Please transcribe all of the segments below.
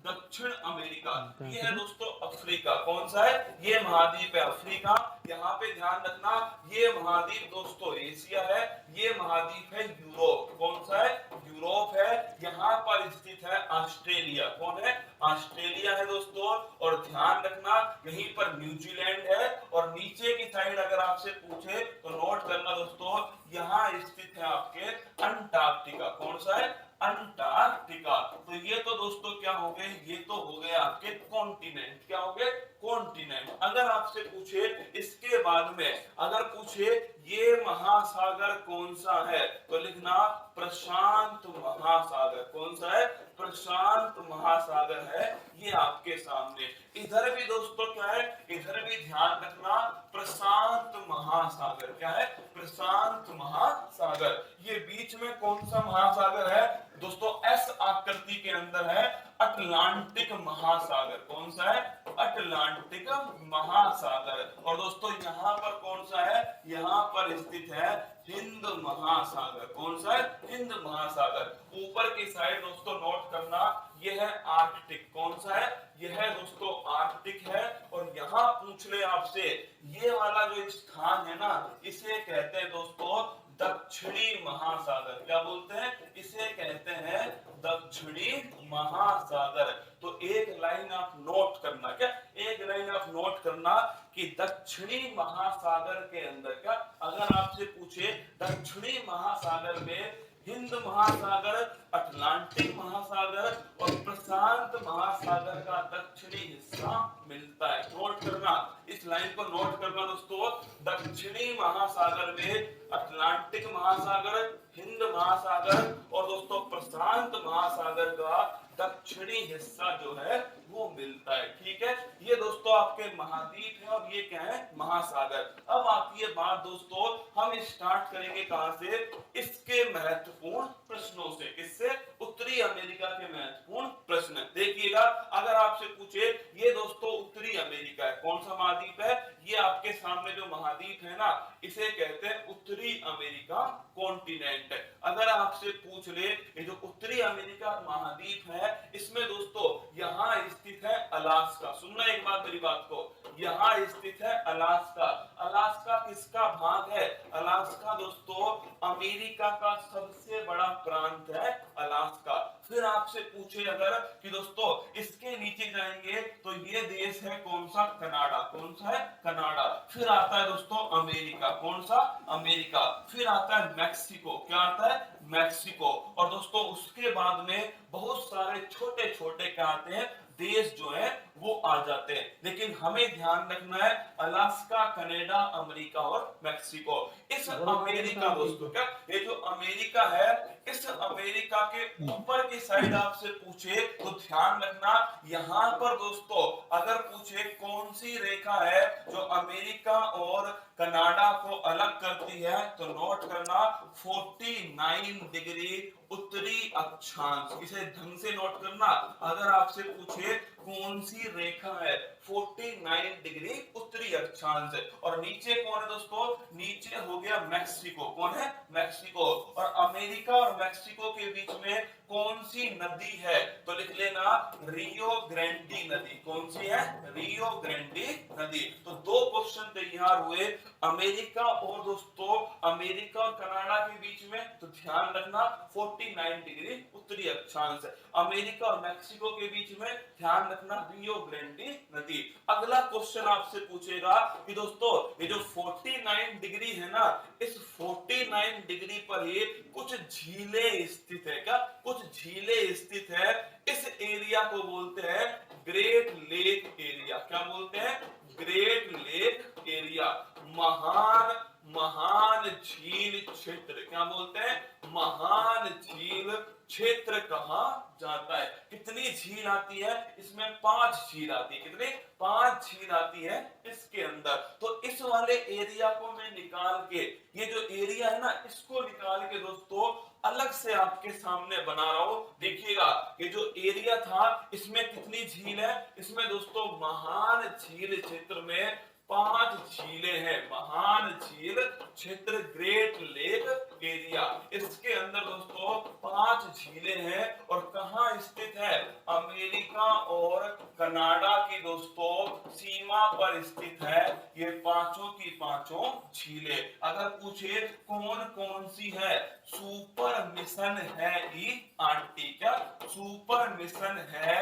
दक्षिण अमेरिका। ये है दोस्तों अफ्रीका। कौन सा है? ये महाद्वीप है अफ्रीका। यहाँ पे ध्यान रखना, ये महाद्वीप दोस्तों एशिया है, ये महाद्वीप है यूरोप। कौन सा है? यूरोप है। यहाँ पर स्थित है ऑस्ट्रेलिया। कौन है? ऑस्ट्रेलिया है दोस्तों। और ध्यान रखना यहीं पर न्यूजीलैंड है। और नीचे की साइड अगर आपसे पूछे तो नोट करना दोस्तों, यहाँ स्थित है आपके अंटार्कटिका। कौन सा है? अंटार्कटिका। तो ये तो दोस्तों क्या हो गए? ये तो हो गए आपके कॉन्टिनेंट। क्या हो गए? कॉन्टिनेंट। अगर आपसे पूछे इसके बाद में, अगर पूछे ये महासागर कौन सा है, तो लिखना प्रशांत महासागर। कौन सा है? प्रशांत महासागर है ये आपके सामने। इधर भी दोस्तों क्या है? इधर भी ध्यान रखना प्रशांत महासागर। क्या है? प्रशांत महासागर। ये बीच में कौन सा महासागर है दोस्तों? एस आकृति के अंदर है अटलांटिक महासागर। कौन सा है? अटलांटिक महासागर। और दोस्तों यहाँ पर कौन सा है? यहाँ पर स्थित है हिंद महासागर। कौन सा है? हिंद महासागर। ऊपर की साइड दोस्तों नोट करना, यह है आर्कटिक। कौन सा है? यह है दोस्तों आर्कटिक है। और यहाँ पूछ ले आपसे, ये वाला जो स्थान है ना, इसे कहते हैं दोस्तों दक्षिणी महासागर। क्या बोलते हैं? इसे कहते हैं दक्षिणी महासागर। तो एक लाइन आप नोट करना, क्या एक लाइन आप नोट करना कि दक्षिणी महासागर के अंदर, क्या अगर आपसे पूछे दक्षिणी महासागर में हिंद महासागर, अटलांटिक महासागर और प्रशांत महासागर का दक्षिणी हिस्सा मिलता है। नोट करना, इस लाइन को नोट करना दोस्तों। दक्षिणी महासागर में अटलांटिक महासागर, हिंद महासागर और दोस्तों प्रशांत महासागर का दक्षिणी हिस्सा जो है वो मिलता है। ठीक है, ये दोस्तों आपके महाद्वीप है और ये क्या है? महासागर। अब आती है बात दोस्तों, हम स्टार्ट करेंगे कहां से? इसके महत्वपूर्ण प्रश्नों से। किससे? उत्तरी अमेरिका के महत्वपूर्ण प्रश्न। देखिएगा, अगर आपसे पूछे ये दोस्तों उत्तरी अमेरिका है, कौन सा महाद्वीप है? ये आपके सामने जो महाद्वीप है ना, इसे कहते हैं उत्तरी अमेरिका कॉन्टिनेंट। अगर आपसे पूछ ले ये जो उत्तरी अमेरिका महाद्वीप है, इसमें दोस्तों यहाँ स्थित है अलास्का। सुनना एक बात, मेरी बात को, यहाँ स्थित है अलास्का। अलास्का किसका भाग है? अलास्का दोस्तों अमेरिका का सबसे बड़ा प्रांत है अलास्का। फिर आपसे पूछे अगर कि दोस्तों इसके नीचे जाएंगे तो ये देश है कौन सा? कनाडा। कौन सा है? कनाडा। फिर आता है दोस्तों अमेरिका। कौन सा? अमेरिका। फिर आता है मैक्सिको। क्या आता है? मैक्सिको। और दोस्तों उसके बाद में बहुत सारे छोटे छोटे क्या आते हैं? देश जो है वो आ जाते हैं। लेकिन हमें ध्यान रखना है अलास्का, कनाडा, अमेरिका और मैक्सिको। इस अमेरिका दोस्तों, क्या ये जो अमेरिका है, इस अमेरिका के ऊपर की साइड आपसे पूछे तो ध्यान रखना, यहाँ पर दोस्तों अगर पूछे कौन सी रेखा है जो अमेरिका और कनाडा को अलग करती है, तो नोट करना 49 डिग्री उत्तरी अक्षांश। इसे ढंग से नोट करना, अगर आपसे पूछे कौन सी रेखा है 49 डिग्री उत्तरी अक्षांश। और नीचे कौन है दोस्तों? नीचे हो गया मैक्सिको। कौन है? मैक्सिको। और अमेरिका और मैक्सिको के बीच में कौन सी नदी है? तो लिख लेना रियो ग्रांडी नदी। कौन सी है? रियो ग्रांडी नदी। तो दो क्वेश्चन तैयार हुए अमेरिका और दोस्तों अमेरिका और कनाडा के बीच में। तो ध्यान रखना 49 डिग्री उत्तरी अक्षांश। अमेरिका और मैक्सिको के बीच में ध्यान रखना रियो ग्रांडी नदी। अगला क्वेश्चन आपसे पूछेगा कि दोस्तों ये जो 49 डिग्री है ना, इस 49 डिग्री पर ही कुछ झीलें स्थित है। क्या? कुछ झीलें स्थित है। इस एरिया को बोलते हैं ग्रेट लेक एरिया। क्या बोलते हैं? Great lake area. महान महान झील क्षेत्र। क्या बोलते हैं? महान झील क्षेत्र कहा जाता है। कितनी झील आती है इसमें? 5 झील आती है। कितनी? 5 झील आती है इसके अंदर। तो इस वाले एरिया को मैं निकाल के, ये जो एरिया है ना, इसको निकाल के दोस्तों अलग से आपके सामने बना रहा हूं। देखिएगा ये जो एरिया था इसमें कितनी झील है? इसमें दोस्तों महान झील क्षेत्र में 5 झीलें हैं। महान झील क्षेत्र ग्रेट लेक एरिया, इसके अंदर दोस्तों 5 झीलें हैं। और कहां स्थित है? अमेरिका अफ्रीका और कनाडा की दोस्तों सीमा पर स्थित है ये पांचों की पांचों झीलें। अगर पूछे कौन कौन सी है, सुपर मिशन है ई आंटी, क्या सुपर मिशन है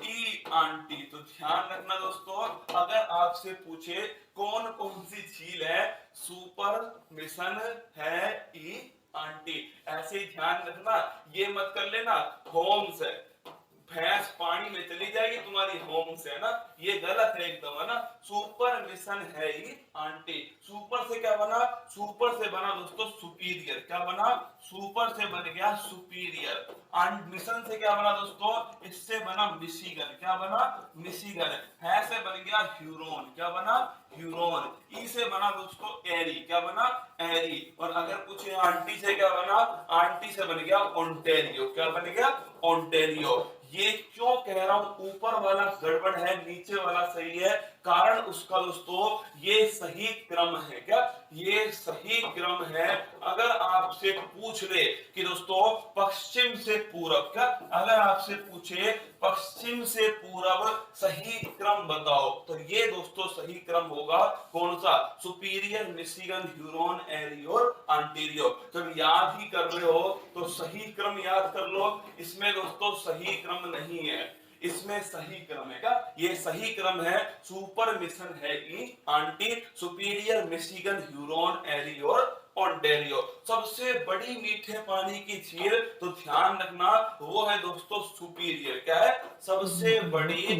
ई आंटी। तो ध्यान रखना दोस्तों, अगर आपसे पूछे कौन कौन सी झील है, सुपर मिशन है ई आंटी, ऐसे ही ध्यान रखना। ये मत कर लेना होम से, भैंस पानी में चली जाएगी तुम्हारी होम से, है ना, ये गलत है एकदम, है ना। सुपर मिशन है ही आंटी। सुपर से क्या बना, सुपर से बना दोस्तों सुपीरियर, क्या बना, सुपर से बन गया सुपीरियर। मिशन से क्या बना दोस्तों, इससे बना मिशिगन, क्या बना, मिशिगन। है से बन गया ह्यूरोन, क्या बना, ह्यूरोन। ई से बना दोस्तों एरी, क्या बना, एरी। और अगर पूछे आंटी से क्या बना, आंटी से बन गया ओंटेरियो, क्या बन गया, ओंटेरियो। ये क्यों कह रहा हूं ऊपर वाला गड़बड़ है नीचे वाला सही है, कारण उसका दोस्तों ये सही क्रम है, क्या ये सही क्रम है। अगर आपसे पूछ ले कि दोस्तों पश्चिम से पूरब, क्या अगर आपसे पूछे पश्चिम से पूरब सही क्रम बताओ, तो ये दोस्तों सही क्रम होगा कौन सा, सुपीरियर, मिशिगन, ह्यूरोन, एरी और ऑन्टेरियो। जब याद ही कर रहे हो तो सही क्रम याद कर लो। इसमें दोस्तों सही क्रम नहीं है, इसमें सही क्रम है, क्या ये सही क्रम है, सुपर मिशन है ई आंटी, सुपीरियर, मिशिगन, ह्यूरोन, एरी और ओंटेरियो। सबसे बड़ी मीठे पानी की झील, तो ध्यान रखना वो है दोस्तों सुपीरियर, क्या है, सबसे बड़ी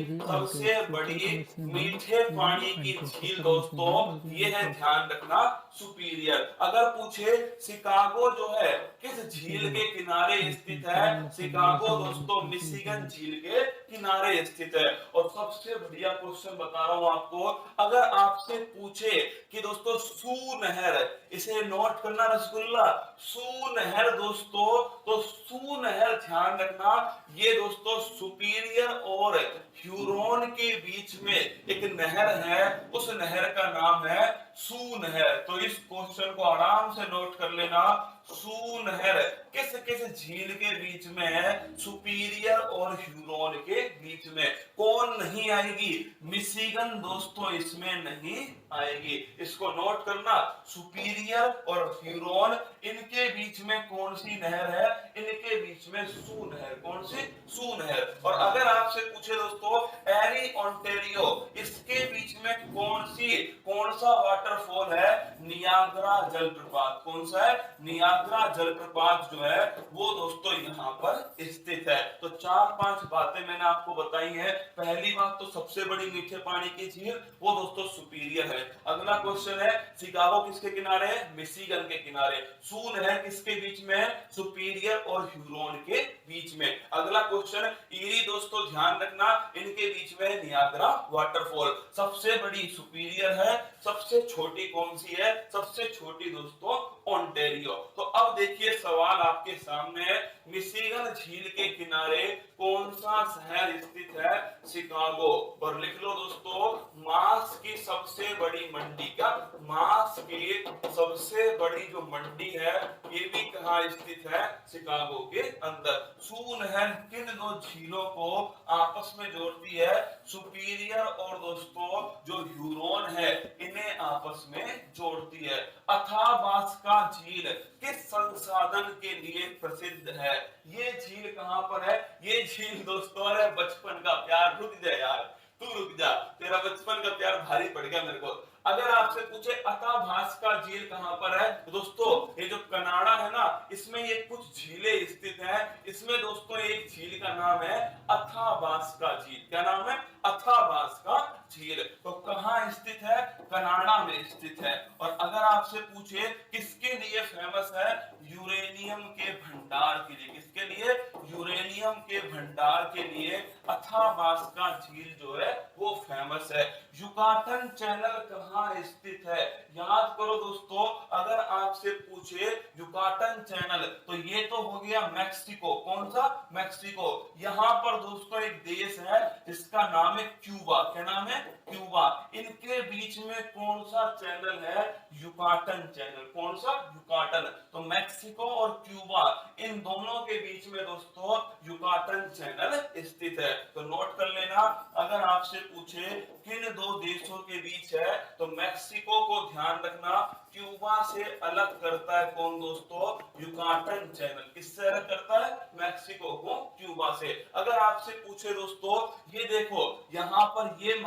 मीठे पानी की झील दोस्तों ये है, ध्यान रखना सुपीरियर। अगर पूछे शिकागो जो है किस झील के किनारे स्थित है, शिकागो दोस्तों मिशिगन झील के किनारे स्थित है। और सबसे बढ़िया क्वेश्चन बता रहा हूं आपको, अगर आपसे पूछे कि दोस्तों सू नहर, इसे नोट करना रसगुल्ला, सू नहर दोस्तों, तो सू नहर ध्यान रखना ये दोस्तों सुपीरियर और ह्यूरोन के बीच में एक नहर है, उस नहर का नाम है सू नहर। तो इस क्वेश्चन को आराम से नोट कर लेना, सू नहर किस किस झील के बीच में है, सुपीरियर और ह्यूरोन के बीच में। कौन नहीं आएगी, मिशिगन दोस्तों इसमें नहीं आएगी, इसको नोट करना, सुपीरियर और ह्यूरोन इनके बीच में कौन सी नहर है, इनके बीच में सू नहर, कौन सी, सू नहर। और अगर आपसे पूछे दोस्तों एरी ओंटेरियो, इसके बीच में कौन सा वाटरफॉल है, नियाग्रा जलप्रपात, कौन सा है, नियाग्रा जलप्रपात जो है वो दोस्तों यहाँ पर स्थित है। तो 4-5 बातें मैंने आपको बताई हैं। पहली बात तो सबसे बड़ी मीठे पानी की झील वो दोस्तों सुपीरियर है। अगला क्वेश्चन है शिकागो किसके किनारे है, मिशिगन के किनारे। सू नहर किसके बीच में है, सुपीरियर और ह्यूरोन के बीच में। अगला क्वेश्चन ईरी दोस्तों ध्यान रखना इनके बीच में नियाग्रा वाटरफॉल। सबसे बड़ी सुपीरियर है, सबसे छोटी कौन सी है, सबसे छोटी दोस्तों ओंटेरियो। तो अब देखिए सवाल आपके सामने है, मिशिगन झील के किनारे कौन सा शहर स्थित है, शिकागो। और लिख लो दोस्तों मांस की सबसे बड़ी मंडी, क्या मांस की सबसे बड़ी जो मंडी है ये भी कहां स्थित है, शिकागो के अंदर। सू नहर किन दो झीलों को आपस में जोड़ती है, सुपीरियर और दोस्तों जो ह्यूरोन है इन्हें आपस में जोड़ती है। अथाबास्का झील किस संसाधन के लिए प्रसिद्ध है, ये झील कहां पर है, ये झील दोस्तों है बचपन का प्यार। रुक जा यार, तू रुक जा, तेरा बचपन का प्यार भारी पड़ गया मेरे को। अगर आपसे पूछे अथाबास्का झील कहां पर है, तो दोस्तों ये जो कनाडा है ना इसमें ये कुछ झीलें स्थित हैं। इसमें दोस्तों एक झील का नाम है अथाबास्का झील, क्या नाम है, अथाबास्का झील। तो कहां स्थित है, कनाडा में स्थित है। और अगर आपसे पूछे किसके लिए फेमस है, यूरेनियम के भंडार के लिए, किसके लिए, यूरेनियम के भंडार के लिए अथाबास्का झील जो है वो फेमस है। युकाटन चैनल कहाँ स्थित है? याद करो दोस्तों, अगर आपसे पूछे युकाटन चैनल तो ये तो हो गया मैक्सिको। कौन सा? मैक्सिको। यहाँ पर दोस्तों एक देश है जिसका नाम है क्यूबा। क्या नाम है? क्यूबा। इनके बीच में कौन सा चैनल है? Yucatan channel. कौन सा? युकाटन। तो मैक्सिको और क्यूबा, इन दोनों के बीच में दोस्तों युकाटन चैनल स्थित है। तो नोट कर लेना, अगर आपसे पूछे किन दो देशों के बीच है तो मैक्सिको को ध्यान रखना, क्यूबा से अलग करता है कौन दोस्तों? Yucatan channel. किससे अलग करता है? मैक्सिको को क्यूबा से। अगर आपसे पूछे दोस्तों, ये देखो यहाँ पर ये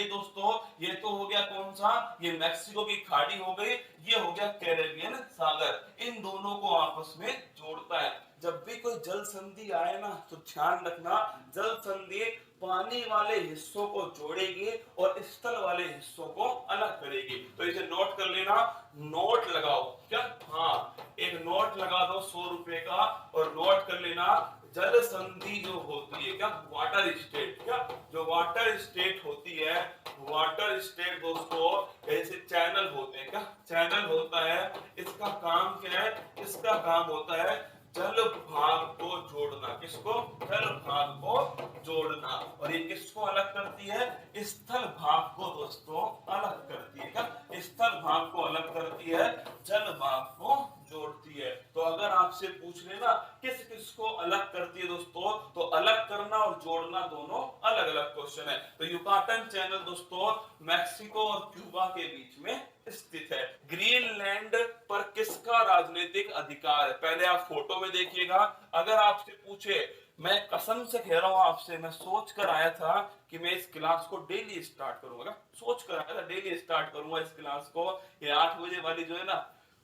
दोस्तों ये तो हो गया कौन सा? ये मैक्सिको की खाड़ी हो गई, ये हो गया कैरेबियन सागर। इन दोनों को आपस में जोड़ता है। जब भी कोई जल संधि आए ना तो ध्यान रखना, जल संधि पानी वाले हिस्सों को जोड़ेगी और स्थल वाले हिस्सों को अलग करेगी। तो इसे नोट कर लेना, नोट लगाओ। क्या? हाँ, एक नोट लगा दो 100 रुपए का और नोट कर लेना, जल संधि जो होती है क्या? Water state. क्या? जो वाटर स्टेट होती है, वाटर स्टेट दोस्तों ऐसे चैनल होते हैं। क्या? चैनल होता है। इसका काम क्या है? इसका काम होता है जल भाग को जोड़ना। किसको? जल भाग को जोड़ना। और ये किसको अलग करती है? स्थल भाग को दोस्तों अलग करती है। क्या? स्थल भाग को अलग करती है, जल भाग को जोड़ती है। तो अगर आपसे पूछ लेना किस किस को अलग करती है दोस्तों, तो अलग करना और जोड़ना दोनों अलग अलग क्वेश्चन है। तो युकाटन चैनल दोस्तों मैक्सिको और क्यूबा के बीच में स्थित है। ग्रीनलैंड पर किसका राजनीतिक अधिकार है? पहले आप फोटो में देखिएगा। अगर आपसे पूछे, मैं कसम से कह रहा हूं आपसे, मैं सोच कर आया था कि मैं इस क्लास को डेली स्टार्ट करूंगा। सोच कर आया था डेली स्टार्ट करूंगा इस क्लास को, ये 8 बजे वाली जो है ना।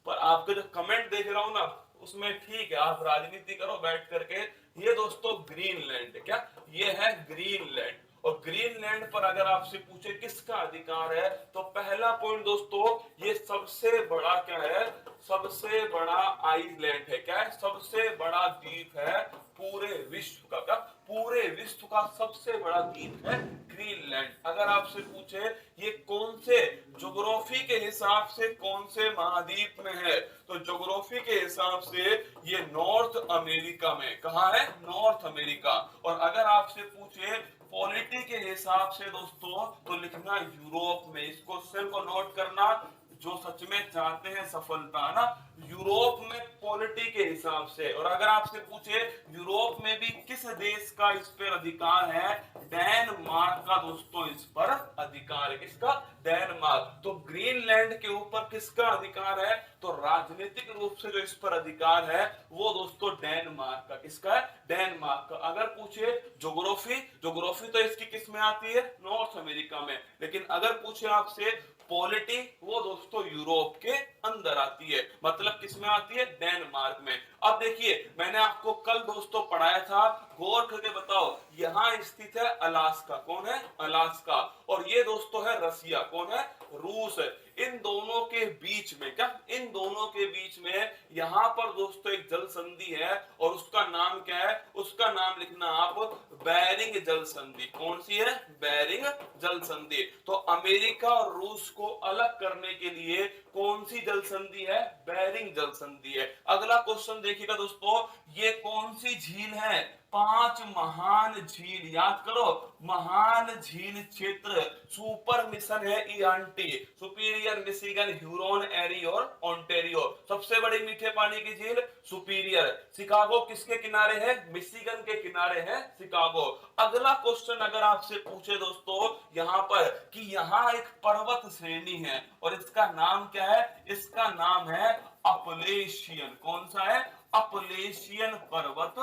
पर आपके जो कमेंट देख रहा हूं ना उसमें ठीक है, आप राजनीति करो बैठ करके। ये दोस्तों ग्रीनलैंड। क्या? ये है ग्रीनलैंड। और ग्रीनलैंड पर अगर आपसे पूछे किसका अधिकार है, तो पहला पॉइंट दोस्तों, ये सबसे बड़ा क्या है? सबसे बड़ा आइलैंड है। क्या है? सबसे बड़ा द्वीप है पूरे विश्व का। क्या? पूरे विश्व का सबसे बड़ा द्वीप है ग्रीनलैंड। अगर आपसे पूछे ये कौन से ज्योग्राफी के हिसाब से कौन से महाद्वीप में है, तो ज्योग्राफी के हिसाब से ये नॉर्थ अमेरिका में। कहां है? North America. और अगर आपसे पूछे पॉलिटी के हिसाब से दोस्तों, तो लिखना यूरोप में। इसको सिर्फ नोट करना, जो सच में चाहते हैं सफलता ना, यूरोप में पॉलिटी के हिसाब से। और अगर आपसे पूछे यूरोप में भी किस देश का इस पर अधिकार है, डेनमार्क का दोस्तों इस पर अधिकार है। किसका? डेनमार्क। तो ग्रीनलैंड के ऊपर किसका अधिकार है, तो राजनीतिक रूप से जो इस पर अधिकार है वो दोस्तों डेनमार्क का। किसका है? डेनमार्क का। अगर पूछे ज्योग्राफी, ज्योग्राफी तो इसकी किस में आती है? नॉर्थ अमेरिका में। लेकिन अगर पूछे आपसे पॉलिटी, वो दोस्तों यूरोप के अंदर आती है। मतलब किस में आती है? डेनमार्क में। अब देखिए, मैंने आपको कल दोस्तों पढ़ाया था, गौर करके बताओ, यहां स्थित है अलास्का। कौन है? अलास्का। और ये दोस्तों है रसिया। कौन है? रूस है। इन दोनों के बीच में क्या? इन दोनों के बीच में यहां पर दोस्तों एक जल संधि है और उसका नाम क्या है? उसका नाम लिखना आप बेरिंग जल संधि। कौन सी है? बेरिंग जल संधि। तो अमेरिका और रूस को अलग करने के लिए कौन सी जल संधि है? बेरिंग जल संधि है। अगला क्वेश्चन देखिएगा दोस्तों, ये कौन सी झील है? 5 महान झील। याद करो, महान झील क्षेत्र सुपर मिशन है ईआनटी, सुपीरियर, मिशिगन, ह्यूरोन, एरी और ओंटेरियो। सबसे बड़ी मीठे पानी की झील सुपीरियर। शिकागो किसके किनारे है? मिशिगन के किनारे है शिकागो। अगला क्वेश्चन अगर आपसे पूछे दोस्तों यहां पर कि यहां एक पर्वत श्रेणी है और इसका नाम क्या है? इसका नाम है अपलेशियन। कौन सा है? अपलेशियन पर्वत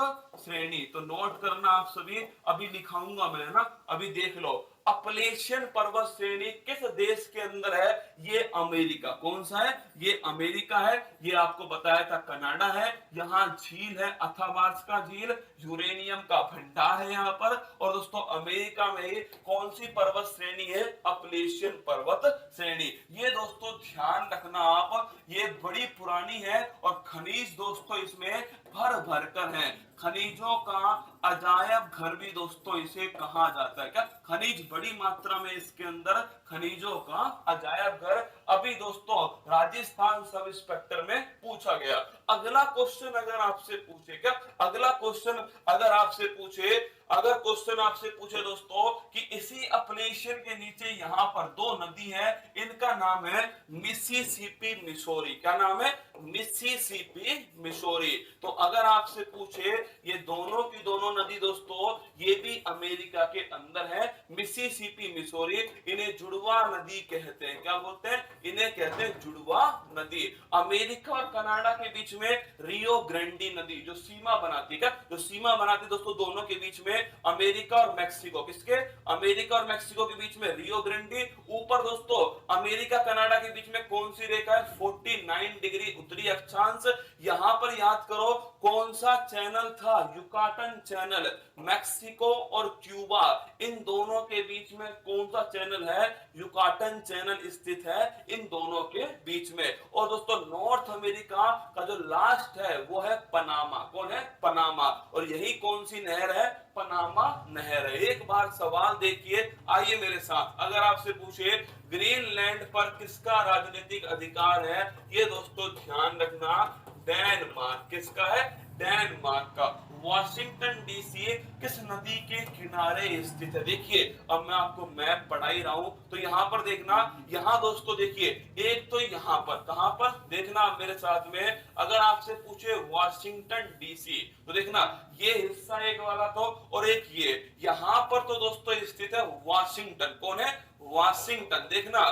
श्रेणी। तो नोट करना आप सभी, अभी दिखाऊंगा मैं ना, अभी देख लो। अपलेशियन पर्वत श्रेणी किस देश के अंदर है? ये अमेरिका। कौन सा है? ये अमेरिका है। ये आपको बताया था कनाडा है। यहाँ झील है अथाबास्का झील, यूरेनियम का भंडार है यहाँ पर। और दोस्तों अमेरिका में ही कौन सी पर्वत श्रेणी है? अपलेशियन पर्वत श्रेणी। ये दोस्तों ध्यान रखना आप, ये बड़ी पुरानी है और खनिज दोस्तों इसमें भर भर कर है। खनिजों का अजायब घर भी दोस्तों इसे कहा जाता है। क्या? खनिज, बड़ी मात्रा में इसके अंदर खनिजों का अजायब घर। अभी दोस्तों राजस्थान सब इंस्पेक्टर में पूछा गया। अगला क्वेश्चन अगर आपसे पूछे, क्या अगला क्वेश्चन अगर आपसे पूछे, अगर क्वेश्चन आपसे पूछे दोस्तों कि इसी अपलेशन के नीचे यहां पर दो नदी है, इनका नाम है मिसिसिपी मिसौरी। क्या नाम है? Mississippi Missouri. तो अगर आपसे पूछे ये दोनों की दोनों नदी दोस्तों ये भी अमेरिका के अंदर है, मिसिसिपी मिसौरी। इन्हें जुड़वा नदी कहते हैं। क्या बोलते हैं? इन्हें कहते हैं जुड़वा नदी। अमेरिका और कनाडा के बीच में रियो ग्रांडी नदी जो सीमा बनाती है, क्या जो सीमा बनाती है दोस्तों दोनों के बीच में, अमेरिका और मैक्सिको, किसके? अमेरिका और मैक्सिको के बीच में रियो ग्रांडी। ऊपर दोस्तों अमेरिका कनाडा के बीच में कौन सी रेखा है? 49 डिग्री उत्तरी अक्षांश। यहां पर याद करो कौन सा चैनल था? Yucatan channel. मैक्सिको और क्यूबा इन दोनों के बीच में कौन सा चैनल है? युकाटन चैनल स्थित है इन दोनों के बीच में। और दोस्तों नॉर्थ अमेरिका का जो लास्ट है वो है पनामा। कौन है? पनामा। और यही कौन सी नहर है? पनामा नहर है। एक बार सवाल देखिए, आइए मेरे साथ। अगर आपसे पूछे ग्रीनलैंड पर किसका राजनीतिक अधिकार है, ये दोस्तों ध्यान रखना, डेनमार्क। किसका है? डेनमार्क का। वॉशिंगटन डीसी किस नदी के किनारे स्थित है? देखिए अब मैं आपको मैप पढ़ा ही रहा हूं तो यहां पर देखना, यहां दोस्तों देखिए एक तो यहां पर, कहां पर देखना आप मेरे साथ में, अगर आपसे पूछे वॉशिंगटन डीसी तो देखना ये हिस्सा एक वाला तो, और एक ये यहां पर तो दोस्तों स्थित है वॉशिंगटन। कौन है? वॉशिंगटन। देखना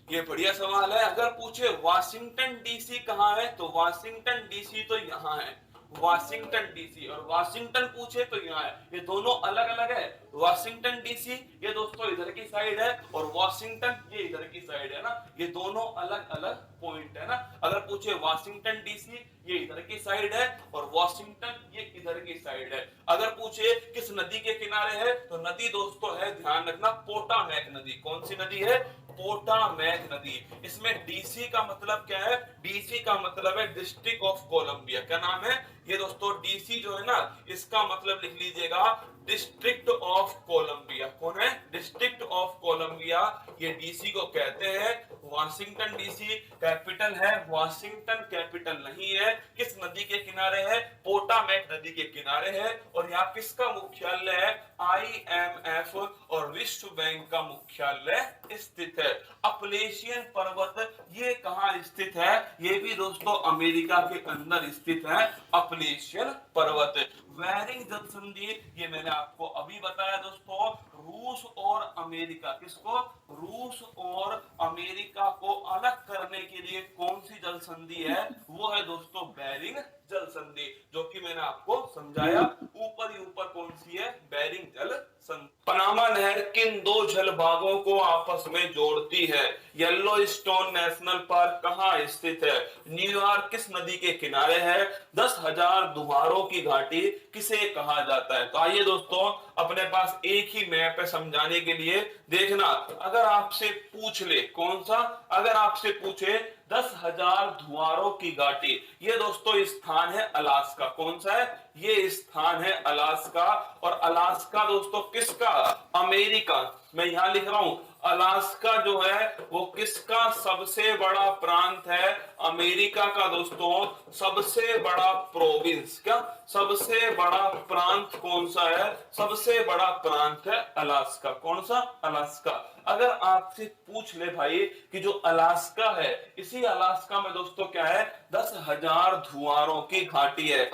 ये बढ़िया सवाल है। अगर पूछे वॉशिंगटन डीसी कहां है तो वॉशिंगटन डीसी तो यहां है, वॉशिंगटन डीसी। और वॉशिंगटन पूछे तो यहाँ है। ये दोनों अलग अलग है। वॉशिंगटन डीसी ये दोस्तों इधर की साइड है और वॉशिंगटन ये इधर की साइड है ना, ये दोनों अलग अलग पॉइंट है ना। अगर पूछे वॉशिंगटन डीसी ये इधर की साइड है और वॉशिंगटन ये इधर की साइड है। अगर पूछे किस नदी के किनारे है तो नदी दोस्तों है, ध्यान रखना, पोटामैक नदी। कौन सी नदी है? पोटामैक नदी। इसमें डीसी का मतलब क्या है? डीसी का मतलब है डिस्ट्रिक्ट ऑफ कोलंबिया। क्या नाम है? ये दोस्तों डीसी जो है ना इसका मतलब लिख लीजिएगा डिस्ट्रिक्ट ऑफ कोलंबिया। कौन है? डिस्ट्रिक्ट ऑफ कोलंबिया, ये डीसी को कहते हैं। वॉशिंगटन डीसी कैपिटल है, वॉशिंगटन कैपिटल नहीं है। किस नदी के किनारे है? पोटामैक नदी के किनारे है। और यहाँ किसका मुख्यालय है? IMF और विश्व बैंक का मुख्यालय स्थित है। अपलेशियन पर्वत ये कहां स्थित है? ये भी दोस्तों अमेरिका के अंदर स्थित है अपलेशियन पर्वत। बेरिंग जल संधि ये मैंने आपको अभी बताया दोस्तों। रूस और अमेरिका, किसको? रूस और अमेरिका को अलग करने के लिए कौन सी जल संधि है? वो है दोस्तों बेरिंग जल संधि, जो कि मैंने आपको समझाया। ऊपर ही ऊपर कौन सी है? बेरिंग जल संधि। पनामा नहर किन दो जल भागों को आपस में जोड़ती है? येलोस्टोन नेशनल पार्क कहां स्थित है? न्यूयॉर्क किस नदी के किनारे है? 10,000 दुहारों की घाटी किसे कहा जाता है? तो आइए दोस्तों अपने पास एक ही मैप है समझाने के लिए। देखना अगर आपसे पूछ ले, कौन सा? अगर आपसे पूछे 10,000 धुआरों की घाटी, ये दोस्तों स्थान है अलास्का। कौन सा है? ये स्थान है अलास्का। और अलास्का दोस्तों किसका? अमेरिका। मैं यहां लिख रहा हूं अलास्का जो है वो किसका सबसे बड़ा प्रांत है? अमेरिका का दोस्तों सबसे बड़ा प्रोविंस। क्या? सबसे बड़ा प्रांत कौन सा है? सबसे बड़ा प्रांत है अलास्का। कौन सा? अलास्का। अगर आपसे पूछ ले भाई कि जो अलास्का है, इसी अलास्का में दोस्तों क्या है? 10,000 धुआरों की घाटी है।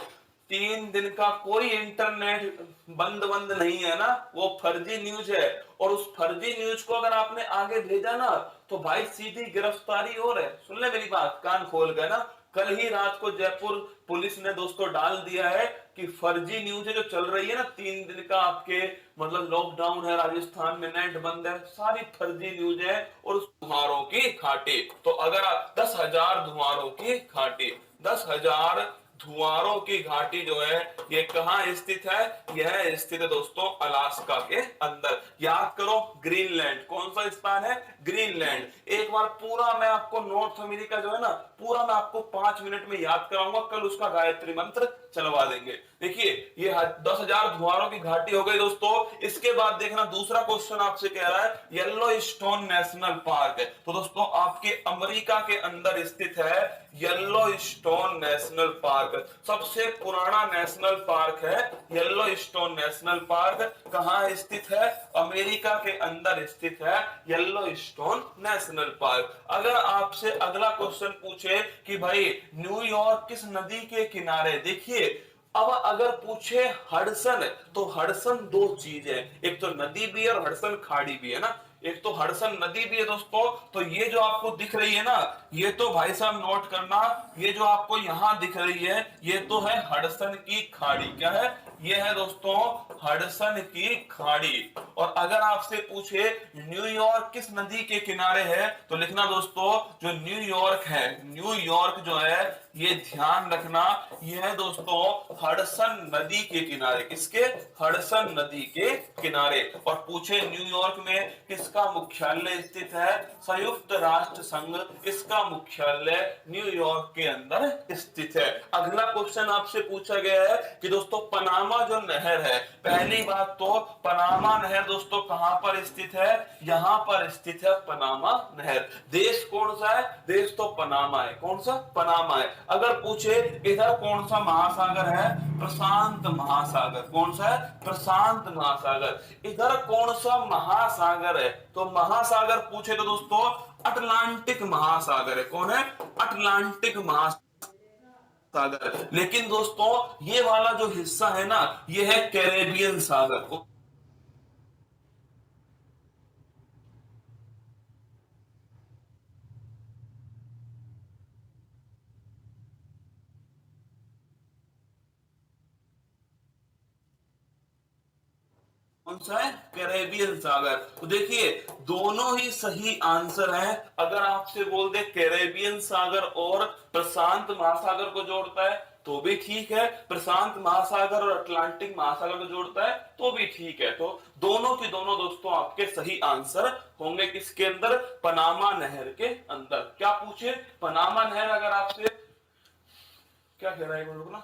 3 दिन का कोई इंटरनेट बंद नहीं है ना, वो फर्जी न्यूज है। और उस फर्जी न्यूज को अगर आपने आगे भेजा ना तो भाई सीधी गिरफ्तारी हो रही है। सुन ले मेरी बात, कान खोल गए ना। कल ही रात को जयपुर पुलिस ने दोस्तों डाल दिया है कि फर्जी न्यूज जो चल रही है ना, 3 दिन का आपके मतलब लॉकडाउन है, राजस्थान में नेट बंद है, सारी फर्जी न्यूज है। और उस धुआरों की घाटी, तो अगर 10,000 धुआरों की घाटी, 10,000 धुआरों की घाटी जो है ये कहां स्थित है? यह स्थित है दोस्तों अलास्का के अंदर। याद करो ग्रीनलैंड कौन सा स्थान है? ग्रीनलैंड। एक बार पूरा मैं आपको नॉर्थ अमेरिका जो है ना पूरा मैं आपको 5 मिनट में याद कराऊंगा, कल उसका गायत्री मंत्र चलवा देंगे। देखिए ये 10,000 धुआरों की घाटी हो गई दोस्तों। इसके बाद देखना दूसरा क्वेश्चन आपसे कह रहा है येलो स्टोन नेशनल पार्क है। तो दोस्तों आपके अमेरिका के अंदर स्थित है येलो स्टोन नेशनल पार्क, सबसे पुराना नेशनल पार्क है येलो स्टोन नेशनल पार्क। कहां स्थित है? अमेरिका के अंदर स्थित है येलो स्टोन नेशनल पार्क। अगर आपसे अगला क्वेश्चन पूछे कि भाई न्यूयॉर्क किस नदी के किनारे, देखिए अब अगर पूछे हडसन, तो हडसन दो चीज है, एक तो नदी भी है और हडसन खाड़ी भी है ना। एक तो हडसन नदी भी है दोस्तों, तो ये जो आपको दिख रही है ना, ये तो भाई साहब नोट करना, ये जो आपको यहां दिख रही है ये तो है हडसन की खाड़ी। क्या है? ये है दोस्तों हडसन की खाड़ी। और अगर आपसे पूछे न्यूयॉर्क किस नदी के किनारे है, तो लिखना दोस्तों जो न्यूयॉर्क है, न्यूयॉर्क जो है ये ध्यान रखना ये है दोस्तों हडसन नदी के किनारे। किसके? हडसन नदी के किनारे। और पूछे न्यूयॉर्क में किसका मुख्यालय स्थित है? संयुक्त राष्ट्र संघ, इसका मुख्यालय न्यूयॉर्क के अंदर स्थित है। अगला क्वेश्चन आपसे पूछा गया है कि दोस्तों पनामा जो नहर है, पहली बात तो पनामा नहर दोस्तों कहां पर स्थित है? यहां पर स्थित है पनामा नहर। देश कौन सा है? देश तो पनामा है। कौन सा? पनामा है। अगर पूछे इधर कौन सा महासागर है? प्रशांत महासागर। कौन सा है? प्रशांत महासागर। इधर कौन सा महासागर है? तो महासागर पूछे तो दोस्तों अटलांटिक महासागर है। कौन है? अटलांटिक महासागर। लेकिन दोस्तों ये वाला जो हिस्सा है ना ये है कैरेबियन सागर। कौन सा है? कैरेबियन सागर। तो देखिए दोनों ही सही आंसर है। अगर आपसे बोल दे कैरेबियन सागर और प्रशांत महासागर को जोड़ता है तो भी ठीक है, प्रशांत महासागर और अटलांटिक महासागर को जोड़ता है तो भी ठीक है। तो दोनों की दोनों दोस्तों आपके सही आंसर होंगे। किसके अंदर? पनामा नहर के अंदर। क्या पूछे? पनामा नहर अगर आपसे क्या कह रहा है ना,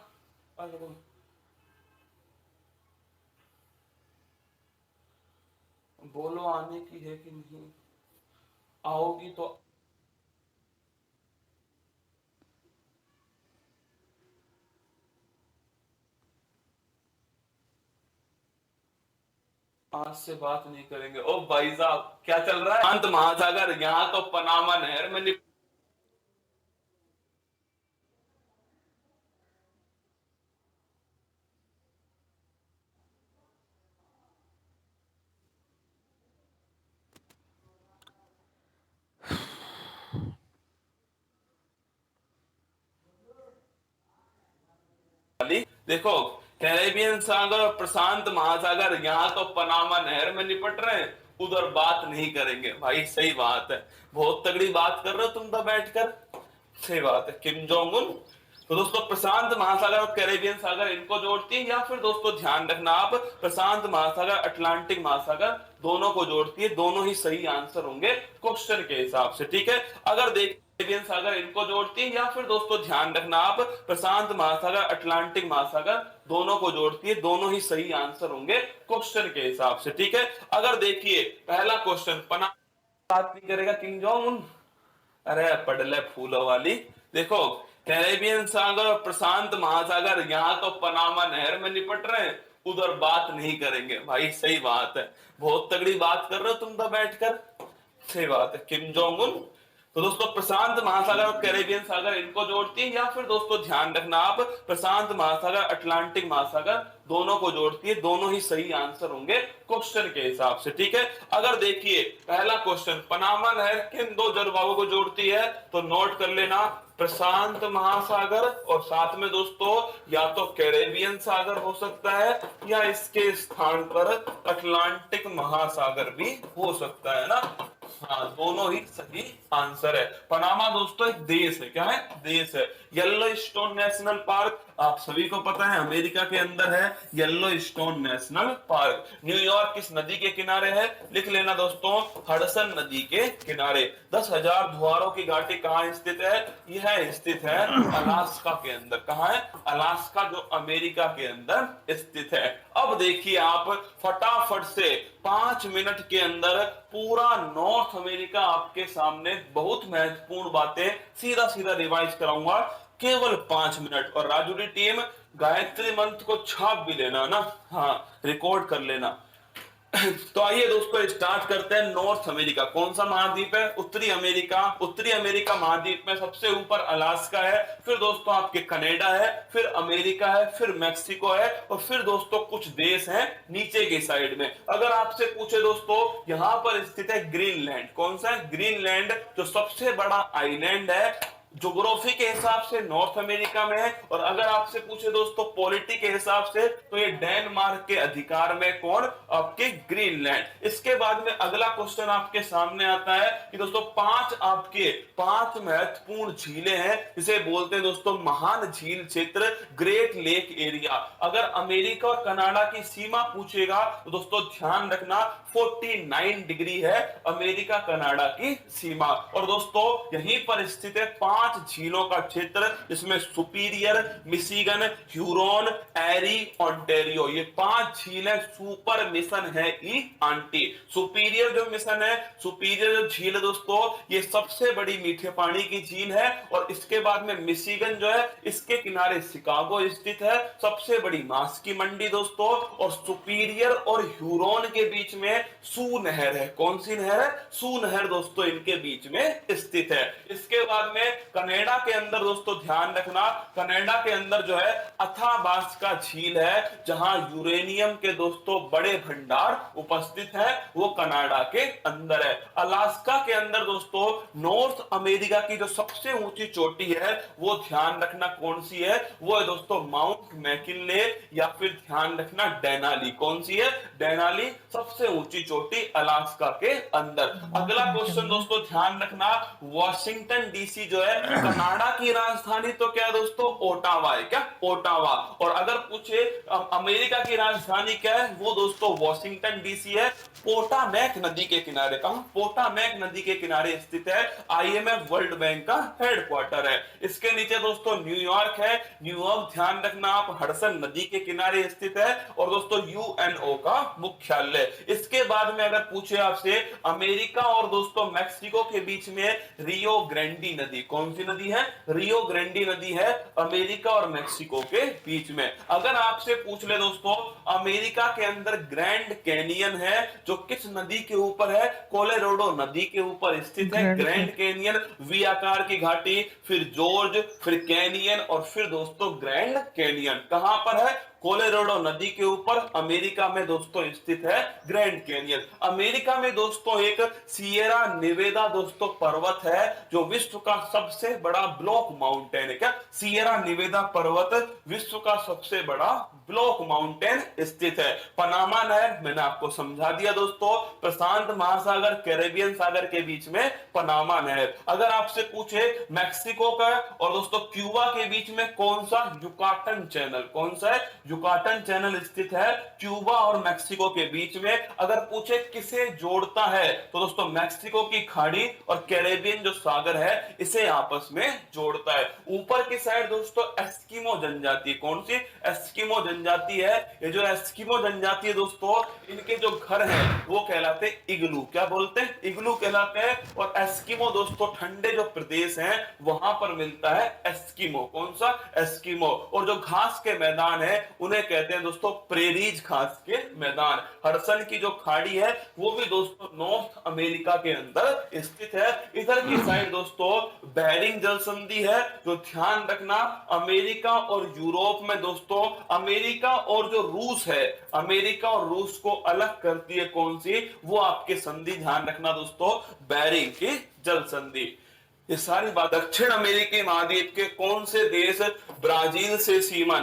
बोलो आने की है कि नहीं? आओगी तो आज से बात नहीं करेंगे। ओ भाई साहब क्या चल रहा है? शांत महासागर, यहाँ तो पनामा नहर में वाली। देखो कैरेबियन सागर और प्रशांत महासागर यहाँ तो पनामा नहर में निपट रहे हैं, उधर बात नहीं करेंगे। भाई सही बात है, बहुत तगड़ी बात कर रहे हो तुम तो बैठकर। सही बात है, किम जोंग उन। तो दोस्तों प्रशांत महासागर और कैरेबियन सागर इनको जोड़ती है, या फिर दोस्तों ध्यान रखना आप प्रशांत महासागर अटलांटिक महासागर दोनों को जोड़ती है। दोनों ही सही आंसर होंगे क्वेश्चन के हिसाब से। ठीक है, अगर देख कैरेबियन सागर इनको जोड़ती है, या फिर दोस्तों ध्यान रखना आप प्रशांत महासागर अटलांटिक महासागर दोनों को जोड़ती है। दोनों ही सही आंसर होंगे क्वेश्चन के हिसाब से। ठीक है, अगर देखिए पहला क्वेश्चन पना बात नहीं करेगा किम जोंग उन। अरे पडले फूलों वाली। देखो कैरेबियन सागर और प्रशांत महासागर यहाँ तो पनामा नहर में निपट रहे हैं, उधर बात नहीं करेंगे। भाई सही बात है, बहुत तगड़ी बात कर रहे हो तुम तो बैठकर। सही बात है, किम जोंग उन। तो दोस्तों प्रशांत महासागर और कैरेबियन सागर इनको जोड़ती है, या फिर दोस्तों ध्यान रखना आप प्रशांत महासागर अटलांटिक महासागर दोनों को जोड़ती है। दोनों ही सही आंसर होंगे क्वेश्चन के हिसाब से। ठीक है, अगर देखिए पहला क्वेश्चन पनामा नहर किन दो जलवायु को जोड़ती है, तो नोट कर लेना प्रशांत महासागर और साथ में दोस्तों या तो कैरेबियन सागर हो सकता है, या इसके स्थान पर अटलांटिक महासागर भी हो सकता है ना। हाँ दोनों ही सही आंसर है। पनामा दोस्तों एक देश है। क्या है? देश है। येलो स्टोन नेशनल पार्क आप सभी को पता है अमेरिका के अंदर है yellow stone national park. New York किस नदी के किनारे है, लिख लेना दोस्तों, हडसन नदी के किनारे। 10,000 धुआरों की घाटी कहाँ स्थित है, यह स्थित है अलास्का के अंदर। कहाँ है, अलास्का, जो अमेरिका के अंदर स्थित है। अब देखिए आप फटाफट से 5 मिनट के अंदर पूरा नॉर्थ अमेरिका आपके सामने, बहुत महत्वपूर्ण बातें सीधा सीधा रिवाइज कराऊंगा, केवल 5 मिनट। और राजू डी टीम गायत्री मंत्र को छाप भी लेना ना, हाँ रिकॉर्ड कर लेना। तो आइए दोस्तों स्टार्ट करते हैं। नॉर्थ अमेरिका कौन सा महाद्वीप है, उत्तरी अमेरिका। उत्तरी अमेरिका महाद्वीप में सबसे ऊपर अलास्का है, फिर दोस्तों आपके कनाडा है, फिर अमेरिका है, फिर मैक्सिको है, और फिर दोस्तों कुछ देश हैं नीचे की साइड में। अगर आपसे पूछे दोस्तों, यहां पर स्थित है ग्रीनलैंड। कौन सा है, ग्रीनलैंड, जो सबसे बड़ा आइलैंड है ज्योग्राफी के हिसाब से नॉर्थ अमेरिका में है। और अगर आपसे पूछे दोस्तों पॉलिटी के हिसाब से, तो ये डेनमार्क के अधिकार में कौन, आपके ग्रीनलैंड। इसके बाद में अगला क्वेश्चन आपके सामने आता है कि दोस्तों पांच महत्वपूर्ण झीलें हैं, जिसे बोलते हैं दोस्तों महान झील क्षेत्र, ग्रेट लेक एरिया। अगर अमेरिका और कनाडा की सीमा पूछेगा तो दोस्तों ध्यान रखना 49 डिग्री है अमेरिका कनाडा की सीमा। और दोस्तों यहीं पर स्थित है 5 झीलों का क्षेत्र, जिसमें सुपीरियर, मिशिगन, ह्यूरोन, एरी, ओंटारियो, ये 5 झीलें सुपर मिशन है ई आंटी। सुपीरियर जो मिशन है, सुपीरियर जो झील है दोस्तों, ये सबसे बड़ी मीठे पानी की झील है। और इसके बाद में मिशिगन जो है, इसके किनारे शिकागो स्थित है, सबसे बड़ी मांस की मंडी दोस्तों। और सुपीरियर और ह्यूरोन के बीच में सू नहर है। कौन सी नहर है, सू नहर दोस्तों इनके बीच में स्थित है। इसके बाद में कनाडा के अंदर दोस्तों ध्यान रखना, कनाडा के अंदर जो है अथाबास्का झील है, जहां यूरेनियम के दोस्तों बड़े भंडार उपस्थित है, वो कनाडा के अंदर है। अलास्का के अंदर दोस्तों नॉर्थ अमेरिका की जो सबसे ऊंची चोटी है, वो ध्यान रखना कौन सी है, वो है दोस्तों माउंट मैकिनले, या फिर ध्यान रखना डेनाली। कौन सी है, डेनाली, सबसे ऊंची चोटी अलास्का के अंदर। अगला क्वेश्चन दोस्तों ध्यान रखना, वॉशिंगटन डीसी जो है कनाडा की राजधानी, तो क्या है दोस्तों, ओटावा है। क्या, ओटावा। और अगर पूछे अमेरिका की राजधानी क्या है, वो दोस्तों वॉशिंगटन डीसी है, पोटामैक नदी के किनारे। कहां, पोटामैक नदी के किनारे स्थित है। IMF वर्ल्ड बैंक का हेडक्वार्टर है। इसके नीचे दोस्तों न्यूयॉर्क है, न्यूयॉर्क ध्यान रखना आप हडसन नदी के किनारे स्थित है। और दोस्तों UNO का मुख्यालय। इसके बाद में अगर पूछे आपसे अमेरिका और दोस्तों मैक्सिको के बीच में रियो ग्रैंडी नदी, कौन सी नदी है, रियो ग्रैंडी नदी है अमेरिका और मैक्सिको के बीच में। अगर आपसे पूछ ले दोस्तों अमेरिका के अंदर ग्रैंड कैनियन है, जो किस नदी के ऊपर है, कोलोराडो नदी के ऊपर स्थित है। ग्रैंड कैनियन, वी आकार की घाटी, फिर जॉर्ज, फिर कैनियन, और फिर दोस्तों ग्रैंड कैनियन कहां पर है, कोलोराडो नदी के ऊपर अमेरिका में दोस्तों स्थित है ग्रैंड कैनियन। अमेरिका में दोस्तों एक सियरा निवेदा दोस्तों पर्वत है, जो विश्व का सबसे बड़ा ब्लॉक माउंटेन है। क्या, सियरा निवेदा पर्वत विश्व का सबसे बड़ा ब्लॉक माउंटेन स्थित है। पनामा नहर मैंने आपको समझा दिया दोस्तों, प्रशांत महासागर कैरेबियन सागर के बीच में पनामा नहर। अगर आपसे पूछे मैक्सिको का और दोस्तों क्यूबा के बीच में कौन सा, युकाटन चैनल। कौन सा है, युकाटन चैनल स्थित है क्यूबा और मैक्सिको के बीच में। अगर पूछे किसे जोड़ता है, तो दोस्तों मैक्सिको की खाड़ी और कैरेबियन जो सागर है, इसे आपस में जोड़ता है। ऊपर की साइड दोस्तों एस्किमो जनजाति, कौन सी, एस्किमो जनजाति है। ये जो एस्किमो जनजाति है दोस्तों, इनके जो घर हैं वो कहलाते हैं इग्लू। क्या बोलते हैं, इग्लू कहलाते हैं। और एस्किमो दोस्तों ठंडे जो प्रदेश हैं वहां पर मिलता है एस्किमो। कौन सा, एस्किमो। और जो घास के मैदान है उन्हें कहते हैं दोस्तों प्रेरीज घास के मैदान। हडसन की जो खाड़ी है वो भी दोस्तों नॉर्थ अमेरिका के अंदर स्थित है। इधर की साइड दोस्तों बेरिंग जल संधि है, जो ध्यान रखना अमेरिका और यूरोप में दोस्तों, अमेरिका और जो रूस है, अमेरिका और रूस को अलग करती है कौन सी, वो आपके संधि ध्यान रखना दोस्तों, बेरिंग की जल संधि। ये सारी बात। दक्षिण अमेरिकी महाद्वीप के कौन से देश ब्राजील से सीमा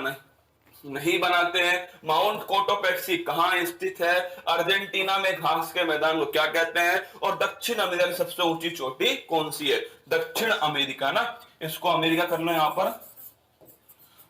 नहीं बनाते हैं। माउंट कोटोपेक्सी कहां स्थित है, अर्जेंटीना में घास के मैदान को क्या कहते हैं। और दक्षिण अमेरिका की सबसे ऊंची चोटी कौन सी है, दक्षिण अमेरिका ना, इसको अमेरिका कर लो यहां पर।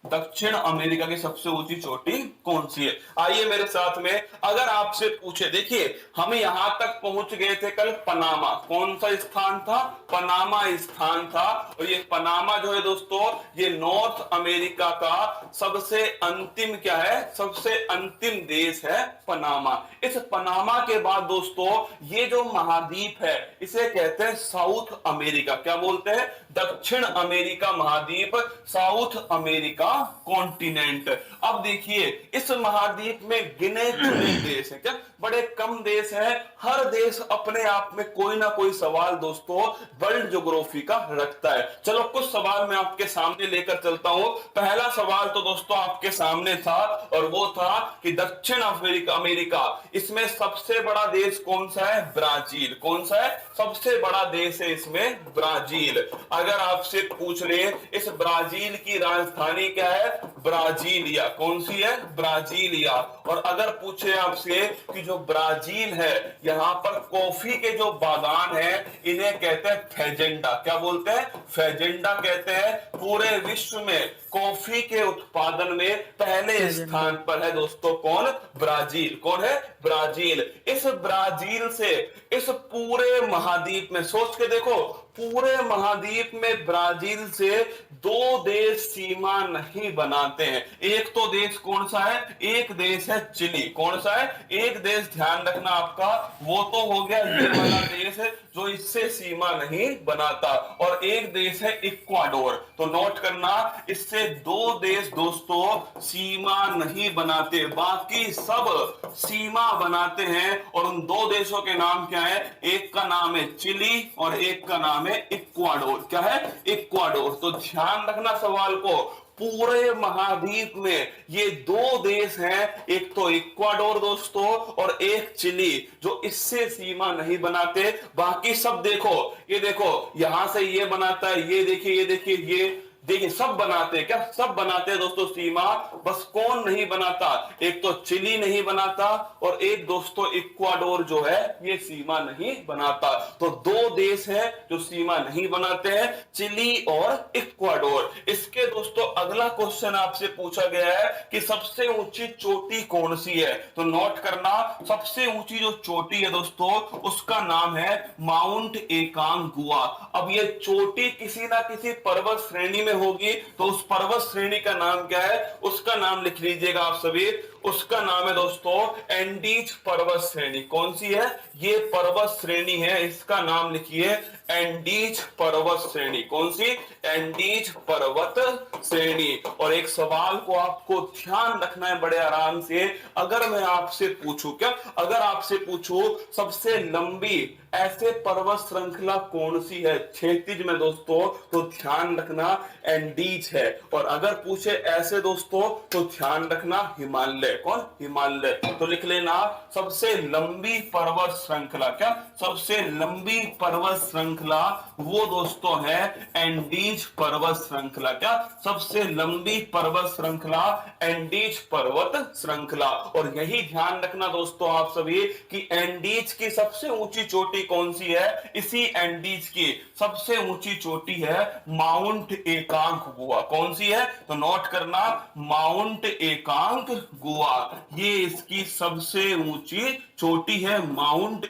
दक्षिण अमेरिका की सबसे ऊंची चोटी कौन सी है? आइए मेरे साथ में, अगर आपसे पूछे, देखिए हम यहां तक पहुंच गए थे कल पनामा, कौन सा स्थान था? पनामा स्थान था। और ये पनामा जो है दोस्तों, ये नॉर्थ अमेरिका का सबसे अंतिम क्या है? सबसे अंतिम देश है पनामा। इस पनामा के बाद दोस्तों ये जो महाद्वीप है इसे कहते हैं साउथ अमेरिका। क्या बोलते हैं? दक्षिण अमेरिका महाद्वीप, साउथ अमेरिका कॉन्टिनेंट। अब देखिए इस महाद्वीप में गिने चुने देश हैं, क्या बड़े कम देश हैं। हर देश अपने आप में कोई ना कोई सवाल दोस्तों वर्ल्ड ज्योग्राफी का रखता है। चलो कुछ सवाल मैं आपके सामने लेकर चलता हूं। पहला सवाल तो दोस्तों आपके सामने था और वो था कि दक्षिण अमेरिका इसमें सबसे बड़ा देश कौन सा है? ब्राजील। कौन सा है? सबसे बड़ा देश है इसमें ब्राजील। अगर आपसे पूछ ले इस ब्राजील की राजधानी क्या है? ब्राजीलिया। कौन सी है? ब्राजीलिया। और अगर पूछे आपसे कि जो ब्राजील है यहां पर कॉफी के जो बागान है इन्हें कहते हैं फेजेंडा। क्या बोलते हैं? फेजेंडा कहते हैं। पूरे विश्व में कॉफी के उत्पादन में पहले स्थान पर है दोस्तों कौन? ब्राजील। कौन है? ब्राजील। इस ब्राजील से इस पूरे महाद्वीप में सोच के देखो, पूरे महाद्वीप में ब्राजील से दो देश सीमा नहीं बनाते हैं। एक तो देश कौन सा है? एक देश है चिली। कौन सा है? एक देश ध्यान रखना आपका, वो तो हो गया ये वाला देश है जो इससे सीमा नहीं बनाता, और एक देश है इक्वाडोर। तो नोट करना, इससे दो देश दोस्तों सीमा नहीं बनाते, बाकी सब सीमा बनाते हैं। और उन दो देशों के नाम क्या है? एक का नाम है चिली और एक का नाम है इक्वाडोर। क्या है? इक्वाडोर। तो ध्यान रखना सवाल को, पूरे महाद्वीप में ये दो देश हैं, एक तो इक्वाडोर दोस्तों और एक चिली, जो इससे सीमा नहीं बनाते। बाकी सब देखो, ये देखो यहां से ये बनाता है, ये देखिए, ये देखिए, ये देखिए, सब बनाते हैं। क्या सब बनाते हैं दोस्तों सीमा? बस कौन नहीं बनाता? एक तो चिली नहीं बनाता और एक दोस्तों इक्वाडोर जो है ये सीमा नहीं बनाता। तो दो देश है जो सीमा नहीं बनाते हैं, चिली और इक्वाडोर। इसके दोस्तों अगला क्वेश्चन आपसे पूछा गया है कि सबसे ऊंची चोटी कौन सी है? तो नोट करना, सबसे ऊंची जो चोटी है दोस्तों उसका नाम है माउंट एकांगुआ। अब ये चोटी किसी ना किसी पर्वत श्रेणी में होगी, तो उस पर्वत श्रेणी का नाम क्या है? उसका नाम लिख लीजिएगा आप सभी। उसका नाम है दोस्तों एंडीज पर्वत श्रेणी। कौन सी है? ये पर्वत श्रेणी है, इसका नाम लिखिए एंडीज पर्वत श्रेणी। कौन सी? एंडीज पर्वत श्रेणी। और एक सवाल को आपको ध्यान रखना है बड़े आराम से। अगर मैं आपसे पूछूं, क्या अगर आपसे पूछूं सबसे लंबी ऐसे पर्वत श्रृंखला कौन सी है क्षैतिज में दोस्तों, तो ध्यान रखना एंडीज है। और अगर पूछे ऐसे दोस्तों तो ध्यान रखना हिमालय। कौन? हिमालय। तो लिख लेना सबसे लंबी पर्वत श्रृंखला, क्या सबसे लंबी पर्वत श्रृंखला वो दोस्तों है एंडीज पर्वत श्रृंखला। क्या सबसे लंबी पर्वत श्रृंखला? एंडीज पर्वत श्रृंखला। और यही ध्यान रखना दोस्तों आप सभी कि एंडीज की सबसे ऊंची चोटी कौन सी है? इसी एंडीज की सबसे ऊंची चोटी है माउंट एकांगुआ। कौन सी है? तो नोट करना माउंट एकांगुआ, ये इसकी सबसे ऊंची चोटी है, माउंट।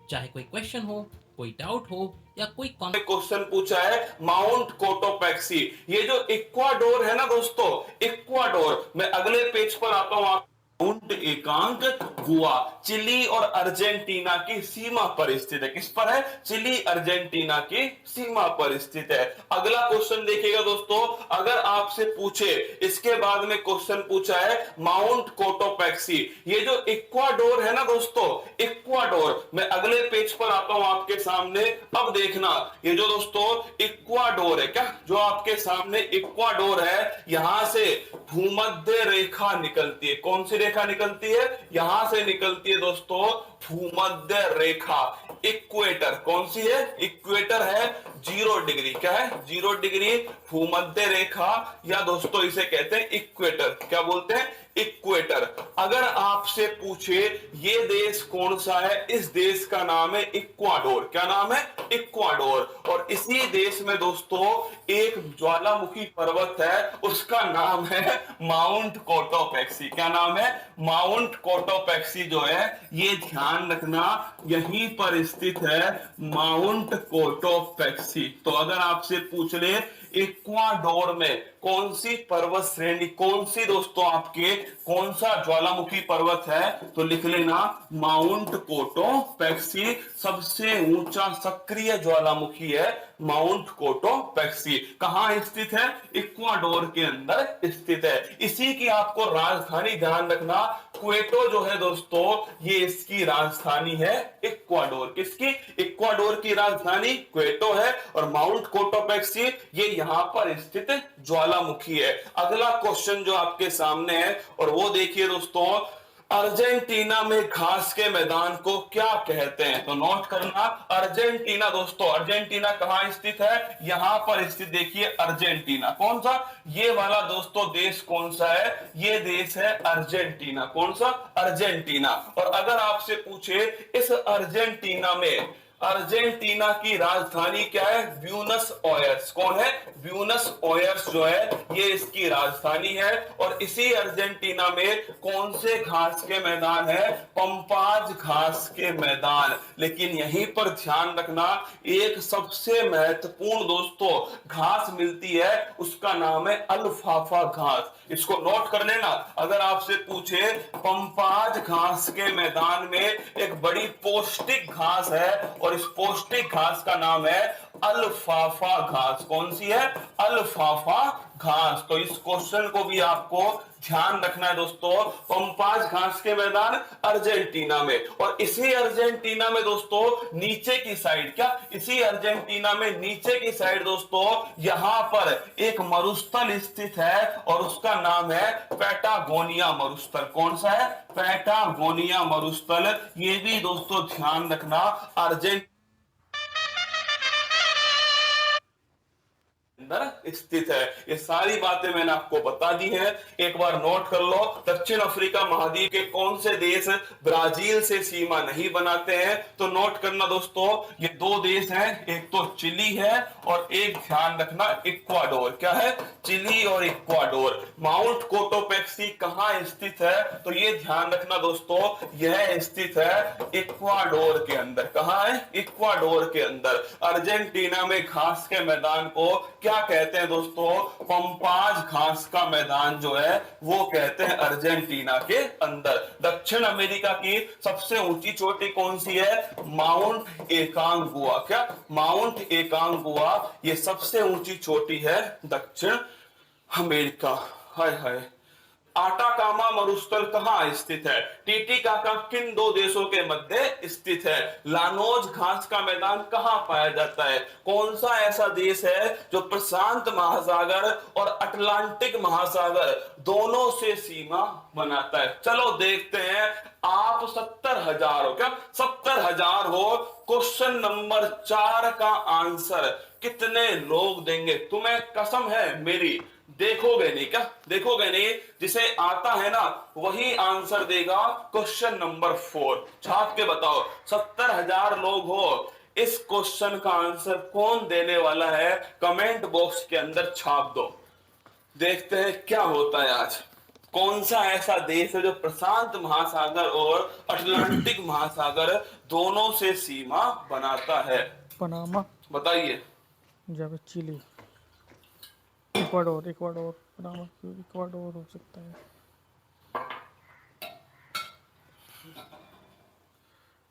चाहे कोई क्वेश्चन हो, कोई डाउट हो या कोई क्वेश्चन पूछा है माउंट कोटोपैक्सी, ये जो इक्वाडोर है ना दोस्तों, इक्वाडोर, मैं अगले पेज पर आता हूं। माउंट एकांगुआ चिली और अर्जेंटीना की सीमा पर स्थित है। किस पर है? चिली अर्जेंटीना की सीमा पर स्थित है। अगला क्वेश्चन देखिएगा दोस्तों, अगर आपसे पूछे इसके बाद में क्वेश्चन पूछा है माउंट कोटोपैक्सी, ये जो इक्वाडोर है ना दोस्तों, इक्वाडोर, मैं अगले पेज पर आता हूं आपके सामने। अब देखना, ये जो दोस्तों इक्वाडोर है, क्या जो आपके सामने इक्वाडोर है, यहां से भूमध्य रेखा निकलती है। कौन सी रेखा निकलती है? यहां से निकलती है दोस्तों भूमध्य रेखा, इक्वेटर। कौन सी है? इक्वेटर है 0 डिग्री। क्या है? 0 डिग्री भूमध्य रेखा, या दोस्तों इसे कहते हैं इक्वेटर। क्या बोलते हैं? इक्वेटर। अगर आपसे पूछे ये देश कौन सा है, इस देश का नाम है इक्वाडोर। क्या नाम है? इक्वाडोर। और इसी देश में दोस्तों एक ज्वालामुखी पर्वत है, उसका नाम है माउंट कोटोपैक्सी। क्या नाम है? माउंट कोटोपैक्सी जो है, ये ध्यान रखना यहीं पर स्थित है, माउंट कोटोपैक्सी। तो अगर आपसे पूछ ले इक्वाडोर में कौन सी पर्वत श्रेणी, कौन सी दोस्तों आपके कौन सा ज्वालामुखी पर्वत है, तो लिख लेना माउंट कोटोपैक्सी। सबसे ऊंचा सक्रिय ज्वालामुखी है माउंट कोटोपैक्सी। कहां स्थित है? इक्वाडोर के अंदर स्थित है। इसी की आपको राजधानी ध्यान रखना, क्वेटो जो है दोस्तों, ये इसकी राजधानी है इक्वाडोर। किसकी? इक्वाडोर की राजधानी क्वेटो है। और माउंट कोटोपैक्सी ये यहां पर स्थित ज्वालामुखी है। अगला क्वेश्चन जो आपके सामने है, और वो देखिए दोस्तों, अर्जेंटीना में घास के मैदान को क्या कहते हैं? तो नोट करना, अर्जेंटीना दोस्तों, अर्जेंटीना कहां स्थित है? यहां पर स्थित। देखिए अर्जेंटीना कौन सा, ये वाला दोस्तों देश कौन सा है? ये देश है अर्जेंटीना। कौन सा? अर्जेंटीना। और अगर आपसे पूछे इस अर्जेंटीना में, अर्जेंटीना की राजधानी क्या है? Buenos Aires. कौन है? ब्यूनस आयर्स जो है, ये इसकी राजधानी है। और इसी अर्जेंटीना में कौन से घास के मैदान है? पंपाज घास के मैदान। लेकिन यहीं पर ध्यान रखना, एक सबसे महत्वपूर्ण दोस्तों घास मिलती है, उसका नाम है अल्फाफा घास। इसको नोट कर लेना। अगर आपसे पूछे पंपाज घास के मैदान में एक बड़ी पौष्टिक घास है, और इस पौष्टिक घास का नाम है अल्फाफा घास। कौन सी है? अल्फाफा घास। तो इस क्वेश्चन को भी आपको ध्यान रखना है दोस्तों। पंपाज घास के मैदान अर्जेंटीना में। और इसी अर्जेंटीना में दोस्तों नीचे की साइड, क्या इसी अर्जेंटीना में नीचे की साइड दोस्तों, यहां पर एक मरुस्थल स्थित है, और उसका नाम है पैटागोनिया मरुस्थल। कौन सा है? पैटागोनिया मरुस्थल। ये भी दोस्तों ध्यान रखना अर्जेंटीना अंदर स्थित है। ये सारी बातें मैंने आपको बता दी हैं, एक बार नोट कर लो। दक्षिण अफ्रीका महाद्वीप के कौन से देश ब्राजील से सीमा नहीं बनाते हैं? तो नोट करना दोस्तों, ये दो देश हैं, एक तो चिली है और एक ध्यान रखना इक्वाडोर। क्या है? चिली और इक्वाडोर। माउंट कोटोपैक्सी कहां स्थित है? तो ये ध्यान रखना दोस्तों, यह स्थित है इक्वाडोर के अंदर। कहां है? इक्वाडोर के अंदर। अर्जेंटीना में घास के मैदान को क्या कहते हैं दोस्तों? पंपाज घास का मैदान जो है वो कहते हैं अर्जेंटीना के अंदर। दक्षिण अमेरिका की सबसे ऊंची चोटी कौन सी है? Mount Aconcagua. क्या? माउंट एकांगुआ ये सबसे ऊंची चोटी है दक्षिण अमेरिका। हाय हाय। आटाकामा मरुस्थल कहां स्थित है? टीटीकाका किन दो देशों के मध्य स्थित है? लानोज घास का मैदान कहां पाया जाता है? कौन सा ऐसा देश है जो प्रशांत महासागर और अटलांटिक महासागर दोनों से सीमा बनाता है? चलो देखते हैं। आप 70,000 हो, क्या 70,000 हो? क्वेश्चन नंबर 4 का आंसर कितने लोग देंगे? तुम्हें कसम है मेरी, देखोगे नहीं क्या? देखोगे नहीं? जिसे आता है ना वही आंसर देगा क्वेश्चन नंबर 4। छाप के बताओ, 70,000 लोग हो, इस क्वेश्चन का आंसर कौन देने वाला है? कमेंट बॉक्स के अंदर छाप दो। देखते हैं क्या होता है आज। कौन सा ऐसा देश है जो प्रशांत महासागर और अटलांटिक महासागर दोनों से सीमा बनाता है? पनामा, बताइए। जब Chile, Ecuador, Ecuador, Panama, Ecuador हो सकता है।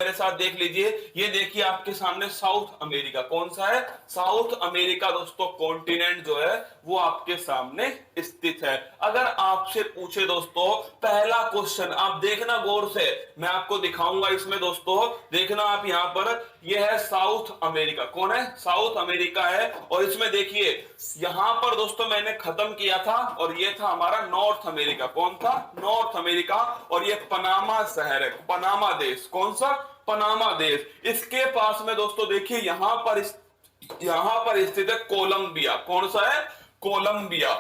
मेरे साथ देख लीजिए, ये देखिए आपके सामने साउथ अमेरिका। कौन सा है? साउथ अमेरिका दोस्तों कॉन्टिनेंट जो है वो आपके सामने स्थित है। अगर आपसे पूछे दोस्तों पहला क्वेश्चन, आप देखना गौर से, मैं आपको दिखाऊंगा इसमें दोस्तों, देखना आप यहां पर, यह है साउथ अमेरिका। कौन है? साउथ अमेरिका है। और इसमें देखिए यहां पर दोस्तों मैंने खत्म किया था, और ये था हमारा नॉर्थ अमेरिका। कौन था? North America. और ये पनामा शहर है, पनामा देश। कौन सा? पनामा देश। इसके पास में दोस्तों देखिए यहां पर स्थित है कोलंबिया। कौन सा है? कोलंबिया।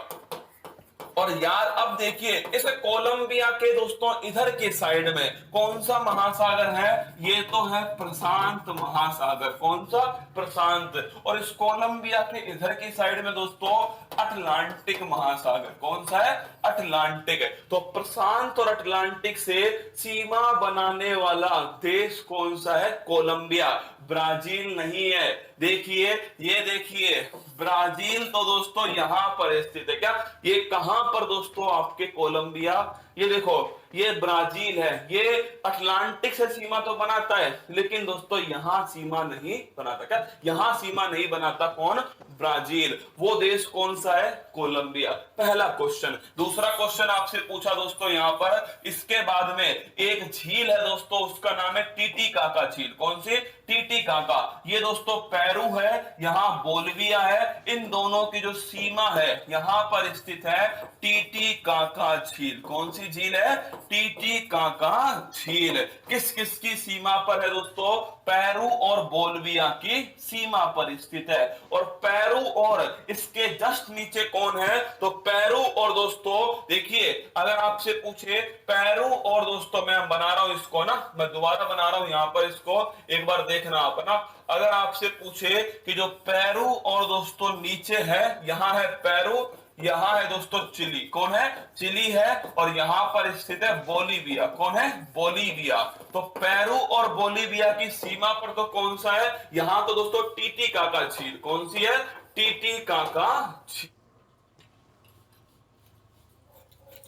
और यार अब देखिए इस कोलंबिया के दोस्तों इधर के साइड में कौन सा महासागर है? ये तो है प्रशांत महासागर। कौन सा? प्रशांत। और इस कोलंबिया के इधर की साइड में दोस्तों अटलांटिक महासागर। कौन सा है? अटलांटिक। तो प्रशांत और अटलांटिक से सीमा बनाने वाला देश कौन सा है? कोलंबिया। ब्राजील नहीं है। देखिए, ये देखिए ब्राजील तो दोस्तों यहां पर स्थित है। क्या ये कहां पर दोस्तों? आपके कोलंबिया। ये देखो, ये ब्राजील है। ये अटलांटिक से सीमा तो बनाता है, लेकिन दोस्तों यहां सीमा नहीं बनाता। क्या यहां सीमा नहीं बनाता? कौन? ब्राजील। वो देश कौन सा है? कोलंबिया। पहला क्वेश्चन। दूसरा क्वेश्चन आपसे पूछा दोस्तों यहां पर, इसके बाद में एक झील है दोस्तों, उसका नाम है टीटीकाका झील। कौन सी? टीटीकाका। ये दोस्तों पेरू है, यहां बोलिविया है। इन दोनों की जो सीमा है यहां पर स्थित है टीटीकाका झील। कौन सी झील है? टीटीकाका झील। किस किस की सीमा पर है दोस्तों? पेरू और बोलिविया की सीमा पर स्थित है। और पेरू और इसके जस्ट नीचे कौन है? तो पेरू और दोस्तों देखिए, अगर आपसे पूछे पेरू और दोस्तों, मैं बना रहा हूं इसको ना, मैं दोबारा बना रहा हूं यहां पर, इसको एक बार देखना आप ना। अगर आपसे पूछे कि जो पेरू और दोस्तों नीचे है, यहां है पेरू, यहां है दोस्तों चिली। कौन है? चिली है। और यहां पर स्थित है बोलिविया। कौन है? बोलिविया। तो पेरू और बोलिविया की सीमा पर तो कौन सा है? यहां तो दोस्तों टीटीकाका झील। कौन सी है? टीटीकाका झील।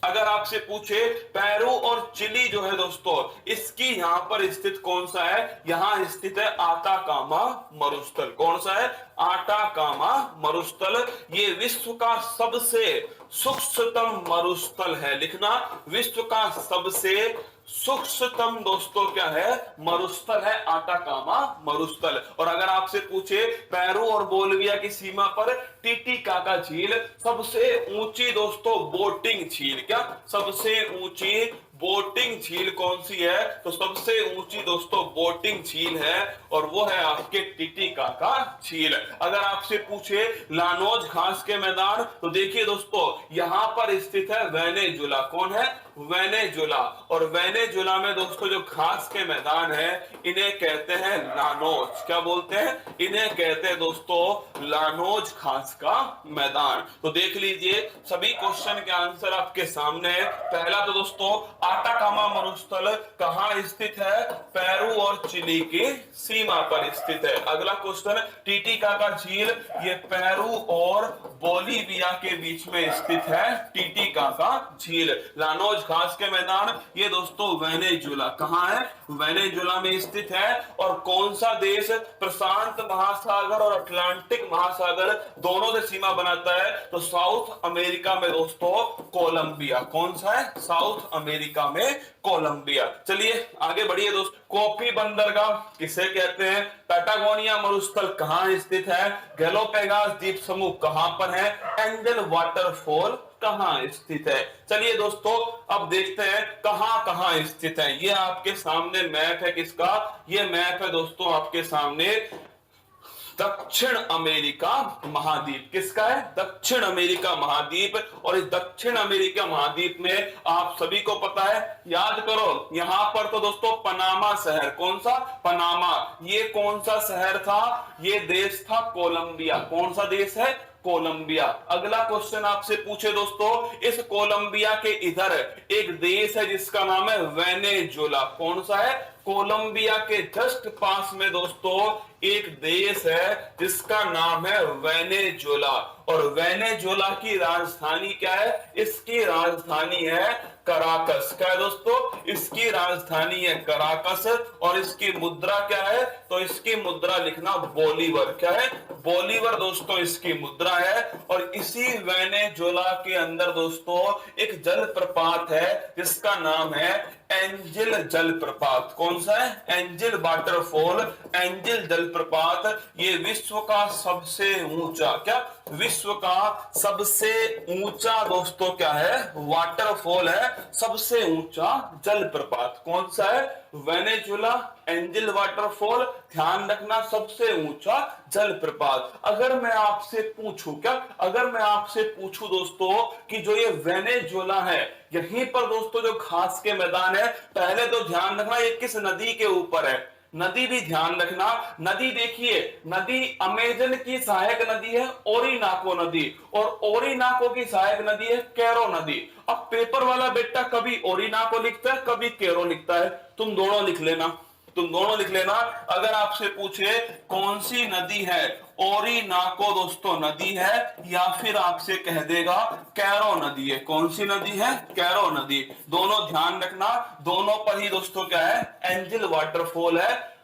अगर आपसे पूछे पेरू और चिली जो है दोस्तों, इसकी यहां पर स्थित कौन सा है? यहां स्थित है आटाकामा मरुस्थल। कौन सा है? आटाकामा मरुस्थल। ये विश्व का सबसे सूक्ष्मतम मरुस्थल है। लिखना, विश्व का सबसे सूक्ष्मतम दोस्तों क्या है? मरुस्थल है आटाकामा मरुस्थल। और अगर आपसे पूछे पेरू और बोलिविया की सीमा पर टीटीकाका झील, सबसे ऊंची दोस्तों बोटिंग झील। क्या सबसे ऊंची बोटिंग झील कौन सी है? तो सबसे ऊंची दोस्तों बोटिंग झील है, और वो है आपके टीटीकाका झील। अगर आपसे पूछे लानोज घास के मैदान, तो देखिए दोस्तों यहां पर स्थित है वेनेजुला। कौन है? वेनेजुला। और वेनेजुला में दोस्तों जो घास के मैदान है, इन्हें कहते हैं लानोज। क्या बोलते हैं? इन्हें कहते हैं दोस्तों लानोज घास का मैदान। तो देख लीजिए सभी क्वेश्चन के आंसर आपके सामने है। पहला तो दोस्तों आटाकामा मरुस्थल कहां स्थित है? पेरू और चिली की सीमा पर स्थित है। अगला क्वेश्चन, टीटीकाका झील, ये पेरू और बोलिविया के बीच में स्थित है टीटीकाका झील। लानोज घास के मैदान, ये दोस्तों वेनेजुला। कहां है? वेनेजुला में स्थित है। और कौन सा देश प्रशांत महासागर और अटलांटिक महासागर दोनों से सीमा बनाता है? तो साउथ अमेरिका में दोस्तों कोलंबिया। कौन सा है? साउथ अमेरिका में कोलंबिया। चलिए आगे बढ़िए दोस्त। कॉफी बंदरगाह किसे कहते हैं? पैटागोनिया मरुस्थल कहां स्थित है? गैलोपेगास द्वीप समूह कहां पर है? एंजल वाटरफॉल कहां स्थित है? चलिए दोस्तों अब देखते हैं कहां कहां स्थित है। ये आपके सामने मैप है। किसका? ये मैप है दोस्तों आपके सामने दक्षिण अमेरिका महाद्वीप। किसका है? दक्षिण अमेरिका महाद्वीप। और इस दक्षिण अमेरिका महाद्वीप में आप सभी को पता है, याद करो, यहां पर तो दोस्तों पनामा शहर। कौन सा? पनामा। ये कौन सा शहर था? ये देश था कोलंबिया। कौन सा देश है? कोलंबिया। अगला क्वेश्चन आपसे पूछे दोस्तों, इस कोलंबिया के इधर एक देश है जिसका नाम है वेनेजुला। कौन सा है? कोलंबिया के जस्ट पास में दोस्तों एक देश है जिसका नाम है वेनेजुला। और वेनेजुला की राजधानी क्या है? इसकी राजधानी है कराकस। क्या है दोस्तों? इसकी राजधानी है कराकस। और इसकी मुद्रा क्या है? तो इसकी मुद्रा लिखना बोलीवर। क्या है? बोलीवर दोस्तों इसकी मुद्रा है। और इसी वेनेजुला के अंदर दोस्तों एक जलप्रपात है जिसका नाम है एंजिल जलप्रपात। कौन सा है? Angel waterfall. एंजिल जलप्रपात ये विश्व का सबसे ऊंचा, क्या विश्व का सबसे ऊंचा दोस्तों क्या है? वाटरफॉल है, सबसे ऊंचा जलप्रपात। कौन सा है? वेनेजुला, एंजल वाटरफॉल, ध्यान रखना सबसे ऊंचा जलप्रपात। अगर मैं आपसे पूछूं अगर मैं आपसे पूछूं दोस्तों कि जो ये वेनेजुला है, यहीं पर दोस्तों जो घास के मैदान है, पहले तो ध्यान रखना ये किस नदी के ऊपर है, नदी भी ध्यान रखना। नदी देखिए, नदी अमेजन की सहायक नदी है ओरिनाको नदी, और ओरिनाको की सहायक नदी है कैरो नदी। अब पेपर वाला बेटा कभी ओरिनाको लिखता है, कभी कैरो लिखता है, तुम दोनों लिख लेना, तुम दोनों लिख लेना। अगर आपसे पूछे कौन सी नदी है, ओरिनाको दोस्तों नदी है, या फिर आपसे कह देगा कैरो नदी है। कौन सी नदी है? कैरो नदी। दोनों ध्यान रखना, दोनों पर ही दोस्तों क्या है, एंजल वाटरफॉल है।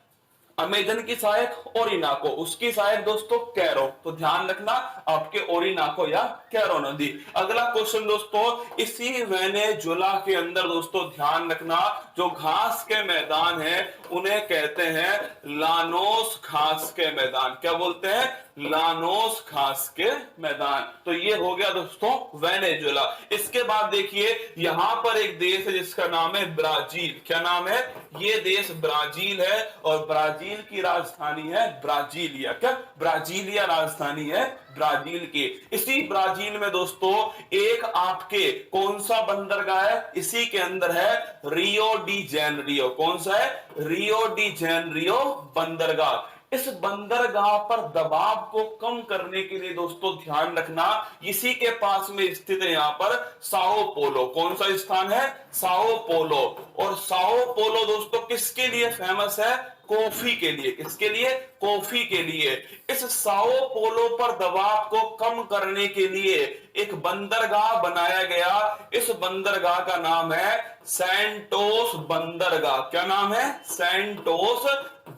अमेजन की सहायक ओरिनाको, उसकी सहायक दोस्तों कैरो। तो ध्यान रखना आपके ओरिनाको या कैरो नदी। अगला क्वेश्चन दोस्तों, इसी वेनेजुला के अंदर दोस्तों ध्यान रखना जो घास के मैदान है उन्हें कहते हैं लानोस घास के मैदान। क्या बोलते हैं? लानोस घास के मैदान। तो ये हो गया दोस्तों वेनेजुला। इसके बाद देखिए यहां पर एक देश है जिसका नाम है ब्राजील। क्या नाम है? ये देश ब्राजील है, और ब्राजील की राजधानी है ब्राजीलिया। क्या? ब्राजीलिया राजधानी है ब्राजील की। इसी ब्राजील में दोस्तों एक आपके कौन सा बंदरगाह है? इसी के अंदर है रियो डी जेनरियो। कौन सा है? रियो डी जेनरियो बंदरगाह। इस बंदरगाह पर दबाव को कम करने के लिए दोस्तों ध्यान रखना, इसी के पास में स्थित है यहां पर साओ पोलो। कौन सा स्थान है? Sao Paulo. और साओ पोलो दोस्तों किसके लिए फेमस है? कॉफी के लिए। किसके लिए? कॉफी के लिए। इस साओ पोलो पर दबाव को कम करने के लिए एक बंदरगाह बनाया गया। इस बंदरगाह का नाम है सैंटोस बंदरगाह। क्या नाम है? सैंटोस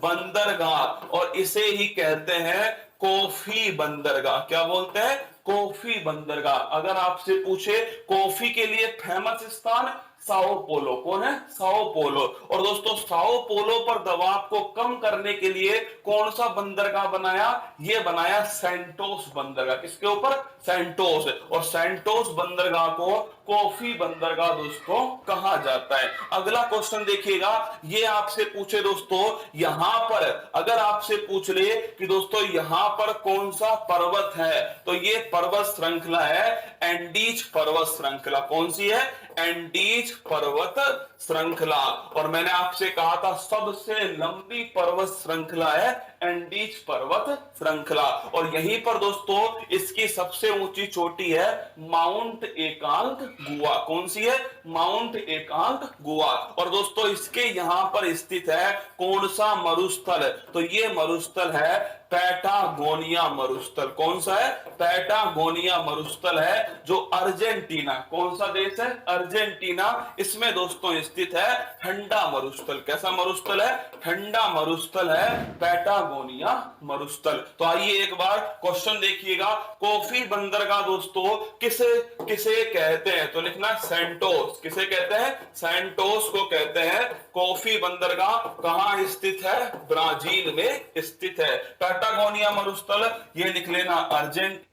बंदरगाह। और इसे ही कहते हैं कॉफी बंदरगाह। क्या बोलते हैं? कॉफी बंदरगाह। अगर आपसे पूछे कॉफी के लिए फेमस स्थान, साओ पोलो। कौन है? Sao Paulo. और दोस्तों साओ पोलो पर दबाव को कम करने के लिए कौन सा बंदरगाह बनाया? ये बनाया सैंटोस बंदरगाह। किसके ऊपर? सैंटोस। और सैंटोस बंदरगाह को कॉफी बंदरगाह दोस्तों कहा जाता है। अगला क्वेश्चन देखिएगा, ये आपसे पूछे दोस्तों यहां पर, अगर आपसे पूछ ले कि दोस्तों यहां पर कौन सा पर्वत है, तो ये पर्वत श्रृंखला है एंडीज पर्वत श्रृंखला। कौन सी है? एंडीज पर्वत श्रृंखला। और मैंने आपसे कहा था सबसे लंबी पर्वत श्रृंखला है एंडीज पर्वत श्रृंखला। और यहीं पर दोस्तों इसकी सबसे ऊंची चोटी है माउंट एकांक गुआ। कौन सी है? माउंट एकांक गुआ। और दोस्तों इसके यहां पर स्थित है कौन सा मरुस्थल? तो ये मरुस्थल है पैटागोनिया मरुस्थल। कौन सा है? पैटागोनिया मरुस्थल है जो अर्जेंटीना, कौन सा देश है? अर्जेंटीना। इसमें दोस्तों स्थित है ठंडा मरुस्थल। कैसा मरुस्थल है? ठंडा मरुस्थल है पैटागोनिया मरुस्थल। तो आइए एक बार क्वेश्चन देखिएगा, कॉफी बंदरगाह दोस्तों किसे किसे कहते हैं? तो लिखना सैंटोस। किसे कहते हैं? सैंटोस को कहते हैं कॉफी बंदरगाह। कहां स्थित है? ब्राजील में स्थित है। पैटागोनिया मरुस्थल ये लिख लेना अर्जेंटीना।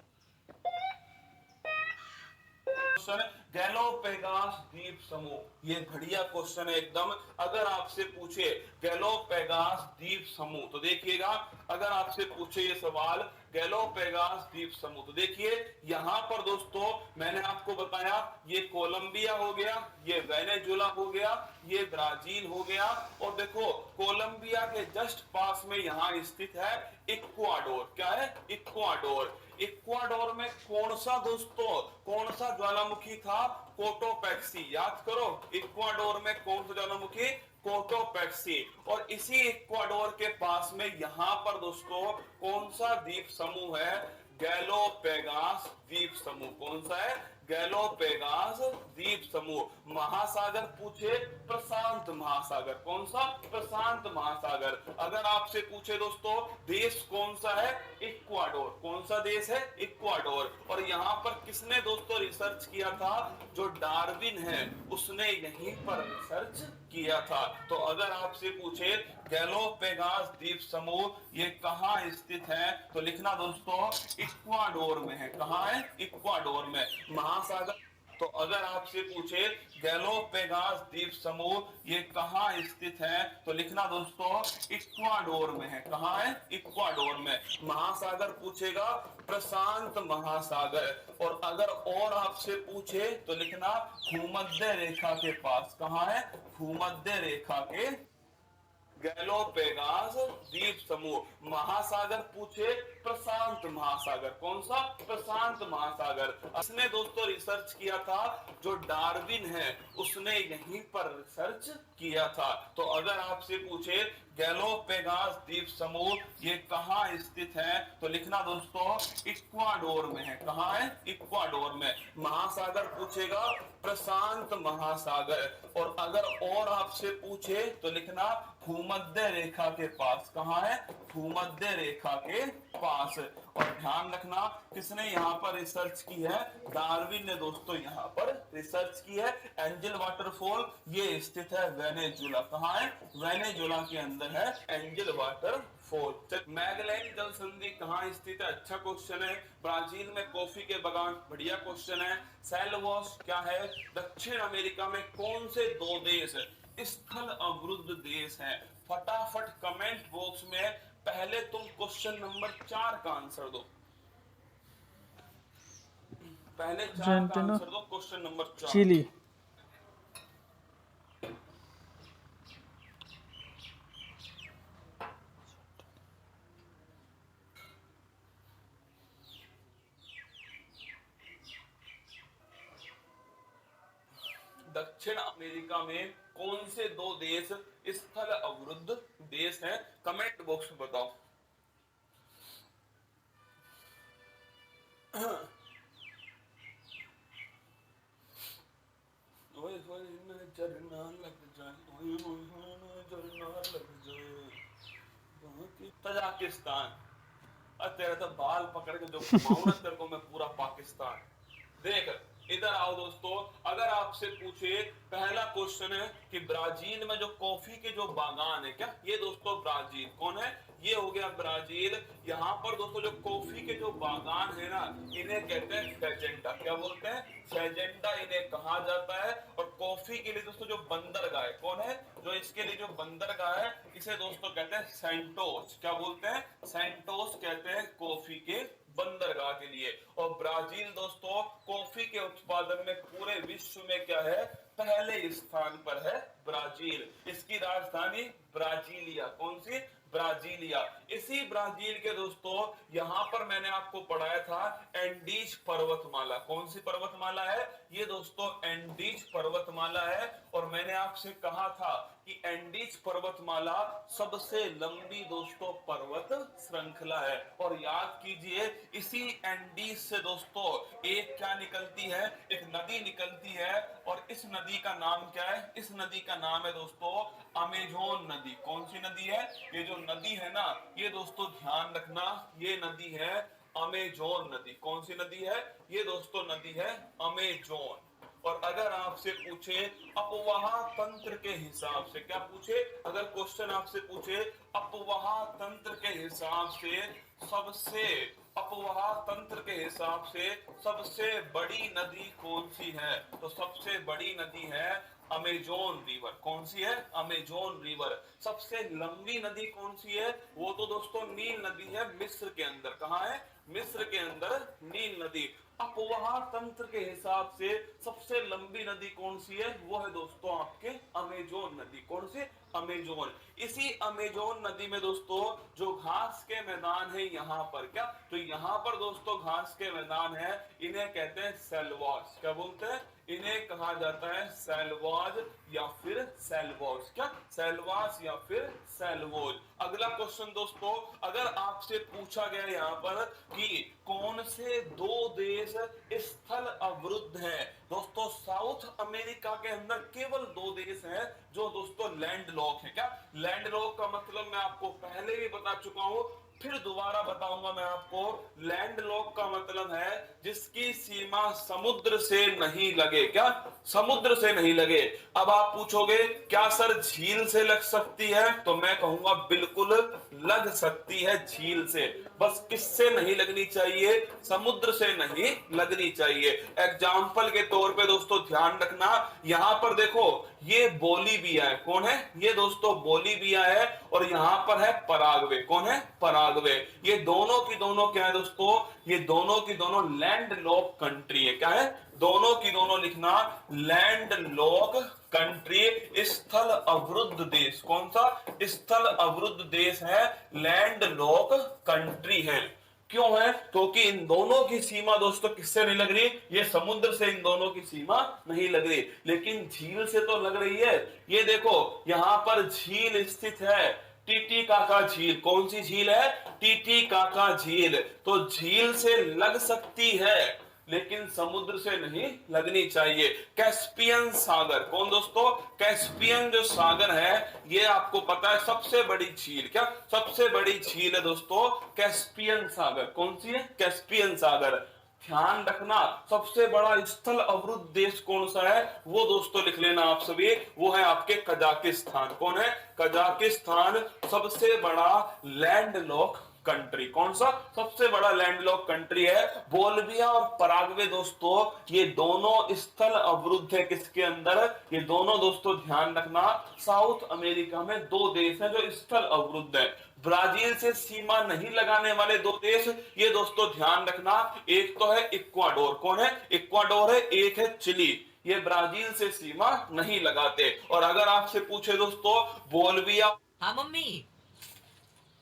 गैलोपेगास द्वीप समूह, ये बढ़िया क्वेश्चन है एकदम। अगर आपसे पूछे गैलोपेगास द्वीप समूह, तो देखिएगा अगर आपसे पूछे ये सवाल गैलोपेगास द्वीप समूह, तो देखिए यहां पर दोस्तों मैंने आपको बताया ये कोलंबिया हो गया, ये वेनेजुला हो गया, ये ब्राजील हो गया, और देखो कोलंबिया के जस्ट पास में यहां स्थित है इक्वाडोर। क्या है? इक्वाडोर। इक्वाडोर में कौन सा दोस्तों, कौन सा ज्वालामुखी था? कोटोपैक्सी। याद करो इक्वाडोर में कौन सा ज्वालामुखी? कोटोपैक्सी। और इसी इक्वाडोर के पास में यहां पर दोस्तों कौन सा द्वीप समूह है? गैलोपेगास द्वीप समूह। कौन सा है? गैलोपेगास द्वीप समूह। महासागर पूछे प्रशांत महासागर। कौन सा? प्रशांत महासागर। अगर आपसे पूछे दोस्तों देश कौन सा है? इक्वाडोर। कौन सा देश है? इक्वाडोर। और यहां पर किसने दोस्तों रिसर्च किया था? जो डार्विन है उसने यहीं पर रिसर्च किया था। तो अगर आपसे पूछे गैलोपेगास द्वीप समूह ये कहां स्थित है, तो लिखना दोस्तों इक्वाडोर में है। कहां है? इक्वाडोर में। महासागर तो अगर आपसे पूछे गैलोपेगास द्वीप समूह ये कहाँ स्थित है, तो लिखना दोस्तों इक्वाडोर में है। कहाँ है? इक्वाडोर में। महासागर पूछेगा प्रशांत महासागर। और अगर और आपसे पूछे तो लिखना भूमध्य रेखा के पास। कहाँ है? भूमध्य रेखा के गैलोपेगास द्वीप समूह। महासागर पूछे प्रशांत महासागर। कौन सा? प्रशांत महासागर। इसने दोस्तों रिसर्च किया था, जो डार्विन है उसने यहीं पर रिसर्च किया था। तो अगर आपसे पूछे गैलोपेगास द्वीप समूह ये कहाँ स्थित है, तो लिखना दोस्तों इक्वाडोर में है। कहाँ है? इक्वाडोर में। महासागर पूछेगा प्रशांत महासागर। और अगर और आपसे पूछे तो लिखना भूमध्य रेखा के पास। कहाँ है? भूमध्य रेखा के पास। और ध्यान रखना किसने यहाँ पर रिसर्च की है? डार्विन ने दोस्तों यहाँ पर रिसर्च की है। एंजल वाटरफॉल ये स्थित है वेनेजुला। कहाँ है? वेनेजुला के अंदर है एंजल वाटरफॉल। मैगेलन जल संधि कहाँ स्थित है? अच्छा क्वेश्चन है। ब्राजील में कॉफी के बागान, बढ़िया क्वेश्चन है। सेल्वोस क्या है? दक्षिण अमेरिका में कौन से दो देश स्थल अवरुद्ध देश हैं? फटाफट कमेंट बॉक्स में पहले तुम क्वेश्चन नंबर 4 का आंसर दो। पहले 4 का अर्जेंटीना, आंसर दो क्वेश्चन नंबर 4। चिली। दक्षिण अमेरिका में कौन से दो देश स्थल अवरुद्ध देश हैं? कमेंट बॉक्स में बताओ। ओए होए नजरना लग जाए, ओए होए नजरना लग जाए। तजाकिस्तान। तेरा तो बाल पकड़ के जो घुमाऊं ना तेरे को मैं पूरा पाकिस्तान। देख इधर आओ दोस्तों। अगर आपसे पूछे पहला क्वेश्चन है कि ब्राजील में जो कॉफी के जो बागान है, क्या ये दोस्तों ब्राजील कौन है? ये हो गया ब्राजील। यहाँ पर दोस्तों जो कॉफी के जो बागान है ना इन्हें कहते हैं फेजेंटा। क्या बोलते हैं? फेजेंटा इन्हें कहा जाता है। और कॉफी के लिए दोस्तों जो बंदरगाह है कौन है? जो इसके लिए जो बंदरगाह है इसे दोस्तों कहते हैं सैंटोस। क्या बोलते हैं? सैंटोस कहते हैं कॉफी के बंदरगाह के लिए। और ब्राजील दोस्तों कॉफी के उत्पादन में पूरे विश्व में क्या है? पहले स्थान पर है ब्राजील। इसकी राजधानी ब्राजीलिया। कौन सी? ब्राजीलिया। इसी ब्राजील के दोस्तों यहाँ पर मैंने आपको पढ़ाया था एंडीज पर्वतमाला। कौन सी पर्वतमाला है? ये दोस्तों एंडीज पर्वतमाला है। और मैंने आपसे कहा था कि एंडीज पर्वतमाला सबसे लंबी दोस्तों पर्वत श्रृंखला है। और याद कीजिए इसी एंडीज से दोस्तों एक क्या निकलती है? एक नदी निकलती है। और इस नदी का नाम क्या है? इस नदी का नाम है दोस्तों अमेजोन नदी। कौन सी नदी है? ये जो नदी है ना ये दोस्तों ध्यान रखना ये नदी है अमेजोन नदी। कौन सी नदी है? ये दोस्तों नदी है अमेजोन। और अगर आपसे पूछे अपवाह तंत्र के हिसाब से, क्या पूछे? अगर क्वेश्चन आपसे पूछे अपवाह तंत्र के हिसाब से सबसे अपवाह तंत्र के हिसाब से सबसे बड़ी नदी कौन सी है? तो सबसे बड़ी नदी है अमेजोन रिवर। कौन सी है? Amazon river. सबसे लंबी नदी कौन सी है? वो तो दोस्तों नील नदी है मिस्र के अंदर। कहाँ है? मिस्र के अंदर नील नदी। अपवाह तंत्र के हिसाब से सबसे लंबी नदी कौन सी है? वो है दोस्तों आपके अमेजोन नदी। कौन सी? अमेजोन। इसी अमेजोन नदी में दोस्तों जो घास के मैदान है यहाँ पर, क्या तो यहाँ पर दोस्तों घास के मैदान है इन्हें कहते हैं सेल्वास। क्या बोलते हैं? इन्हें कहा जाता है सेल्वाज या फिर सेल्वोज। क्या? सेल्वास या फिर सेल्वोज। अगला क्वेश्चन दोस्तों अगर आपसे पूछा गया यहाँ पर कि कौन से दो देश स्थल अवरुद्ध हैं, दोस्तों साउथ अमेरिका के अंदर केवल दो देश हैं जो दोस्तों लैंड लॉक है। क्या? लैंड लॉक का मतलब मैं आपको पहले भी बता चुका हूं, फिर दोबारा बताऊंगा मैं आपको, लैंड लॉक का मतलब है जिसकी सीमा समुद्र से नहीं लगे। क्या? समुद्र से नहीं लगे। अब आप पूछोगे क्या सर झील से लग सकती है, तो मैं कहूंगा बिल्कुल लग सकती है झील से। बस किससे नहीं लगनी चाहिए? समुद्र से नहीं लगनी चाहिए। एग्जाम्पल के तौर पे दोस्तों ध्यान रखना, यहां पर देखो ये बोलीविया है। कौन है ये दोस्तों? बोलीविया है। और यहां पर है पराग्वे। कौन है? पराग्वे। ये दोनों की दोनों क्या है दोस्तों? ये दोनों की दोनों लैंड लॉक कंट्री है। क्या है? दोनों की दोनों लिखना, लैंड लॉक कंट्री, स्थल अवरुद्ध देश। कौन सा? स्थल अवरुद्ध देश है, लैंड लॉक कंट्री है। क्यों है? क्योंकि इन दोनों की सीमा दोस्तों किससे नहीं लग रही? ये समुद्र से इन दोनों की सीमा नहीं लग रही, लेकिन झील से तो लग रही है। ये देखो यहां पर झील स्थित है, टीटी काका झील। कौन सी झील है? टीटी काका झील। तो झील से लग सकती है लेकिन समुद्र से नहीं लगनी चाहिए। कैस्पियन सागर। कौन दोस्तों? कैस्पियन जो सागर है, ये आपको पता है सबसे बड़ी झील। क्या? सबसे बड़ी झील है दोस्तों कैस्पियन सागर। कौन सी है? कैस्पियन सागर। ध्यान रखना, सबसे बड़ा स्थल अवरुद्ध देश कौन सा है? वो दोस्तों लिख लेना आप सभी, वो है आपके कजाकिस्तान। कौन है? कजाकिस्तान सबसे बड़ा लैंड लॉक कंट्री। कौन सा? सबसे बड़ा लैंडलॉक कंट्री है। बोल्विया और पराग्वे दोस्तों ये दोनों स्थल अवरुद्ध है। किसके अंदर? ये दोनों दोस्तों ध्यान रखना साउथ अमेरिका में दो देश हैं जो स्थल अवरुद्ध है। ब्राजील से सीमा नहीं लगाने वाले दो देश, ये दोस्तों ध्यान रखना, एक तो है इक्वाडोर। कौन है? इक्वाडोर है। एक है चिली। ये ब्राजील से सीमा नहीं लगाते। और अगर आपसे पूछे दोस्तों बोल्विया, हाँ मम्मी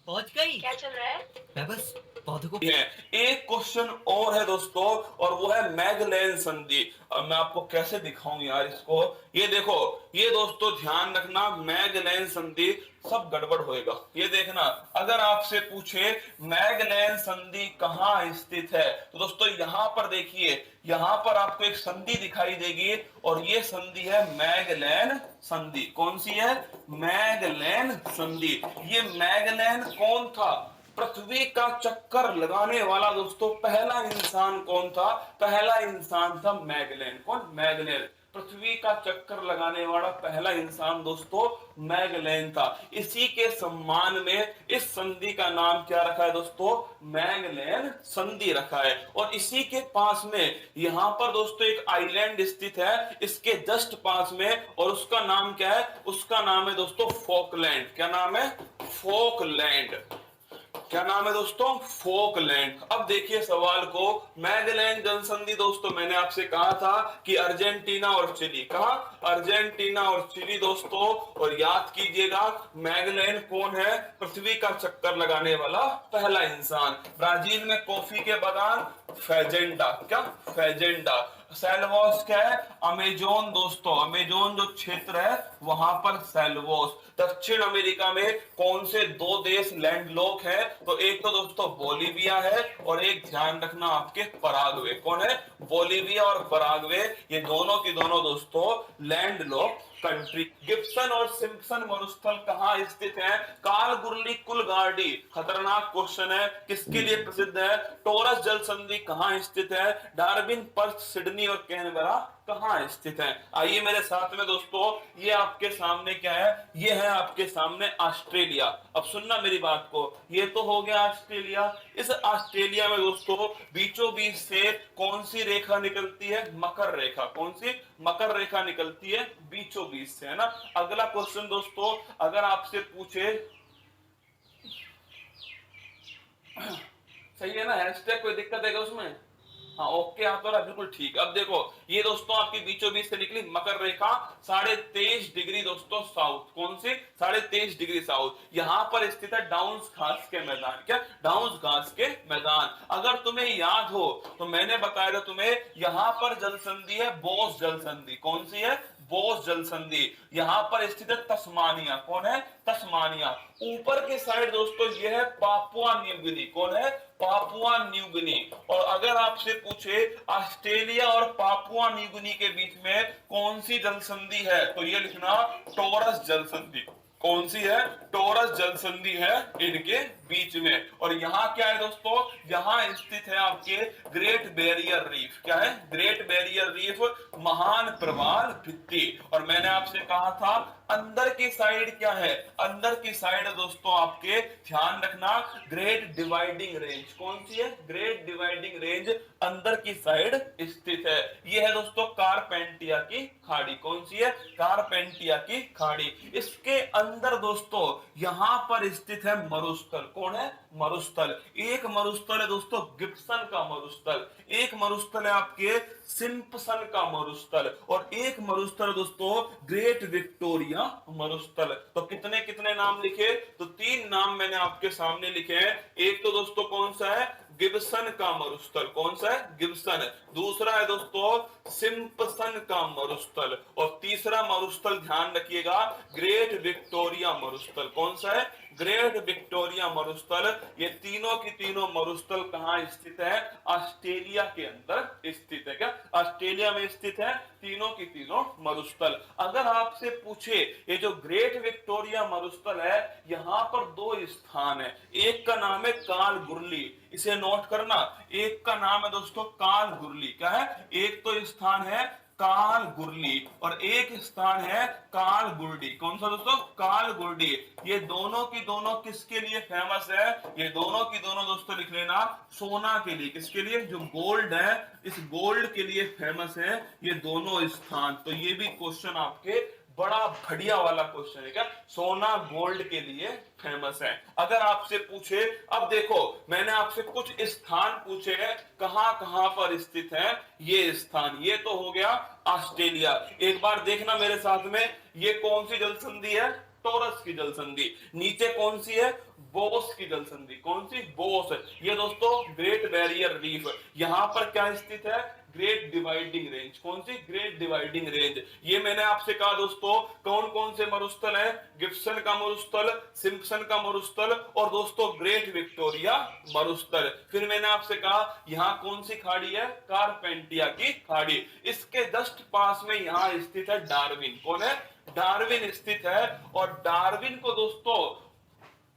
पहुंच गई। क्या चल रहा है? मैं बस पौधे को है। एक क्वेश्चन और है दोस्तों, और वो है मैगलेन संधि। अब मैं आपको कैसे दिखाऊं यार इसको। ये देखो, ये दोस्तों ध्यान रखना, मैगलेन संधि सब गड़बड़ होएगा। ये देखना, अगर आपसे पूछे मैगलेन संधि कहां स्थित है, तो दोस्तों यहां पर देखिए, यहां पर आपको एक संधि दिखाई देगी और ये संधि है मैगलेन संधि। कौन सी है? मैगलेन संधि। ये मैगलेन कौन था? पृथ्वी का चक्कर लगाने वाला दोस्तों पहला इंसान कौन था? पहला इंसान था मैगलेन। कौन? मैगलेन। पृथ्वी का चक्कर लगाने वाला पहला इंसान दोस्तों मैगलेन था। इसी के सम्मान में इस संधि का नाम क्या रखा है दोस्तों? मैगलेन संधि रखा है। और इसी के पास में यहां पर दोस्तों एक आइलैंड स्थित है, इसके जस्ट पास में, और उसका नाम क्या है? उसका नाम है दोस्तों फॉकलैंड। क्या नाम है? फॉकलैंड। क्या नाम है दोस्तों? फोकलैंड। अब देखिए सवाल को, मैगलेन जल संधि दोस्तों मैंने आपसे कहा था कि अर्जेंटीना और चिली। कहा? अर्जेंटीना और चिली दोस्तों। और याद कीजिएगा मैगलेन कौन है? पृथ्वी का चक्कर लगाने वाला पहला इंसान। ब्राजील में कॉफी के बागान, फेजेंडा। क्या? फेजेंडा। सेल्वोस क्या है? अमेजोन दोस्तों, अमेजोन जो क्षेत्र है वहां पर सेल्वोस। दक्षिण अमेरिका में कौन से दो देश लैंडलॉक है? तो एक तो दोस्तों बोलीविया है और एक ध्यान रखना आपके पराग्वे। कौन है? बोलीविया और पराग्वे, ये दोनों की दोनों दोस्तों लैंडलॉक कंट्री। गिब्सन और सिम्पसन मरुस्थल कहां स्थित है? कालगुरली कुलगार्डी। खतरनाक क्वेश्चन है, किसके लिए प्रसिद्ध है? टोरस जल संधि कहां स्थित है? डार्विन, पर्थ, सिडनी और कैनबरा कहां स्थित है? आइए मेरे साथ में दोस्तों, ये आपके सामने क्या है? ये है आपके सामने ऑस्ट्रेलिया। अब सुनना मेरी बात को, ये तो हो गया ऑस्ट्रेलिया। इस ऑस्ट्रेलिया में दोस्तों बीचों बीच से कौन सी रेखा निकलती है? मकर रेखा। कौन सी? मकर रेखा निकलती है बीचों बीच से, है ना। अगला क्वेश्चन दोस्तों, अगर आपसे पूछे, सही है ना? हैशटैग कोई दिक्कत है क्या उसमें? हाँ ओके, आप तो बिल्कुल ठीक। अब देखो ये दोस्तों आपकी बीचों बीच से निकली मकर रेखा 23.5 डिग्री दोस्तों साउथ। कौन सी? 23.5 डिग्री साउथ। यहां पर स्थित है डाउन्स घास के मैदान। क्या? डाउन्स घास के मैदान। अगर तुम्हें याद हो तो मैंने बताया था तुम्हें, यहां पर जल संधि है बोस जल संधि। कौन सी है? बोस जल संधि। यहां पर स्थित है तस्मानिया। कौन है? तस्मानिया। ऊपर के साइड दोस्तों यह है पापुआ न्यू गिनी। कौन है? Papua New Guinea. और अगर आपसे पूछे ऑस्ट्रेलिया और पापुआ न्यू गिनी के बीच में कौन सी जल संधि है, तो ये लिखना टोरस जल संधि। कौन सी है? टॉरस जल संधि है इनके बीच में। और यहाँ क्या है दोस्तों? यहाँ स्थित है आपके ग्रेट बैरियर रीफ। क्या है? ग्रेट बैरियर रीफ, महान प्रवाल भित्ति। और मैंने आपसे कहा था अंदर की साइड क्या है? अंदर की साइड दोस्तों आपके ध्यान रखना ग्रेट डिवाइडिंग रेंज। कौन सी है? ग्रेट डिवाइडिंग रेंज अंदर की साइड स्थित है। यह है दोस्तों कारपेंटिया की खाड़ी। कौन सी है? कारपेंटिया की खाड़ी। इसके अंदर दोस्तों यहां पर स्थित है मरुस्थल। कौन है? मरुस्थल। एक मरुस्थल है दोस्तों गिब्सन का मरुस्थल, एक मरुस्थल है आपके सिम्पसन का मरुस्थल, और एक मरुस्थल दोस्तों ग्रेट विक्टोरिया मरुस्थल। तो कितने कितने नाम लिखे? तो 3 नाम मैंने आपके सामने लिखे हैं। एक तो दोस्तों कौन सा है? गिब्सन का मरुस्थल। कौन सा है? गिब्सन। दूसरा है दोस्तों सिम्पसन का मरुस्थल, और तीसरा मरुस्थल ध्यान रखिएगा ग्रेट विक्टोरिया मरुस्थल। कौन सा है? ग्रेट विक्टोरिया मरुस्थल। ये तीनों की तीनों मरुस्थल कहां स्थित है? ऑस्ट्रेलिया के अंदर स्थित है। क्या? ऑस्ट्रेलिया में स्थित है तीनों की तीनों मरुस्थल। अगर आपसे पूछे ये जो ग्रेट विक्टोरिया मरुस्थल है, यहां पर 2 स्थान है। एक का नाम है काल गुरली, इसे नोट करना। एक का नाम है दोस्तों काल गुरली। क्या है? एक तो स्थान है काल गुरली और एक स्थान है काल गुरडी। कौन सा दोस्तों? काल गुरडी। ये दोनों की दोनों किसके लिए फेमस है? ये दोनों की दोनों दोस्तों लिख लेना सोना के लिए। किसके लिए? जो गोल्ड है, इस गोल्ड के लिए फेमस है ये दोनों स्थान। तो ये भी क्वेश्चन आपके बड़ा बढ़िया वाला क्वेश्चन है। क्या? सोना गोल्ड के लिए फेमस है। अगर आपसे पूछे, अब देखो मैंने आपसे कुछ स्थान पूछे हैं कहां कहां पर स्थित है ये स्थान। ये तो हो गया ऑस्ट्रेलिया। एक बार देखना मेरे साथ में, ये कौन सी जल संधि है? टॉरस की जल संधि। नीचे कौन सी है? बोस की जल संधि। कौन सी? बोस। ये दोस्तों ग्रेट बैरियर रीफ। यहां पर क्या स्थित है? Great dividing range. कौन सी? Great dividing range. ये मैंने आपसे कहा दोस्तों कौन कौन से मरुस्थल है? गिब्सन का मरुस्थल, सिम्पसन का मरुस्थल, और दोस्तों ग्रेट विक्टोरिया मरुस्थल। फिर मैंने आपसे कहा यहां कौन सी खाड़ी है? कारपेंटिया की खाड़ी। इसके जस्ट पास में यहां स्थित है डार्विन। कौन है? डार्विन स्थित है। और डार्विन को दोस्तों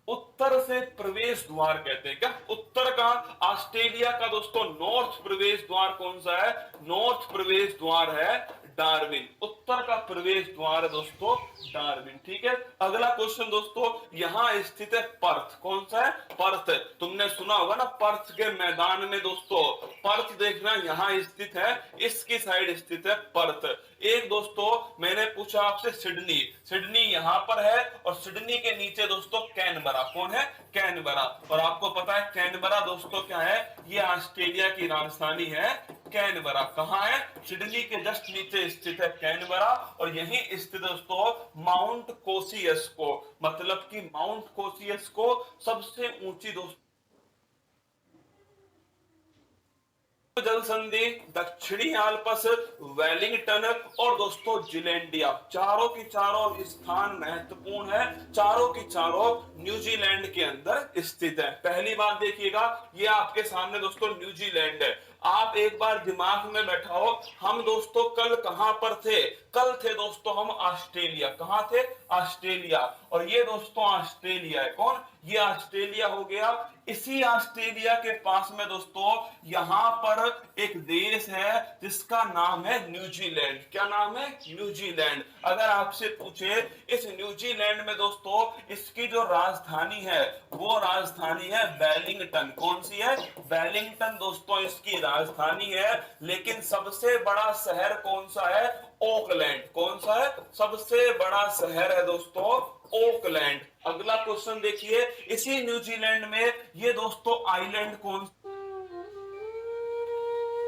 उत्तर से प्रवेश द्वार कहते हैं। क्या? उत्तर का ऑस्ट्रेलिया का दोस्तों नॉर्थ प्रवेश द्वार कौन सा है? नॉर्थ प्रवेश द्वार है डार्विन। उत्तर का प्रवेश द्वार है दोस्तों डार्विन। ठीक है। अगला क्वेश्चन दोस्तों यहां स्थित है पर्थ। कौन सा है? पर्थ। तुमने सुना होगा ना पर्थ के मैदान में दोस्तों, पर्थ देखना यहां स्थित है, इसकी साइड स्थित है पर्थ। एक दोस्तों मैंने पूछा आपसे सिडनी, सिडनी यहां पर है, और सिडनी के नीचे दोस्तों कैनबरा। कौन है? कैनबरा। और आपको पता है कैनबरा दोस्तों क्या है? ये ऑस्ट्रेलिया की राजधानी है कैनबरा। कहां है? सिडनी के जस्ट नीचे स्थित है कैनबरा। और यहीं स्थित दोस्तों माउंट कोसियस्को, मतलब कि माउंट कोसियस्को सबसे ऊंची दोस्तों जल संधि, दक्षिणी आल्प्स, वेलिंगटन और दोस्तों जिलैंडिया, चारों की चारों स्थान महत्वपूर्ण है। चारों की चारों न्यूजीलैंड के अंदर स्थित है। पहली बात देखिएगा, ये आपके सामने दोस्तों न्यूजीलैंड है। आप एक बार दिमाग में बैठाओ, हम दोस्तों कल कहां पर थे? कल थे दोस्तों हम ऑस्ट्रेलिया। कहां थे? ऑस्ट्रेलिया। और ये दोस्तों ऑस्ट्रेलिया है। कौन? ये ऑस्ट्रेलिया हो गया। इसी ऑस्ट्रेलिया के पास में दोस्तों यहां पर एक देश है जिसका नाम है न्यूजीलैंड। क्या नाम है? न्यूजीलैंड। अगर आपसे पूछे इस न्यूजीलैंड में दोस्तों इसकी जो राजधानी है वो राजधानी है वेलिंगटन। कौन सी है? वेलिंगटन दोस्तों इसकी राजधानी है। लेकिन सबसे बड़ा शहर कौन सा है? ओकलैंड। कौन सा है? सबसे बड़ा शहर है दोस्तों ओकलैंड। अगला क्वेश्चन देखिए, इसी न्यूजीलैंड में ये दोस्तों आइलैंड कौन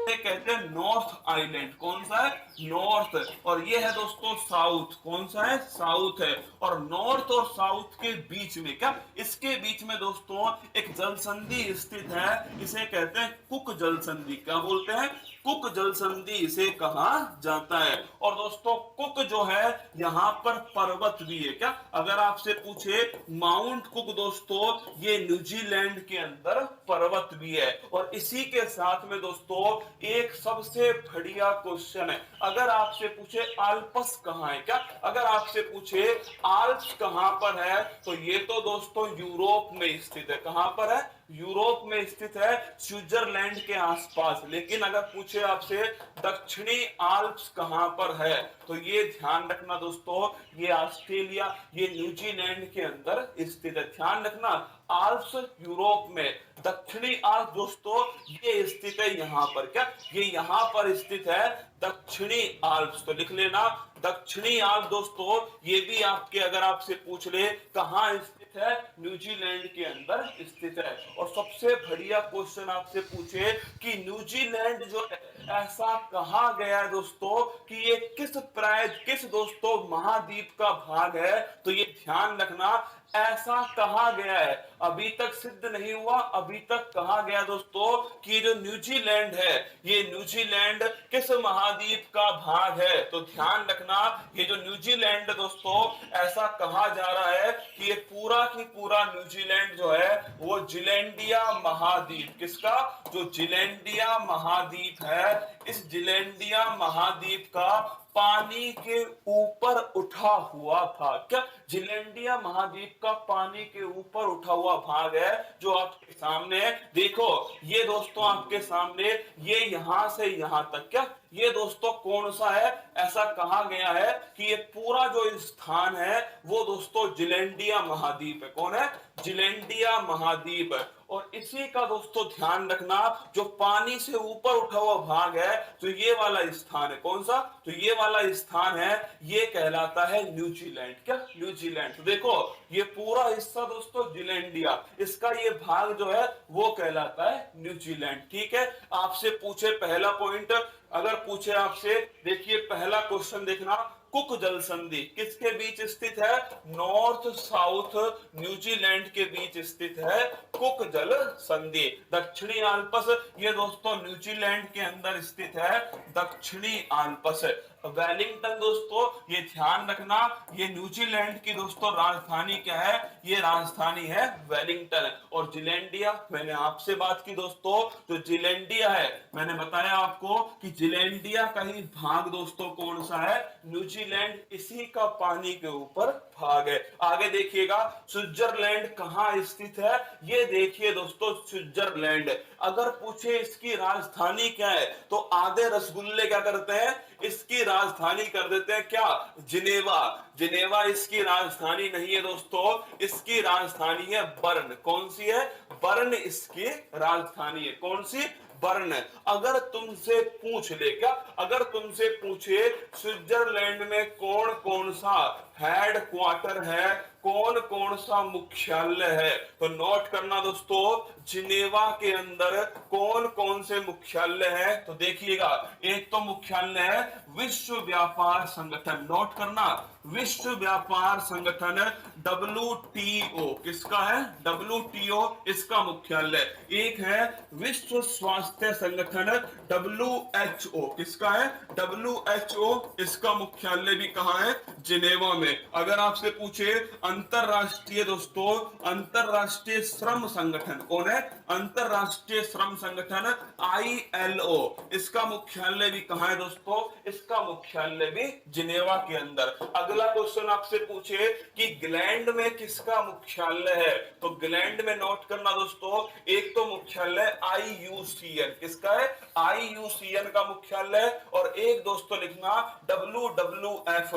कहते हैं? North island. कौन सा है? नॉर्थ। और ये है दोस्तों साउथ। कौन सा है? साउथ है। और नॉर्थ और साउथ के बीच में, क्या इसके बीच में दोस्तों एक जल संधि स्थित है, इसे कहते हैं कुक जल संधि। क्या बोलते हैं? कुक जल संधि इसे कहा जाता है। और दोस्तों कुक जो है यहां पर पर्वत भी है। क्या? अगर आपसे पूछे माउंट कुक दोस्तों ये न्यूजीलैंड के अंदर पर्वत भी है। और इसी के साथ में दोस्तों एक सबसे बढ़िया क्वेश्चन है। अगर आपसे पूछे आल्प्स कहाँ है, क्या अगर आपसे पूछे आल्प्स कहाँ पर है, तो ये तो दोस्तों यूरोप में स्थित है। कहाँ पर है? यूरोप में स्थित है, स्विट्जरलैंड के आसपास। लेकिन अगर पूछे आपसे दक्षिणी आल्प्स कहाँ पर है, तो ये ध्यान रखना दोस्तों, ये ऑस्ट्रेलिया, ये न्यूजीलैंड के अंदर स्थित है। ध्यान रखना, आल्प्स यूरोप में, दक्षिणी आल्प्स दोस्तों ये स्थित है यहाँ पर। क्या ये यहाँ पर स्थित है दक्षिणी आल्प्स? तो लिख लेना दक्षिणी आल्प्स दोस्तों, ये भी आपके अगर आपसे पूछ ले कहाँ स्थित है, न्यूजीलैंड के अंदर स्थित है। और सबसे बढ़िया क्वेश्चन आपसे पूछे कि न्यूजीलैंड जो है ऐसा कहा गया है दोस्तों कि ये किस दोस्तों महाद्वीप का भाग है, तो ये ध्यान रखना ऐसा कहा गया है, अभी तक सिद्ध नहीं हुआ। अभी तक कहा गया दोस्तों कि ये जो न्यूजीलैंड है, ये न्यूजीलैंड किस महाद्वीप का भाग है, तो ध्यान रखना ये जो न्यूजीलैंड दोस्तों ऐसा कहा जा रहा है कि ये पूरा की पूरा न्यूजीलैंड जो है वो जिलैंडिया महाद्वीप, किसका? जो जिलैंडिया महाद्वीप है, इस जिलैंडिया महाद्वीप का पानी के ऊपर उठा हुआ भाग। क्या जिलैंडिया महाद्वीप का पानी के ऊपर उठा हुआ भाग है जो आपके सामने है। देखो ये दोस्तों आपके सामने, ये यहां से यहां तक, क्या ये दोस्तों कौन सा है? ऐसा कहा गया है कि ये पूरा जो स्थान है वो दोस्तों जिलैंडिया महाद्वीप है। कौन है? जिलैंडिया महाद्वीप है। और इसी का दोस्तों ध्यान रखना, जो पानी से ऊपर उठा हुआ भाग है, तो ये वाला स्थान है। कौन सा? तो ये वाला स्थान है, ये कहलाता है न्यूजीलैंड। क्या? न्यूजीलैंड। तो देखो ये पूरा हिस्सा दोस्तों जिलैंडिया, इसका ये भाग जो है वो कहलाता है न्यूजीलैंड। ठीक है, आपसे पूछे पहला पॉइंट, अगर पूछे आपसे, देखिए पहला क्वेश्चन देखना, कुक जल संधि किसके बीच स्थित है? नॉर्थ साउथ न्यूजीलैंड के बीच स्थित है कुक जल संधि। दक्षिणी आल्प्स ये दोस्तों न्यूजीलैंड के अंदर स्थित है दक्षिणी आल्प्स। वेलिंगटन दोस्तों ये ध्यान रखना, ये न्यूजीलैंड की दोस्तों राजधानी क्या है? ये राजधानी है वेलिंगटन। और जिलैंडिया, मैंने आपसे बात की दोस्तों, जो जिलैंडिया है मैंने बताया आपको कि जिलैंडिया का ही भाग दोस्तों कौन सा है? न्यूजीलैंड, इसी का पानी के ऊपर भाग है। आगे देखिएगा स्विट्जरलैंड कहाँ स्थित है, ये देखिए दोस्तों स्विट्जरलैंड। अगर पूछे इसकी राजधानी क्या है, तो आधे रसगुल्ले क्या करते हैं? इसकी राजधानी कर देते हैं क्या? जिनेवा। जिनेवा इसकी राजधानी नहीं है दोस्तों, इसकी राजधानी है बर्न। कौन सी है? बर्न इसकी राजधानी है। कौन सी? बर्न। अगर तुमसे पूछ ले, क्या अगर तुमसे पूछे स्विट्जरलैंड में कौन कौन सा हेड क्वार्टर है, कौन कौन सा मुख्यालय है, तो नोट करना दोस्तों, जिनेवा के अंदर कौन कौन से मुख्यालय है, तो देखिएगा एक तो मुख्यालय है विश्व व्यापार संगठन, नोट करना विश्व व्यापार संगठन WTO, किसका है? WTO इसका मुख्यालय। एक है विश्व स्वास्थ्य संगठन WHO, किसका है? WHO इसका मुख्यालय भी कहाँ है? जिनेवा में। अगर आपसे पूछे अंतरराष्ट्रीय दोस्तों, अंतरराष्ट्रीय श्रम संगठन कौन है? अंतरराष्ट्रीय श्रम संगठन ILO, इसका मुख्यालय भी कहाँ है दोस्तों? इसका मुख्यालय भी जिनेवा के अंदर। अगला क्वेश्चन आपसे पूछे कि ग्लैंड में किसका मुख्यालय है, तो ग्लैंड में नोट करना दोस्तों, एक तो मुख्यालय IUCN, किसका है? IUCN का मुख्यालय। और एक दोस्तों लिखना WWF,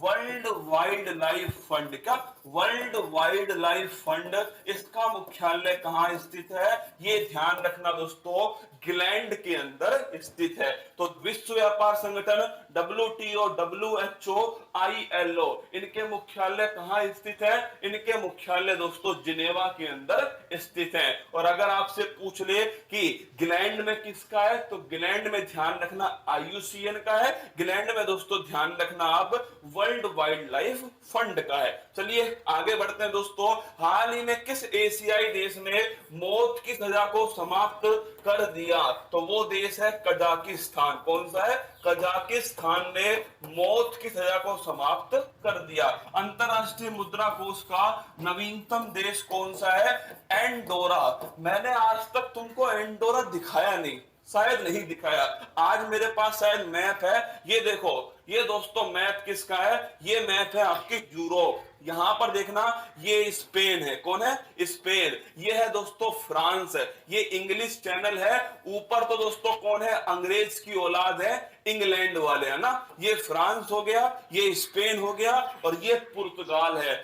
world wild life fund. क्या? वर्ल्ड वाइल्ड लाइफ फंड, इसका मुख्यालय कहाँ स्थित है? ये ध्यान रखना दोस्तों, ग्लैंड के अंदर स्थित है। तो विश्व व्यापार संगठन WTO, WHO, ILO, इनके मुख्यालय कहाँ स्थित है? इनके मुख्यालय दोस्तों जिनेवा के अंदर स्थित है। और अगर आपसे पूछ ले कि ग्लैंड में किसका है, तो ग्लैंड में ध्यान रखना IUCN का है। ग्लैंड में दोस्तों ध्यान रखना आप वर्ल्ड वाइल्ड लाइफ फंड का है। चलिए आगे बढ़ते हैं दोस्तों। हाल ही में किस एशियाई देश ने मौत की सजा को समाप्त कर दिया, तो वो देश है कजाकिस्तान। कौन सा है? कजाकिस्तान ने मौत की सजा को समाप्त कर दिया। अंतरराष्ट्रीय मुद्रा कोष का नवीनतम देश कौन सा है? एंडोरा। मैंने आज तक तुमको एंडोरा दिखाया नहीं, शायद नहीं दिखाया। आज मेरे पास शायद मैप है, ये देखो, ये दोस्तों मैप किसका है, ये मैप है आपके यूरोप। यहां पर देखना, ये स्पेन है, कौन है, स्पेन। ये है दोस्तों फ्रांस है, ये इंग्लिश चैनल है। ऊपर तो दोस्तों कौन है, अंग्रेज की औलाद है, इंग्लैंड वाले, है ना। ये फ्रांस हो गया, ये स्पेन हो गया, और ये पुर्तगाल है।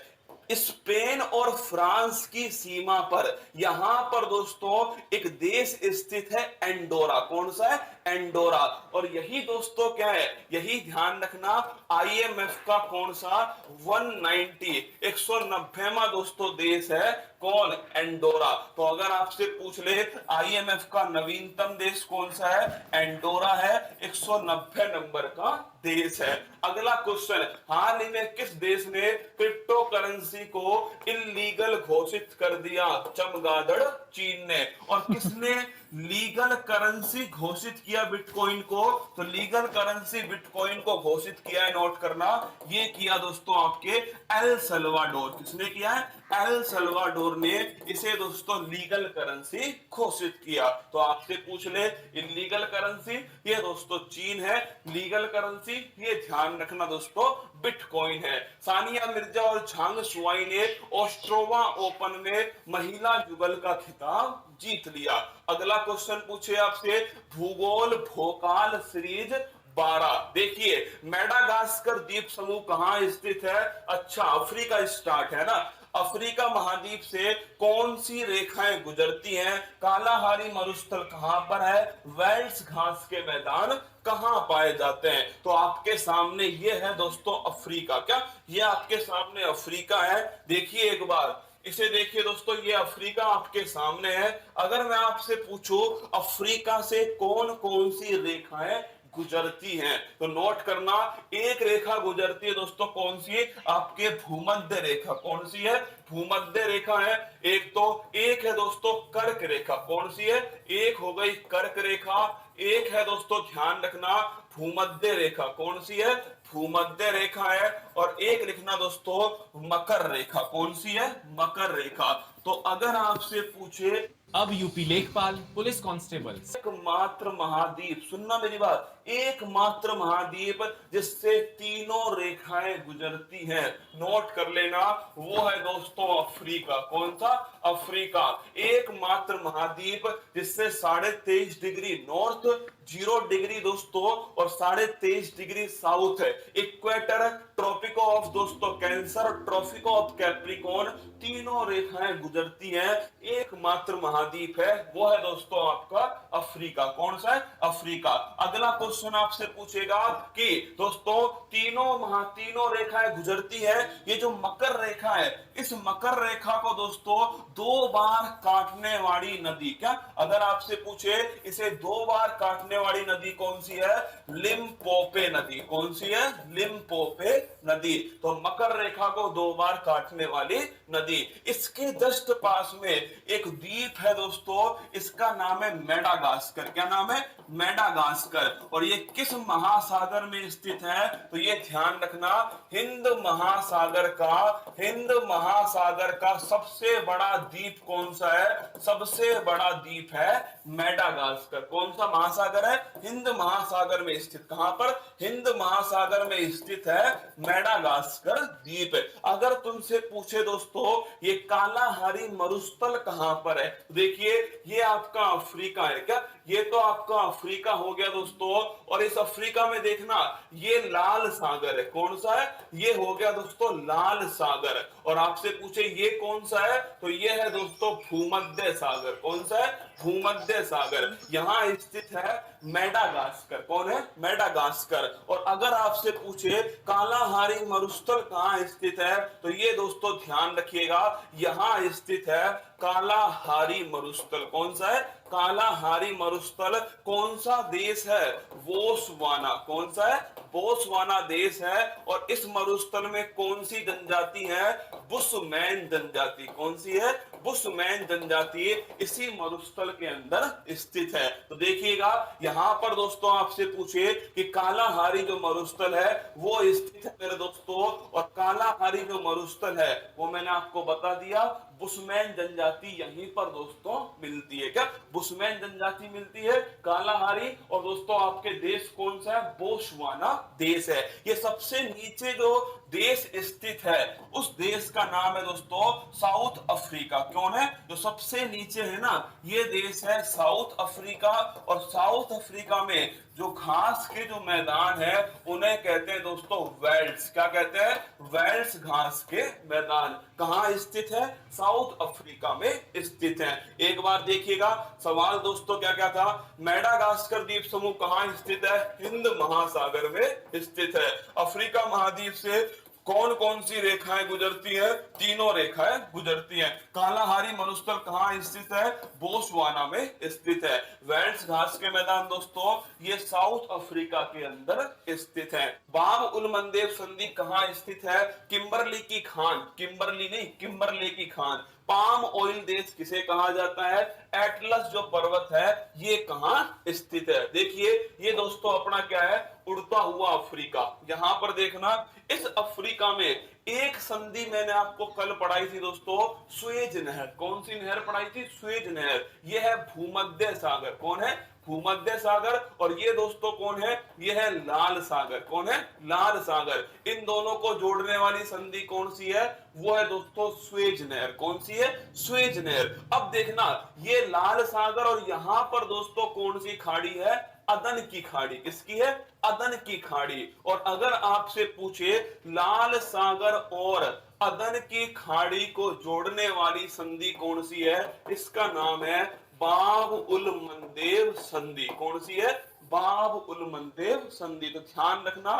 स्पेन और फ्रांस की सीमा पर यहां पर दोस्तों एक देश स्थित है, एंडोरा। कौन सा है, एंडोरा। और यही दोस्तों क्या है, यही ध्यान रखना, आईएमएफ का कौन सा 190 190वां दोस्तों देश है, कौन, एंडोरा। तो अगर आपसे पूछ ले आईएमएफ का नवीनतम देश कौन सा है, एंडोरा है, 190 नंबर का देश है। अगला क्वेश्चन, हाल ही में किस देश ने क्रिप्टो करेंसी को इलीगल घोषित कर दिया, चमगादड़, चीन ने। और किसने लीगल करेंसी घोषित किया बिटकॉइन को, तो लीगल करेंसी बिटकॉइन को घोषित किया है, नोट करना, ये किया दोस्तों आपके एल सल्वाडोर। किसने किया है, एल सल्वाडोर ने इसे दोस्तों लीगल करेंसी घोषित किया। तो आपसे पूछ ले इलीगल करेंसी, ये दोस्तों चीन है, लीगल करेंसी ये ध्यान रखना दोस्तों बिटकॉइन है। सानिया मिर्जा और झांग शुआई ने ऑस्ट्रोवा ओपन में महिला युगल का खिताब जीत लिया। अगला क्वेश्चन पूछे आपसे, भूगोल भोकाल सीरीज 12। देखिए मेडागास्कर द्वीप समूह कहां स्थित है, अच्छा अफ्रीका स्टार्ट है ना। अफ्रीका महाद्वीप से कौन सी रेखाएं गुजरती हैं, कालाहारी मरुस्थल कहां पर है, वेल्स घास के मैदान कहां पाए जाते हैं। तो आपके सामने ये है दोस्तों अफ्रीका, क्या ये आपके सामने अफ्रीका है। देखिए एक बार इसे देखिए दोस्तों, ये अफ्रीका आपके सामने है। अगर मैं आपसे पूछूं अफ्रीका से कौन कौन सी रेखाएं गुजरती हैं, तो नोट करना, एक रेखा गुजरती है दोस्तों, कौन सी, आपके भूमध्य रेखा। कौन सी है, भूमध्य रेखा है। एक है दोस्तों कर्क रेखा। कौन सी है, एक हो गई कर्क रेखा, एक है दोस्तों ध्यान रखना भूमध्य रेखा। कौन सी है, भूमध्य रेखा है। और एक लिखना दोस्तों मकर रेखा। कौन सी है, मकर रेखा। तो अगर आपसे पूछे अब यूपी लेखपाल पुलिस कांस्टेबल एकमात्र महाद्वीप, सुनना मेरी बात, एकमात्र महाद्वीप जिससे तीनों रेखाएं गुजरती हैं, नोट कर लेना, वो है दोस्तों अफ्रीका। कौन सा, अफ्रीका। एकमात्र महाद्वीप जिससे 23.5 डिग्री नॉर्थ, 0 डिग्री दोस्तों और 23.5 डिग्री साउथ है। इक्वेटर, ट्रॉपिको ऑफ दोस्तों कैंसर, ट्रॉपिको ऑफ कैप्रिकॉर्न, तीनों रेखाएं गुजरती हैं। एकमात्र महाद्वीप है, वो है दोस्तों आपका अफ्रीका। कौन सा है, अफ्रीका। अगला क्वेश्चन आपसे पूछेगा कि दोस्तों तीनों रेखाएं गुजरती है। ये जो मकर रेखा है, इस मकर रेखा को दोस्तों 2 बार काटने वाली नदी, क्या अगर आपसे पूछे इसे 2 बार काटने वाली नदी कौन सी है, लिम्पोपो नदी। कौन सी है, लिम्पोपो नदी। तो मकर रेखा को 2 बार काटने वाली नदी। इसके जस्ट पास में एक द्वीप है दोस्तों, इसका नाम है मेडागास्कर। क्या नाम है, मेडागास्कर। और ये किस महासागर में स्थित है, तो ये ध्यान रखना हिंद महासागर का सबसे बड़ा द्वीप कौन सा है, सबसे बड़ा द्वीप है मेडागास्कर। कौन सा महासागर है, हिंद महासागर में स्थित। कहां पर, हिंद महासागर में स्थित है मेडागास्कर द्वीप। अगर तुमसे पूछे दोस्तों ये कालाहारी मरुस्थल कहां पर है, देखिए ये आपका अफ्रीका है। क्या ये तो आपका अफ्रीका हो गया दोस्तों। और इस अफ्रीका में देखना ये लाल सागर है। कौन सा है, ये हो गया दोस्तों लाल सागर। और आपसे पूछे ये कौन सा है, तो ये है दोस्तों भूमध्य सागर। कौन सा है, भूमध्य सागर। यहां स्थित है मेडागास्कर। कौन है, मेडागास्कर। और अगर आपसे पूछे कालाहारी मरुस्थल कहां स्थित है, तो ये दोस्तों ध्यान रखिएगा यहां स्थित है कालाहारी मरुस्थल। कौन सा है, कालाहारी मरुस्थल। कौन सा देश है, बोत्सवाना। कौन सा है, बोत्सवाना देश है। और इस मरुस्थल में कौन सी जनजाति है, बुशमैन जनजाति। कौन सी है, बुशमैन जनजाति इसी मरुस्थल के अंदर स्थित है। तो देखिएगा यहां पर दोस्तों आपसे पूछे कि कालाहारी जो मरुस्थल है वो स्थित है मेरे दोस्तों, और कालाहारी जो मरुस्थल है वो मैंने आपको बता दिया बुशमैन जनजाति यहीं पर दोस्तों मिलती है। क्या बुशमैन जनजाति मिलती है, कालाहारी, और दोस्तों आपके देश कौन सा है? बोत्सवाना देश है। ये सबसे नीचे जो देश स्थित है उस देश का नाम है दोस्तों साउथ अफ्रीका। कौन है? जो सबसे नीचे है ना, ये देश है साउथ अफ्रीका। और साउथ अफ्रीका में जो घास के जो मैदान है उन्हें कहते हैं दोस्तों वेल्ड्स। क्या कहते हैं? वेल्ड्स घास के मैदान। कहां स्थित है? साउथ अफ्रीका में स्थित है। एक बार देखिएगा सवाल दोस्तों क्या क्या था? मेडागास्कर द्वीप समूह कहां स्थित है? हिंद महासागर में स्थित है। अफ्रीका महाद्वीप से कौन कौन सी रेखाएं गुजरती है? तीनों रेखाएं गुजरती हैं। कालाहारी मरुस्थल कहां स्थित है? बोत्सवाना में स्थित है। वेल्ड्स घास के मैदान दोस्तों ये साउथ अफ्रीका के अंदर स्थित है। बाब उल मंदेब संधि कहां स्थित है? किम्बरली की खान, किम्बरली नहीं, किम्बरली की खान। पाम ऑयल देश किसे कहा जाता है? एटलस जो पर्वत है ये कहां स्थित है? देखिए ये दोस्तों अपना क्या है? उड़ता हुआ अफ्रीका। यहां पर देखना, इस अफ्रीका में एक संधि मैंने आपको कल पढ़ाई थी दोस्तों, सुएज नहर। कौन सी नहर पढ़ाई थी? सुएज नहर। यह है भूमध्य सागर। कौन है? भूमध्य सागर। और ये दोस्तों कौन है? यह है लाल सागर। कौन है? लाल सागर। इन दोनों को जोड़ने वाली संधि कौन सी है? वो है दोस्तों सुएज नहर। कौन सी है? सुएज नहर। अब देखना ये लाल सागर और यहां पर दोस्तों कौन सी खाड़ी है? अदन की खाड़ी। किसकी है? अदन की खाड़ी। और अगर आपसे पूछे लाल सागर और अदन की खाड़ी को जोड़ने वाली संधि कौन सी है? इसका नाम है बाब उल मंदेब संधि। कौन सी है? बाब उल मंदेब संधि। तो ध्यान रखना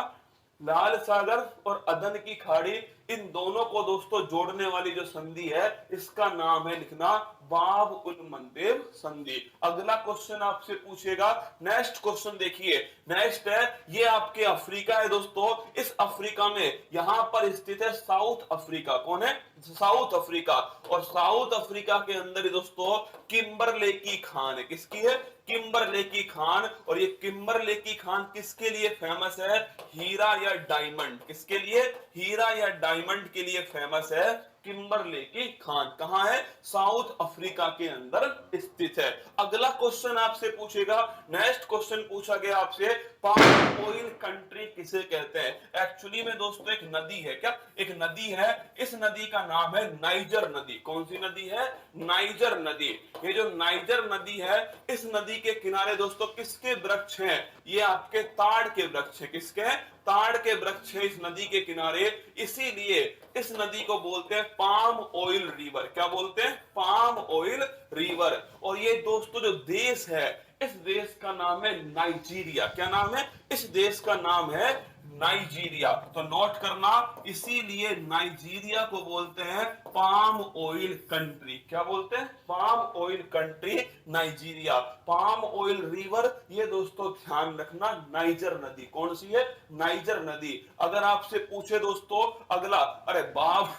लाल सागर और अदन की खाड़ी, इन दोनों को दोस्तों जोड़ने वाली जो संधि है इसका नाम है लिखना बाब उल मंदेब संधि। अगला क्वेश्चन आपसे पूछेगा, नेक्स्ट क्वेश्चन देखिए, नेक्स्ट है ये आपके अफ्रीका है दोस्तों। इस अफ्रीका में यहां पर स्थित है साउथ अफ्रीका। कौन है? South Africa. और साउथ अफ्रीका के अंदर ही दोस्तों किम्बरले की खान है। किसकी है? किम्बरले की खान। और ये किम्बरले की खान किसके लिए फेमस है? हीरा या डायमंड। किसके लिए? हीरा या डायमंड के लिए फेमस है किम्बरले की खान। कहां है? साउथ अफ्रीका के अंदर स्थित है। अगला क्वेश्चन आपसे पूछेगा, नेक्स्ट क्वेश्चन पूछा गया आपसे, पाम ऑयल कंट्री किसे कहते हैं? एक्चुअली में दोस्तों एक नदी है। क्या? एक नदी है। इस नदी का नाम है नाइजर नदी। कौन सी नदी है? नाइजर नदी। ये जो नाइजर नदी है इस नदी के किनारे दोस्तों किसके वृक्ष हैं? ये आपके ताड़ के वृक्ष हैं। किसके हैं? ताड़ के वृक्ष है इस नदी के किनारे। इसीलिए इस नदी को बोलते हैं पाम ऑयल रिवर। क्या बोलते हैं? Palm oil river. और ये दोस्तों जो देश है इस देश का नाम है नाइजीरिया। क्या नाम है? इस देश का नाम है नाइजीरिया। तो नोट करना, इसीलिए नाइजीरिया को बोलते हैं पाम ऑयल कंट्री। क्या बोलते हैं? Palm oil country Nigeria. Palm oil river ये दोस्तों ध्यान रखना नाइजर नदी। कौन सी है? नाइजर नदी। अगर आपसे पूछे दोस्तों अगला, अरे बाप,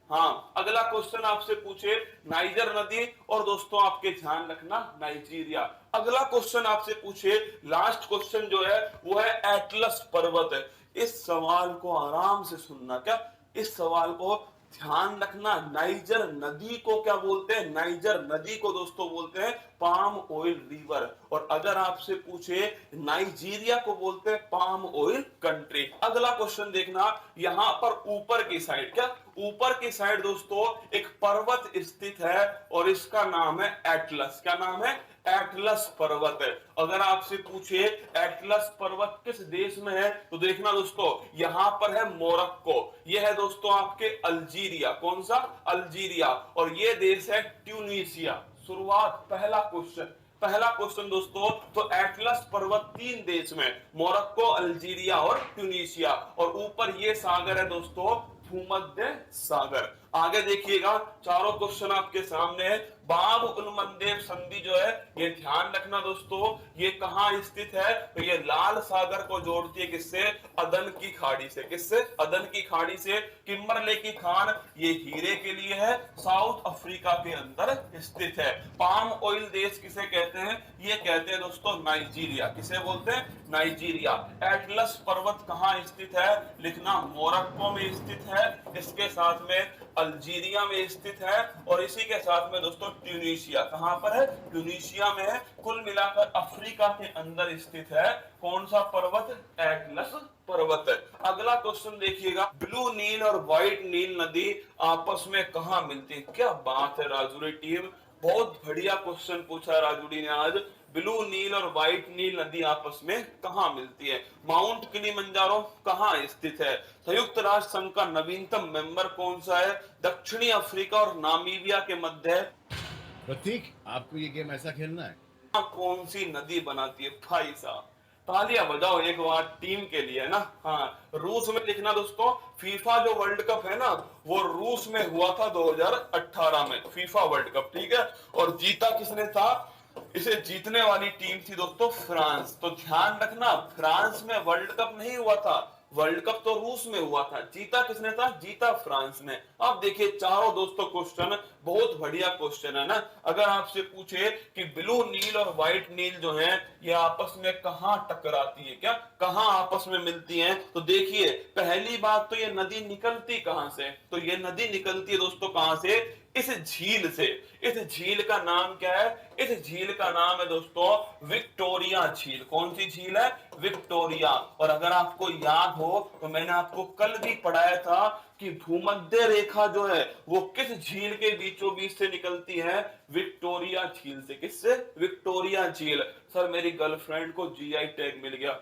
हाँ अगला क्वेश्चन आपसे पूछे नाइजर नदी और दोस्तों आपके ध्यान रखना नाइजीरिया। अगला क्वेश्चन आपसे पूछे, लास्ट क्वेश्चन जो है वो है एटलस पर्वत है। इस सवाल को आराम से सुनना। क्या? इस सवाल को ध्यान रखना। नाइजर नदी को क्या बोलते हैं? नाइजर नदी को दोस्तों बोलते हैं पाम ऑयल रिवर। और अगर आपसे पूछे नाइजीरिया को बोलते हैं पाम ऑयल कंट्री। अगला क्वेश्चन देखना, यहां पर ऊपर की साइड, क्या ऊपर की साइड दोस्तों एक पर्वत स्थित है और इसका नाम है एटलस। क्या नाम है? एटलस पर्वत है। अगर आपसे पूछे एटलस पर्वत किस देश में है तो देखना दोस्तों यहां पर है मोरक्को। यह है दोस्तों आपके अल्जीरिया। कौन सा? अल्जीरिया। और यह देश है ट्यूनीशिया। शुरुआत, पहला क्वेश्चन दोस्तों, तो एटलस पर्वत 3 देश में, मोरक्को, अल्जीरिया और ट्यूनीशिया। और ऊपर ये सागर है दोस्तों भूमध्य सागर। आगे देखिएगा चारों क्वेश्चन आपके सामने है। बाब उल मंदेब संधि जो है ये ध्यान रखना दोस्तों, ये कहाँ स्थित है? तो ये लाल सागर को जोड़ती है किससे? अदन की खाड़ी से। किससे? अदन की खाड़ी से। किम्बरले की खान ये हीरे के लिए है, साउथ अफ्रीका के अंदर स्थित है। पाम ऑयल देश किसे कहते हैं? ये कहते हैं दोस्तों नाइजीरिया। किसे बोलते हैं? नाइजीरिया। एटलस पर्वत कहाँ स्थित है? लिखना मोरक्को में स्थित है, इसके साथ में अल्जीरिया में स्थित है, और इसी के साथ में दोस्तों ट्यूनीशिया। कहां पर है? ट्यूनीशिया में है। कुल मिलाकर अफ्रीका के अंदर स्थित है कौन सा पर्वत? एटलस पर्वत। अगला क्वेश्चन देखिएगा, ब्लू नील और व्हाइट नील नदी आपस में कहां मिलती है? क्या बात है राजूरी टीम, बहुत बढ़िया क्वेश्चन पूछा राजूरी ने आज। ब्लू नील और व्हाइट नील नदी आपस में कहां मिलती है? माउंट किलिमंजारो कहां स्थित है? संयुक्त राष्ट्र संघ का नवीनतम मेंबर कौन सा है? दक्षिणी अफ्रीका और नामीबिया के मध्य है। प्रतीक, आपको ये गेम ऐसा खेलना है? कौन सी नदी बनाती है? भाई साहब तालियां बजाओ एक बार टीम के लिए ना। हाँ, रूस में लिखना दोस्तों। फीफा जो वर्ल्ड कप है ना वो रूस में हुआ था 2018 में, फीफा वर्ल्ड कप, ठीक है। और जीता किसने था? इसे जीतने वाली टीम थी दोस्तों फ्रांस। तो ध्यान रखना, फ्रांस में वर्ल्ड कप नहीं हुआ था, वर्ल्ड कप तो रूस में हुआ था। जीता किसने था? जीता फ्रांस ने। अब देखिए चारों दोस्तों क्वेश्चन बहुत बढ़िया क्वेश्चन है ना। अगर आपसे पूछे कि ब्लू नील और व्हाइट नील जो है ये आपस में कहां टकराती है, क्या कहां आपस में मिलती हैं, तो देखिए पहली बात तो ये नदी निकलती कहां से? तो ये नदी निकलती है दोस्तों कहां से? इस झील से। इस झील का नाम क्या है? इस झील का नाम है दोस्तों विक्टोरिया झील। कौन सी झील है? विक्टोरिया। और अगर आपको याद हो तो मैंने आपको कल भी पढ़ाया था कि भूमध्य रेखा जो है वो किस झील के बीचों बीच से निकलती है? विक्टोरिया झील से। किससे? विक्टोरिया झील। सर मेरी गर्लफ्रेंड को जीआई टैग मिल गया,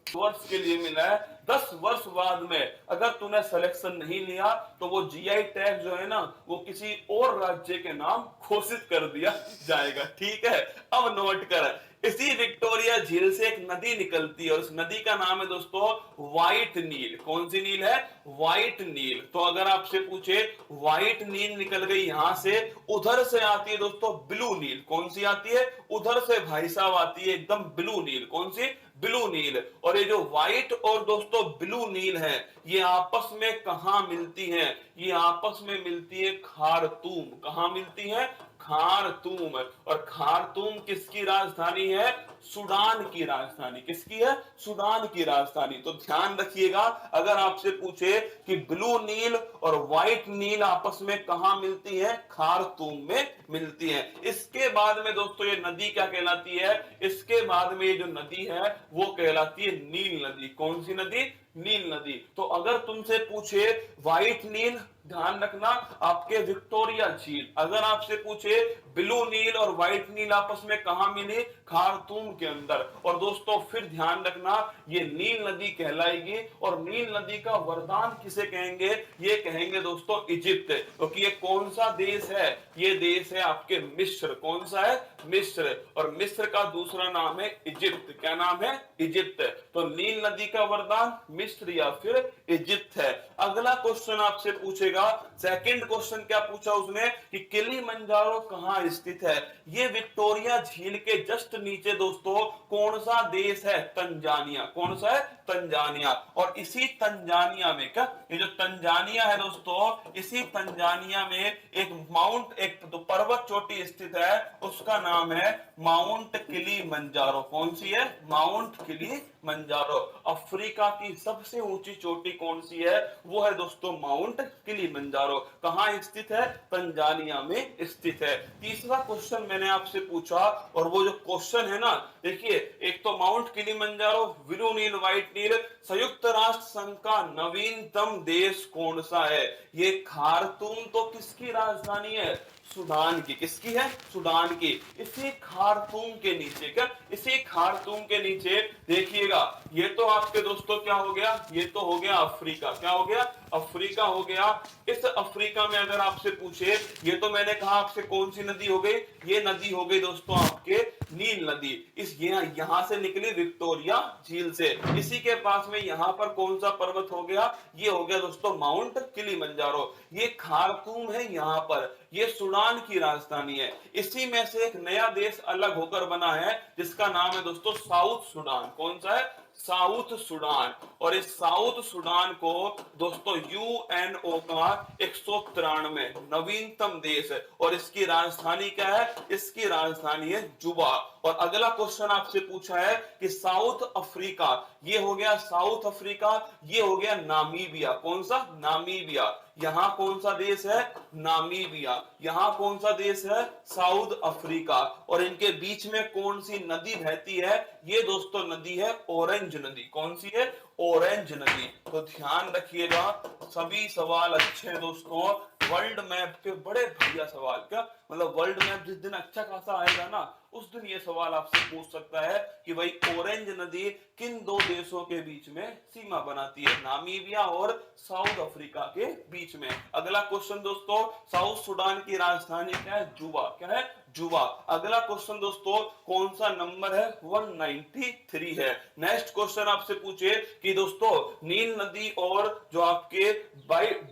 वर्ष के लिए मिला है। 10 वर्ष बाद में अगर तूने सिलेक्शन नहीं लिया तो वो जीआई टैग जो है ना वो किसी और राज्य के नाम घोषित कर दिया जाएगा, ठीक है। अब नोट कर, इसी विक्टोरिया झील से एक नदी निकलती है और उस नदी का नाम है दोस्तों व्हाइट नील। कौन सी नील है? व्हाइट नील। तो अगर आपसे पूछे व्हाइट नील निकल गई यहां से, उधर से आती है दोस्तों ब्लू नील। कौन सी आती है? उधर से भाई साहब आती है एकदम ब्लू नील। कौन सी? ब्लू नील। और ये जो व्हाइट और दोस्तों ब्लू नील है ये आपस में कहां मिलती हैं? ये आपस में मिलती है खार्तूम। कहां मिलती है? खार्तूम। और खार्तूम किसकी राजधानी है? सूडान की राजधानी। किसकी है? सूडान की राजधानी। तो ध्यान रखिएगा, अगर आपसे पूछे कि ब्लू नील और व्हाइट नील आपस में कहां मिलती है? खार्तूम में मिलती है। इसके बाद में दोस्तों ये नदी क्या कहलाती है? इसके बाद में ये जो नदी है वो कहलाती है नील नदी। कौन सी नदी? नील नदी। तो अगर तुमसे पूछे व्हाइट नील, ध्यान रखना आपके विक्टोरिया झील। अगर आपसे पूछे ब्लू नील और व्हाइट नील आपस में कहां मिली? खार्तूम के अंदर। और दोस्तों फिर ध्यान रखना ये नील नदी कहलाएगी। और नील नदी का वरदान किसे कहेंगे? ये कहेंगे दोस्तों इजिप्ट। क्योंकि ये कौन सा देश है? ये देश है आपके मिस्र। कौन सा है? मिस्र। और मिस्र का दूसरा नाम है इजिप्ट। क्या नाम है? इजिप्ट। तो नील नदी का वरदान मिस्र या फिर इजिप्ट है। अगला क्वेश्चन आपसे पूछेगा, सेकंड क्वेश्चन क्या पूछा उसने कि किलिमंजारो कहां स्थित है? ये विक्टोरिया झील के जस्ट नीचे दोस्तों कौन सा देश है? तंजानिया। कौन सा है? तंजानिया। और इसी तंजानिया में क्या, ये जो तंजानिया है दोस्तों, इसी तंजानिया में एक माउंट, एक तो पर्वत चोटी स्थित है, उसका नाम है माउंट किलिमंजारो। कौन सी है? Mount Kilimanjaro. अफ्रीका की सबसे ऊंची चोटी कौन सी है? वो है दोस्तों माउंट किलिमंजारो। कहां स्थित है? तंजानिया में स्थित है। तीसरा क्वेश्चन मैंने आपसे पूछा, और वो जो क्वेश्चन है ना, देखिए एक तो माउंट किलिमंजारो, ब्लू नील, व्हाइट नील, संयुक्त राष्ट्र संघ का नवीनतम देश कौन सा है? ये खार्तूम तो किसकी राजधानी है? सूडान की। किसकी है? सूडान की। इसी खार्तूम के नीचे, क्या इसी खार्तूम के नीचे देखिएगा, ये तो आपके दोस्तों क्या हो गया? ये तो हो गया अफ्रीका। क्या हो गया? अफ्रीका हो गया। इस अफ्रीका में अगर आपसे पूछे, ये तो मैंने कहा आपसे कौन सी नदी हो गई? ये नदी हो गई दोस्तों आपके नील नदी। इस यहाँ से निकली विक्टोरिया झील से। इसी के पास में यहाँ पर कौन सा पर्वत हो गया, ये हो गया दोस्तों माउंट किलिमंजारो। ये खार्तूम है यहाँ पर, ये सूडान की राजधानी है। इसी में से एक नया देश अलग होकर बना है जिसका नाम है दोस्तों साउथ सूडान। कौन सा है, साउथ सूडान। और इस साउथ सूडान को दोस्तों यूएनओ का 193 नवीनतम देश है। और इसकी राजधानी क्या है, इसकी राजधानी है जुबा। और अगला क्वेश्चन आपसे पूछा है कि साउथ अफ्रीका, ये हो गया साउथ अफ्रीका, ये हो गया नामीबिया। कौन सा, नामीबिया। यहां कौन सा देश है, नामीबिया। यहां कौन सा देश है, साउथ अफ्रीका। और इनके बीच में कौन सी नदी बहती है, ये दोस्तों नदी है ऑरेंज नदी। कौन सी है, ऑरेंज नदी। तो ध्यान रखिएगा, सभी सवाल अच्छे हैं दोस्तों। वर्ल्ड मैप के बड़े बढ़िया सवाल, क्या मतलब वर्ल्ड मैप जिस दिन अच्छा खासा आएगा ना, उस दिन ये सवाल आपसे पूछ सकता है कि भाई ऑरेंज नदी किन दो देशों के बीच में सीमा बनाती है, नामीबिया और साउथ अफ्रीका के बीच में। अगला क्वेश्चन दोस्तों, साउथ सूडान की राजधानी क्या है, जुबा। क्या है, जुबा। अगला क्वेश्चन दोस्तों कौन सा नंबर है, 193 है। नेक्स्ट क्वेश्चन आपसे पूछे कि दोस्तों नील नदी और जो आपके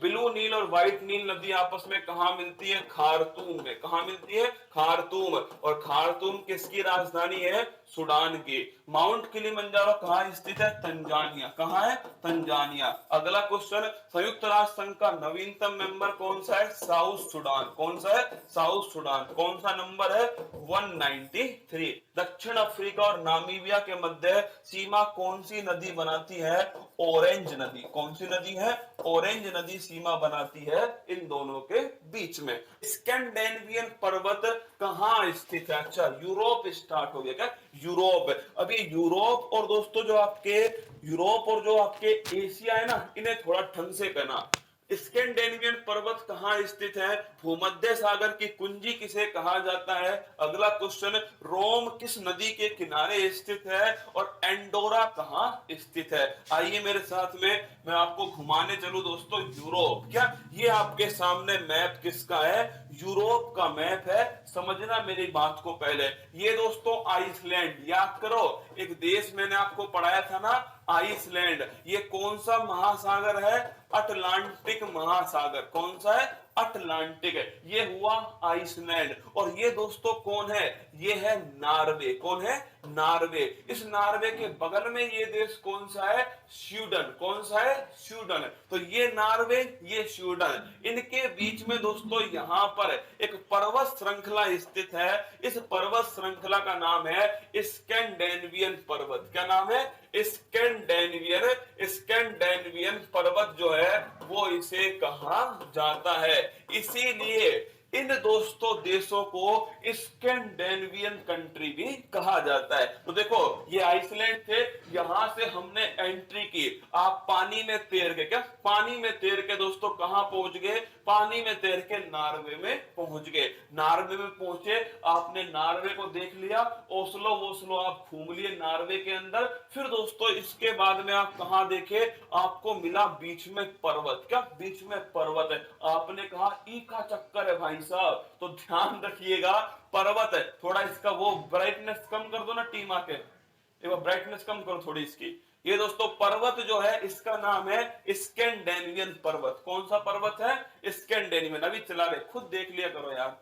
ब्लू नील और व्हाइट नील नदी आपस में कहां मिलती है, खार्तूम में। कहां मिलती है, खार्तूम। और खार्तूम किसकी राजधानी है, सूडान की। माउंट किलिमंजारो कहां स्थित है, तंजानिया। कहां है, तंजानिया। अगला क्वेश्चन, संयुक्त राष्ट्र संघ का नवीनतम मेंबर कौन सा है, साउथ सूडान। कौन सा है, साउथ सूडान। कौन सा नंबर है, 193। दक्षिण अफ्रीका और नामीबिया के मध्य सीमा कौन सी नदी बनाती है, ऑरेंज नदी। कौन सी नदी है, ऑरेंज नदी सीमा बनाती है इन दोनों के बीच में। स्कैंडिनेवियन पर्वत कहां स्थित है, अच्छा यूरोप स्टार्ट हो गया क्या, यूरोप। अभी यूरोप और दोस्तों जो आपके यूरोप और जो आपके एशिया है ना, इन्हें थोड़ा ढंग से कहना। स्कैंडिनेवियन पर्वत कहां स्थित है, भूमध्य सागर की कुंजी किसे कहा जाता है। अगला क्वेश्चन, रोम किस नदी के किनारे स्थित है और एंडोरा कहां स्थित है। आइए मेरे साथ में, मैं आपको घुमाने चलूं दोस्तों यूरोप। क्या ये आपके सामने मैप किसका है, यूरोप का मैप है। समझना मेरी बात को पहले। ये दोस्तों आइसलैंड, याद करो एक देश मैंने आपको पढ़ाया था ना, आइसलैंड। ये कौन सा महासागर है, अटलांटिक महासागर। कौन सा है, अटलांटिक है। ये हुआ आइसलैंड। और ये दोस्तों कौन है, ये है नॉर्वे। कौन है, नॉर्वे। इस नॉर्वे के बगल में ये देश कौन सा है, स्वीडन। कौन सा है, स्वीडन। तो ये नॉर्वे, ये स्वीडन, इनके बीच में दोस्तों यहां पर एक पर्वत श्रृंखला स्थित है। इस पर्वत श्रृंखला का नाम है स्कैंडिनेवियन पर्वत। क्या नाम है, स्कैंडिनेवियन। स्कैंडिनेवियन पर्वत जो है वो इसे कहा जाता है। इसीलिए इन दोस्तों देशों को स्कैंडिनेवियन कंट्री भी कहा जाता है। तो देखो ये आइसलैंड थे, यहां से हमने एंट्री की। आप पानी में तैर के, क्या पानी में तैर के दोस्तों कहां पहुंच गए, पानी में तैर के नॉर्वे में पहुंच गए। नॉर्वे में पहुंचे, आपने नॉर्वे को देख लिया, ओस्लो वोस्लो आप घूम लिए नॉर्वे के अंदर। फिर दोस्तों इसके बाद में आप कहां देखे, आपको मिला बीच में पर्वत। क्या बीच में पर्वत है, आपने कहा ई का चक्कर है भाई साहब। तो ध्यान रखिएगा पर्वत है। थोड़ा इसका वो ब्राइटनेस कम कर दो ना टीम आके, एक बार ब्राइटनेस कम करो थोड़ी इसकी। ये दोस्तों पर्वत जो है इसका नाम है स्कैंडिनेवियन पर्वत। कौन सा पर्वत है, स्कैंडिनेवियन। अभी चला रहे, खुद देख लिया करो यार,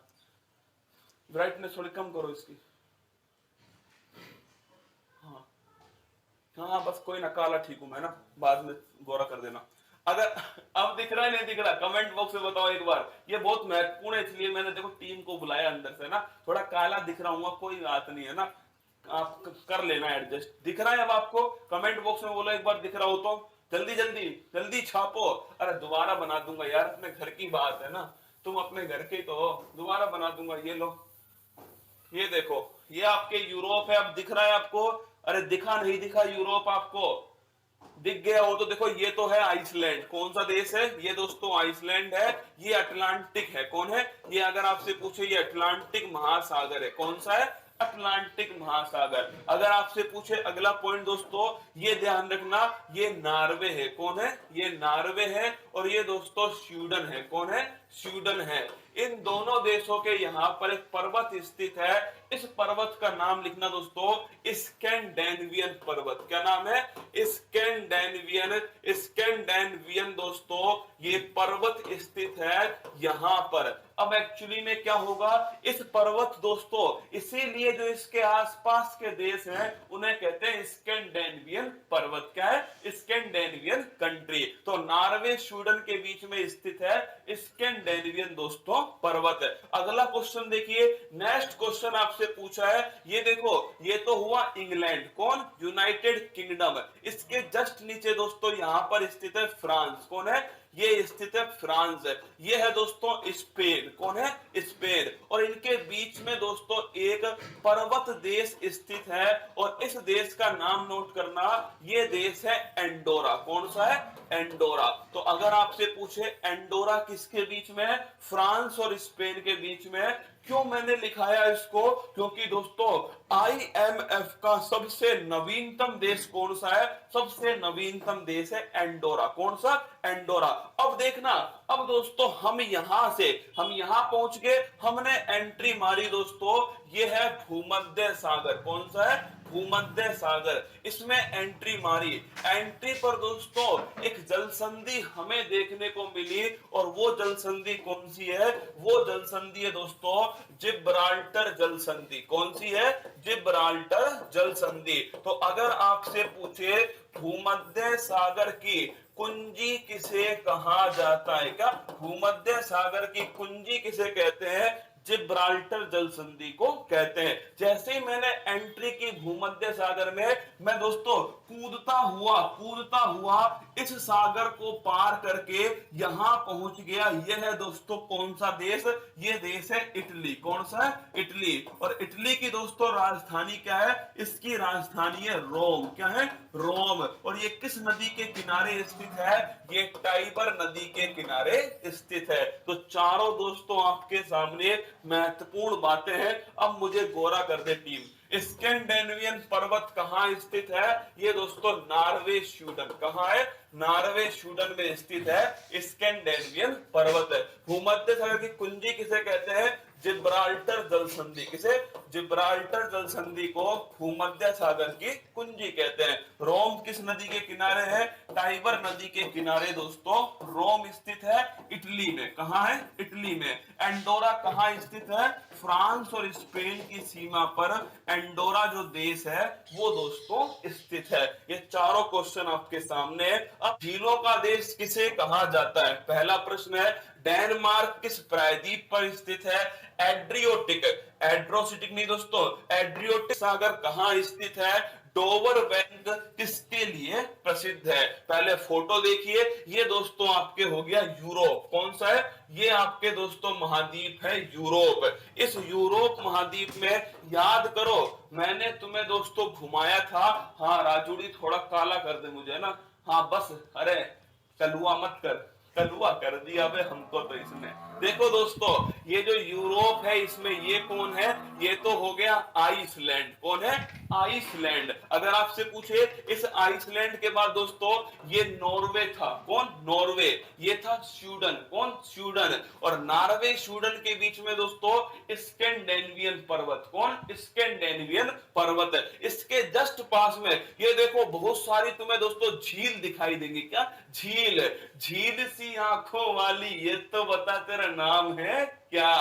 ब्राइटनेस थोड़ी कम करो इसकी। हाँ हाँ बस कोई ना, काला ठीक हूं मैं ना, बाद में गोरा कर देना। अगर अब दिख रहा है नहीं दिख रहा, कमेंट बॉक्स में बताओ एक बार। ये बहुत महत्वपूर्ण है, इसलिए मैंने देखो टीम को बुलाया अंदर से ना। थोड़ा काला दिख रहा हूँ, कोई बात नहीं है ना, आप कर लेना एडजस्ट। दिख रहा है अब आपको, कमेंट बॉक्स में बोलो एक बार दिख रहा हो तो। जल्दी जल्दी जल्दी छापो। अरे दोबारा बना दूंगा यार, अपने घर की बात है ना, तुम अपने घर के तो हो, दोबारा बना दूंगा। ये लो, ये देखो, ये आपके यूरोप है। अब दिख रहा है आपको, अरे दिखा नहीं दिखा यूरोप आपको, दिख गया हो तो देखो ये तो है आइसलैंड। कौन सा देश है ये दोस्तों, आइसलैंड है। ये अटलांटिक है। कौन है ये, अगर आपसे पूछे ये अटलांटिक महासागर है। कौन सा है, अटलांटिक महासागर। अगर आपसे पूछे अगला पॉइंट दोस्तों, ये ध्यान रखना, ये नॉर्वे है। कौन है? ये नॉर्वे है। और ये दोस्तों स्वीडन है। कौन है? स्वीडन है। इन दोनों देशों के यहाँ पर एक पर्वत स्थित है। इस पर्वत का नाम लिखना दोस्तों, स्कैंडेनेवियन पर्वत। क्या नाम है? स्कैंडेनेवियन। स्कैंडेनेवियन दोस्तों ये पर्वत स्थित है यहाँ पर। अब एक्चुअली में क्या होगा, इस पर्वत दोस्तों, इसीलिए जो इसके आसपास के देश हैं उन्हें कहते हैं स्कैंडेनेवियन पर्वत। क्या है? स्कैंडेनेवियन कंट्री। तो नॉर्वे स्वीडन के बीच में स्थित है स्कैंडेनेवियन दोस्तों पर्वत। अगला क्वेश्चन देखिए, नेक्स्ट क्वेश्चन आपसे पूछा है, ये देखो, ये तो हुआ इंग्लैंड। कौन? United kingdom. इसके जस्ट नीचे दोस्तों यहाँ पर स्थित है फ्रांस। कौन है? ये स्थित है फ्रांस। ये है दोस्तों स्पेन। कौन है? स्पेन। और इनके बीच में दोस्तों एक पर्वत देश स्थित है और इस देश का नाम नोट करना, ये देश है एंडोरा। कौन सा है? एंडोरा। तो अगर आपसे पूछे एंडोरा किसके बीच में है? फ्रांस और स्पेन के बीच में है। क्यों मैंने लिखाया इसको? क्योंकि दोस्तों IMF का सबसे नवीनतम देश कौन सा है? सबसे नवीनतम देश है एंडोरा। कौन सा? एंडोरा। अब देखना, अब दोस्तों हम यहां पहुंच गए, हमने एंट्री मारी दोस्तों, ये है भूमध्य सागर। कौन सा है? भूमध्य सागर। इसमें एंट्री मारी। एंट्री पर दोस्तों एक जल संधि हमें देखने को मिली और वो जल संधि कौन सी है? वो जल संधि है दोस्तों जिब्राल्टर जल संधि। कौन सी है? जिब्राल्टर जल संधि। तो अगर आपसे पूछे भूमध्य सागर की कुंजी किसे कहा जाता है? क्या भूमध्य सागर की कुंजी किसे कहते हैं? जिब्राल्टर जल संधि को कहते हैं। जैसे ही मैंने एंट्री की भूमध्य सागर में, मैं दोस्तों कूदता हुआ इस सागर को पार करके यहां पहुंच गया। यह है दोस्तों कौन सा देश? ये देश है इटली। कौन सा है? इटली। और इटली की दोस्तों राजधानी क्या है? इसकी राजधानी है रोम। क्या है? रोम। और ये किस नदी के किनारे स्थित है? ये टाइबर नदी के किनारे स्थित है। तो चारों दोस्तों आपके सामने महत्वपूर्ण बातें हैं। अब मुझे गोरा कर दे टीम। स्कैंडेनेवियन पर्वत कहां स्थित है? ये दोस्तों नॉर्वे स्वीडन। कहां है? नॉर्वे स्वीडन में स्थित है स्कैंडेनेवियन पर्वत। भूमध्य सागर की कुंजी किसे कहते हैं? जिब्राल्टर जल संधि। किसे? जिब्राल्टर जल संधि को भूमध्य सागर की कुंजी कहते हैं। रोम किस नदी के किनारे है? टाइबर नदी के किनारे दोस्तों रोम स्थित है इटली में। कहां है? इटली में। एंडोरा कहां स्थित है? फ्रांस और स्पेन की सीमा पर एंडोरा जो देश है वो दोस्तों स्थित है। ये चारों क्वेश्चन आपके सामने है। अब झीलों का देश किसे कहा जाता है? पहला प्रश्न है, डेनमार्क किस प्रायद्वीप पर स्थित है? एड्रियोटिक। एड्रोसिटिक नहीं दोस्तों, एड्रियोटिक सागर कहां स्थित है? डोवर बैंक किसके लिए प्रसिद्ध है? पहले फोटो देखिए, ये दोस्तों आपके हो गया यूरोप। कौन सा है? ये आपके दोस्तों महाद्वीप है यूरोप। इस यूरोप महाद्वीप में याद करो मैंने तुम्हें दोस्तों घुमाया था। हाँ राजूड़ी थोड़ा काला कर दे मुझे ना। हाँ बस, अरे कलुआ मत कर, कलुआ कर दिया बे हमको तो इसने। देखो दोस्तों ये जो यूरोप है इसमें ये कौन है? ये तो हो गया आइसलैंड। कौन है? आइसलैंड। अगर आपसे पूछे इस आइसलैंड के बाद दोस्तों ये नॉर्वे था। कौन? नॉर्वे। ये था स्वीडन। कौन? स्वीडन। और नॉर्वे स्वीडन के बीच में दोस्तों स्कैंडेनेवियन पर्वत। कौन? स्कैंडेनेवियन पर्वत। इसके जस्ट पास में ये देखो बहुत सारी तुम्हें दोस्तों झील दिखाई देंगी। क्या? झील। झील सी आंखों वाली ये तो बता तेरा नाम है क्या?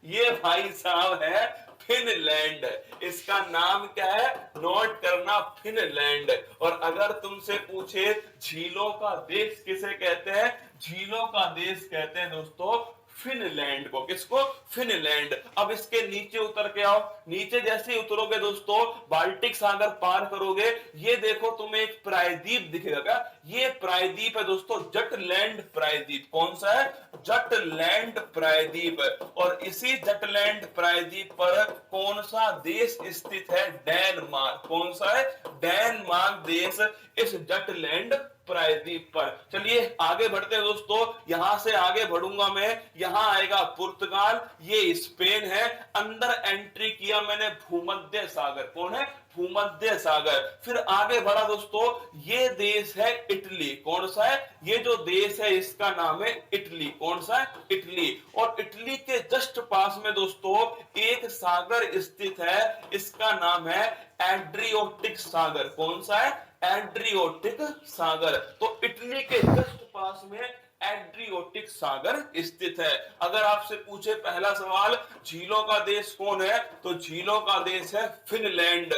ये भाई साहब है फिनलैंड। इसका नाम क्या है? नोट करना, फिनलैंड। और अगर तुमसे पूछे झीलों का देश किसे कहते हैं? झीलों का देश कहते हैं दोस्तों फिनलैंड को। किसको? फिनलैंड। अब इसके नीचे उतर के आओ। नीचे जैसे ही उतरोगे दोस्तों बाल्टिक सागर पार करोगे, ये देखो तुम्हें एक प्रायद्वीप दिखेगा। क्या? ये प्रायद्वीप है दोस्तों जटलैंड प्रायद्वीप। कौन सा है? जटलैंड प्रायद्वीप। और इसी जटलैंड प्रायद्वीप पर कौन सा देश स्थित है? डेनमार्क। कौन सा है? डेनमार्क देश इस जटलैंड प्रायद्वीप पर। चलिए आगे बढ़ते हैं दोस्तों, यहां से आगे बढ़ूंगा मैं, यहां आएगा पुर्तगाल, ये स्पेन है, अंदर एंट्री किया मैंने भूमध्य सागर। कौन है? भूमध्य सागर। फिर आगे बढ़ा दोस्तों, ये देश है इटली। कौन सा है? ये जो देश है इसका नाम है इटली। कौन सा है? इटली। और इटली के जस्ट पास में दोस्तों एक सागर स्थित है, इसका नाम है एड्रियोटिक सागर। कौन सा है? एड्रियोटिक सागर। तो इटली के जस्ट पास में एड्रियोटिक सागर स्थित है। अगर आपसे पूछे पहला सवाल, झीलों का देश कौन है, तो झीलों का देश है फिनलैंड।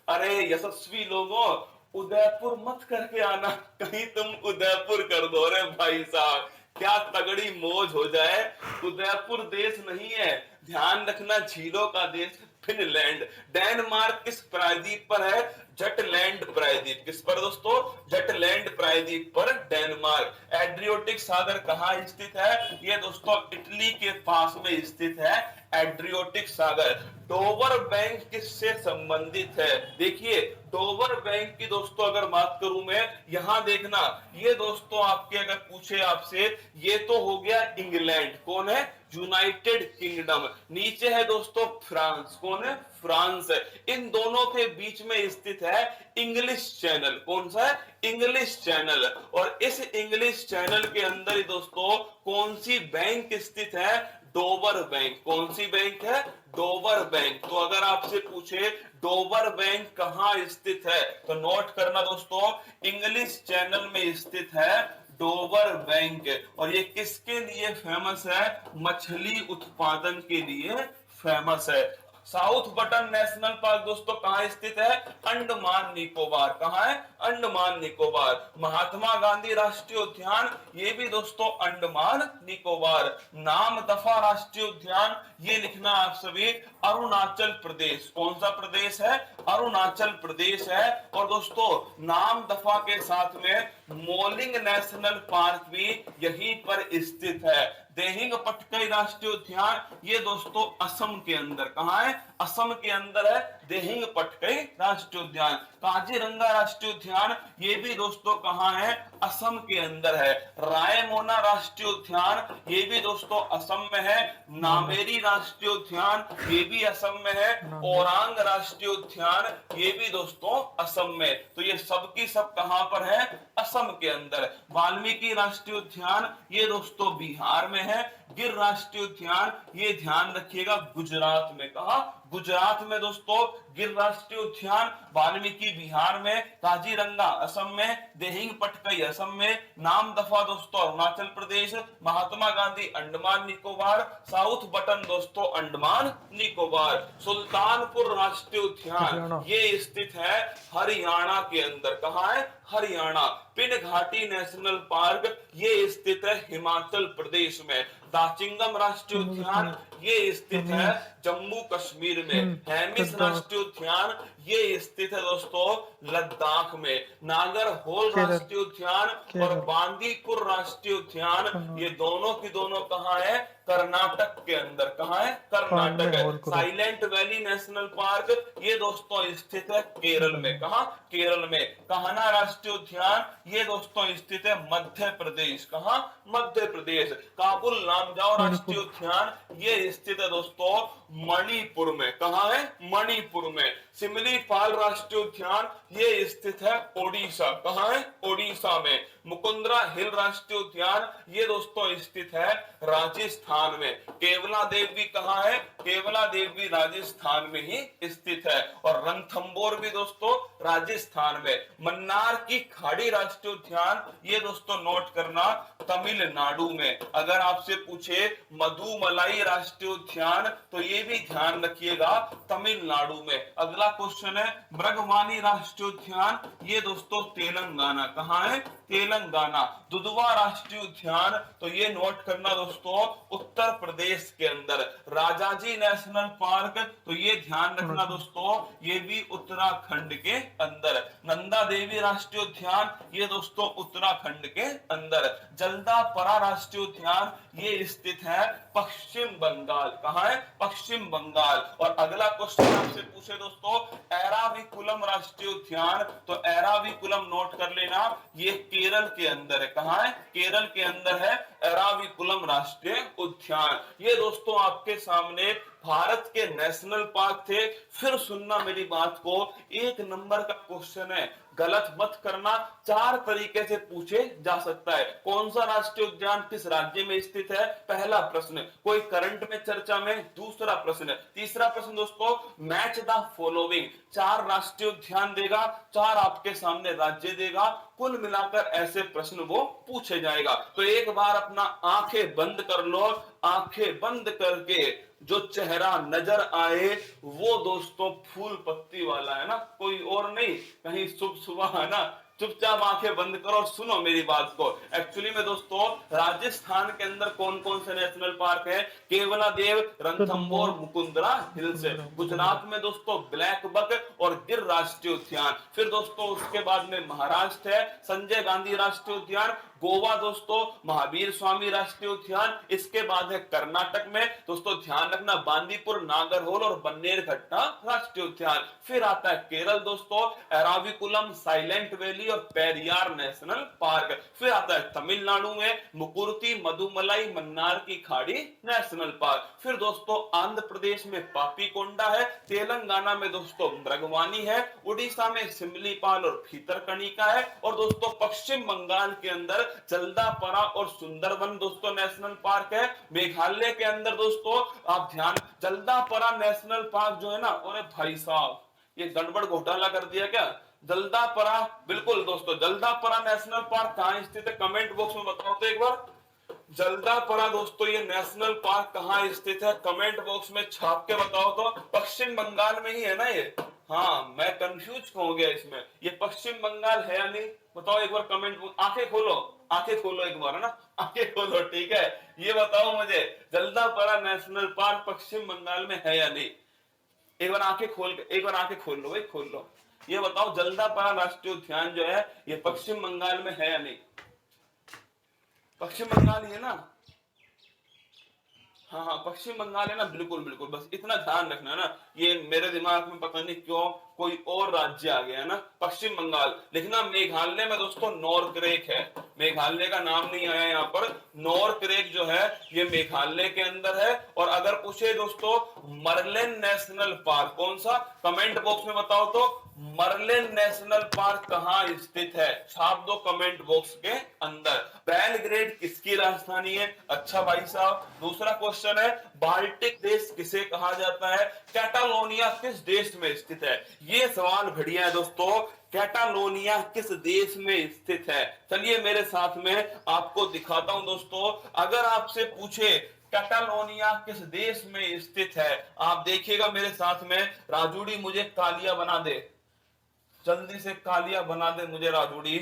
अरे यशस्वी लोगों, उदयपुर मत करके आना, कहीं तुम उदयपुर कर दो। अरे भाई साहब, क्या तगड़ी मौज हो जाए। उदयपुर देश नहीं है, ध्यान रखना, झीलों का देश फिनलैंड। डेनमार्क किस प्रायद्वीप पर है? जटलैंड प्रायद्वीप। किस पर दोस्तों? जटलैंड प्रायद्वीप पर डेनमार्क। एड्रियोटिक सागर कहां स्थित है? ये दोस्तों इटली के पास में स्थित है एड्रियोटिक सागर। डोवर बैंक किससे संबंधित है? देखिए डोवर बैंक की दोस्तों अगर बात करूं मैं, यहां देखना, ये दोस्तों आपके अगर पूछे आपसे, ये तो हो गया इंग्लैंड। कौन है? United kingdom. नीचे है दोस्तों फ्रांस। कौन है? फ्रांस। इन दोनों के बीच में स्थित है इंग्लिश चैनल। कौन सा है? English channel. और इस इंग्लिश चैनल के अंदर ही दोस्तों कौन सी बैंक स्थित है? Dover bank. कौन सी बैंक है? Dover bank. तो अगर आपसे पूछे डोवर बैंक कहां स्थित है, तो नोट करना दोस्तों, इंग्लिश चैनल में स्थित है डोवर बैंक। और ये किसके लिए फेमस है? मछली उत्पादन के लिए फेमस है। साउथ बटन नेशनल पार्क दोस्तों कहां स्थित है? अंडमान निकोबार। कहां है? अंडमान निकोबार। महात्मा गांधी राष्ट्रीय उद्यान, ये भी दोस्तों अंडमान निकोबार। नाम दफा राष्ट्रीय उद्यान, ये लिखना आप सभी, अरुणाचल प्रदेश। कौन सा प्रदेश है? अरुणाचल प्रदेश है। और दोस्तों नाम दफा के साथ में मोलिंग नेशनल पार्क भी यहीं पर स्थित है। देहिंग पटकाई राष्ट्रीय उद्यान, ये दोस्तों असम के अंदर। कहां है? असम के अंदर है देहिंग पटकाई राष्ट्रीय उद्यान। काजीरंगा राष्ट्रीय उद्यान, ये भी दोस्तों कहां है? असम के अंदर है। रायमोना राष्ट्रीय उद्यान, ये भी दोस्तों असम में है। नामेरी राष्ट्रीय उद्यान, ये भी असम में है। ओरांग राष्ट्रीय उद्यान, ये भी दोस्तों असम में। तो ये सब की सब कहां पर है? असम के अंदर। वाल्मीकि राष्ट्रीय उद्यान, ये दोस्तों बिहार में है। गिर राष्ट्रीय उद्यान, ये ध्यान रखिएगा, गुजरात में। कहा? गुजरात में दोस्तों गिर राष्ट्रीय उद्यान। वाल्मीकि बिहार में, काजीरंगा असम में, देहिंग पटकाई असम में, नाम दफा दोस्तों अरुणाचल प्रदेश, महात्मा गांधी अंडमान निकोबार, साउथ बटन दोस्तों अंडमान निकोबार। सुल्तानपुर राष्ट्रीय उद्यान, ये स्थित है हरियाणा के अंदर। कहां है? हरियाणा। पिन घाटी नेशनल पार्क, ये स्थित है हिमाचल प्रदेश में। दाचिंगम राष्ट्रीय उद्यान, ये स्थित है जम्मू कश्मीर में। हेमिस राष्ट्रीय उद्यान, ये स्थित है दोस्तों लद्दाख में। नागरहोल राष्ट्रीय उद्यान और बांदीपुर राष्ट्रीय उद्यान, ये दोनों की दोनों कहां है? कर्नाटक के अंदर। कहां है? Karnataka. Silent valley national park, ये दोस्तों स्थित है केरल में। कहां? केरल में। कान्हा राष्ट्रीय उद्यान, ये दोस्तों स्थित है मध्य प्रदेश। कहां? मध्य प्रदेश। काबुल लामजाओ राष्ट्रीय उद्यान, ये स्थित है दोस्तों मणिपुर में। कहां है? मणिपुर में। सिमलीपाल राष्ट्रीय उद्यान, ये स्थित है ओडिशा। कहां है? ओडिशा में। मुकुंदरा हिल राष्ट्रीय उद्यान, ये दोस्तों स्थित है राजस्थान में। केवला देवी कहां है? केवला देवी राजस्थान में ही स्थित है। और रणथंबोर भी दोस्तों राजस्थान में। मन्नार की खाड़ी राष्ट्रीय उद्यान, ये दोस्तों नोट करना तमिलनाडु में। अगर आपसे पूछे मधुमलाई राष्ट्रीय उद्यान, तो ये भी ध्यान रखिएगा तमिलनाडु में। अगला क्वेश्चन है मृगवानी राष्ट्रीय उद्यान, ये दोस्तों तेलंगाना। कहां है? तेलंगाना। दुधवा राष्ट्रीय उद्यान, तो ये नोट करना दोस्तों उत्तर प्रदेश के अंदर। राजाजी नेशनल पार्क, तो ये ध्यान रखना दोस्तों, ये भी उत्तराखंड के अंदर। नंदा देवी राष्ट्रीय उद्यान, ये दोस्तों उत्तराखंड के अंदर। जल्दापरा राष्ट्रीय उद्यान, ये स्थित है पश्चिम बंगाल। कहां है? पश्चिम पश्चिम बंगाल। और अगला क्वेश्चन आपसे पूछे दोस्तों एराविकुलम राष्ट्रीय उद्यान, तो एराविकुलम नोट कर लेना, ये केरल के अंदर है। कहां है? केरल के अंदर है एराविकुलम राष्ट्रीय उद्यान। ये दोस्तों आपके सामने भारत के नेशनल पार्क थे। फिर सुनना मेरी बात को, 1 नंबर का क्वेश्चन है, गलत मत करना। 4 तरीके से पूछे जा सकता है। कौन सा राष्ट्रीय उद्यान किस राज्य में स्थित है? पहला प्रश्न। कोई करंट में चर्चा में? दूसरा प्रश्न। तीसरा प्रश्न दोस्तों मैच द फॉलोइंग, 4 राष्ट्रीय उद्यान देगा, 4 आपके सामने राज्य देगा, कुल मिलाकर ऐसे प्रश्न वो पूछे जाएगा। तो एक बार अपना आंखें बंद कर लो, आंखें बंद करके जो चेहरा नजर आए वो दोस्तों फूल पत्ती वाला है ना, कोई और नहीं, कहीं सुबह सुबह है ना। चुपचाप आंखें बंद करो और सुनो मेरी बात को। एक्चुअली में दोस्तों राजस्थान के अंदर कौन कौन से नेशनल पार्क है? केवलादेव, रणथंबोर, मुकुंदरा हिल्स है। गुजरात में दोस्तों ब्लैक बक और गिर राष्ट्रीय उद्यान। फिर दोस्तों उसके बाद में महाराष्ट्र है संजय गांधी राष्ट्रीय उद्यान। गोवा दोस्तों महावीर स्वामी राष्ट्रीय उद्यान। इसके बाद है कर्नाटक में दोस्तों ध्यान रखना बांदीपुर, नागरहोल और बन्नेरघट्टा राष्ट्रीय उद्यान। फिर आता है केरल दोस्तों एराविकुलम, साइलेंट वैली और पेरियार नेशनल पार्क। फिर आता है तमिलनाडु में मुकुर्ती, मधुमलाई, मन्नार की खाड़ी नेशनल पार्क। फिर दोस्तों आंध्र प्रदेश में पापीकोंडा है, तेलंगाना में दोस्तों मृगवानी है, उड़ीसा में सिमलीपाल और भीतरकनिका है, और दोस्तों पश्चिम बंगाल के अंदर जल्दापरा और सुंदरवन दोस्तों नेशनल पार्क है। मेघालय के अंदर दोस्तों आप ध्यान, जल्दापरा नेशनल पार्क जो है ना, अरे भाई साहब ये गड़बड़ घोटाला कर दिया क्या? जल्दापरा, बिल्कुल दोस्तों जल्दापरा नेशनल पार्क कहां स्थित है? कमेंट बॉक्स में बताओ तो एक बार। जल्दापरा दोस्तों ये नेशनल पार्क कहां स्थित है? कमेंट बॉक्स में छाप के बताओ तो। पश्चिम बंगाल में ही है ना ये? हाँ मैं कंफ्यूज हो गया इसमें, ये पश्चिम बंगाल है या नहीं बताओ एक बार कमेंट। आंखें खोलो, आंखें खोलो एक बार है ना, आंखें खोलो, ठीक है। ये बताओ मुझे जल्दापरा नेशनल पार्क पश्चिम बंगाल में है या नहीं? एक बार आंखें खोल, एक बार आंखें खोल लो भाई, खोल लो। ये बताओ जल्दापरा राष्ट्रीय उद्यान जो है ये पश्चिम बंगाल में है या नहीं? पश्चिम बंगाल ही है ना? हाँ हाँ पश्चिम बंगाल है ना, बिल्कुल बिल्कुल, बस इतना ध्यान रखना ना। ये मेरे दिमाग में पता नहीं क्यों कोई और राज्य आ गया ना, पश्चिम बंगाल। लिखना मेघालय में दोस्तों नॉरक्रेक है, मेघालय का नाम नहीं आया यहाँ पर। नॉरक्रेक जो है ये मेघालय के अंदर है। और अगर पूछे दोस्तों मर्लिन नेशनल पार्क कौन सा, कमेंट बॉक्स में बताओ तो। मर्लिन नेशनल पार्क कहां स्थित है? छाप दो कमेंट बॉक्स के अंदर। बेलग्रेड किसकी राजधानी है? अच्छा भाई साहब। दूसरा क्वेश्चन है बाल्टिक देश किसे कहा जाता है? कैटालोनिया किस देश में स्थित है? ये सवाल बढ़िया है दोस्तों, कैटालोनिया किस देश में स्थित है? चलिए मेरे साथ में आपको दिखाता हूं दोस्तों। अगर आपसे पूछे कैटालोनिया किस देश में स्थित है, आप देखिएगा मेरे साथ में। राजूड़ी मुझे कालिया बना दे, जल्दी से कालिया बना दे मुझे राजूड़ी।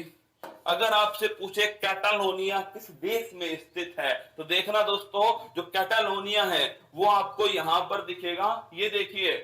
अगर आपसे पूछे कैटालोनिया किस देश में स्थित है, तो देखना दोस्तों जो कैटालोनिया है वो आपको यहां पर दिखेगा। ये देखिए,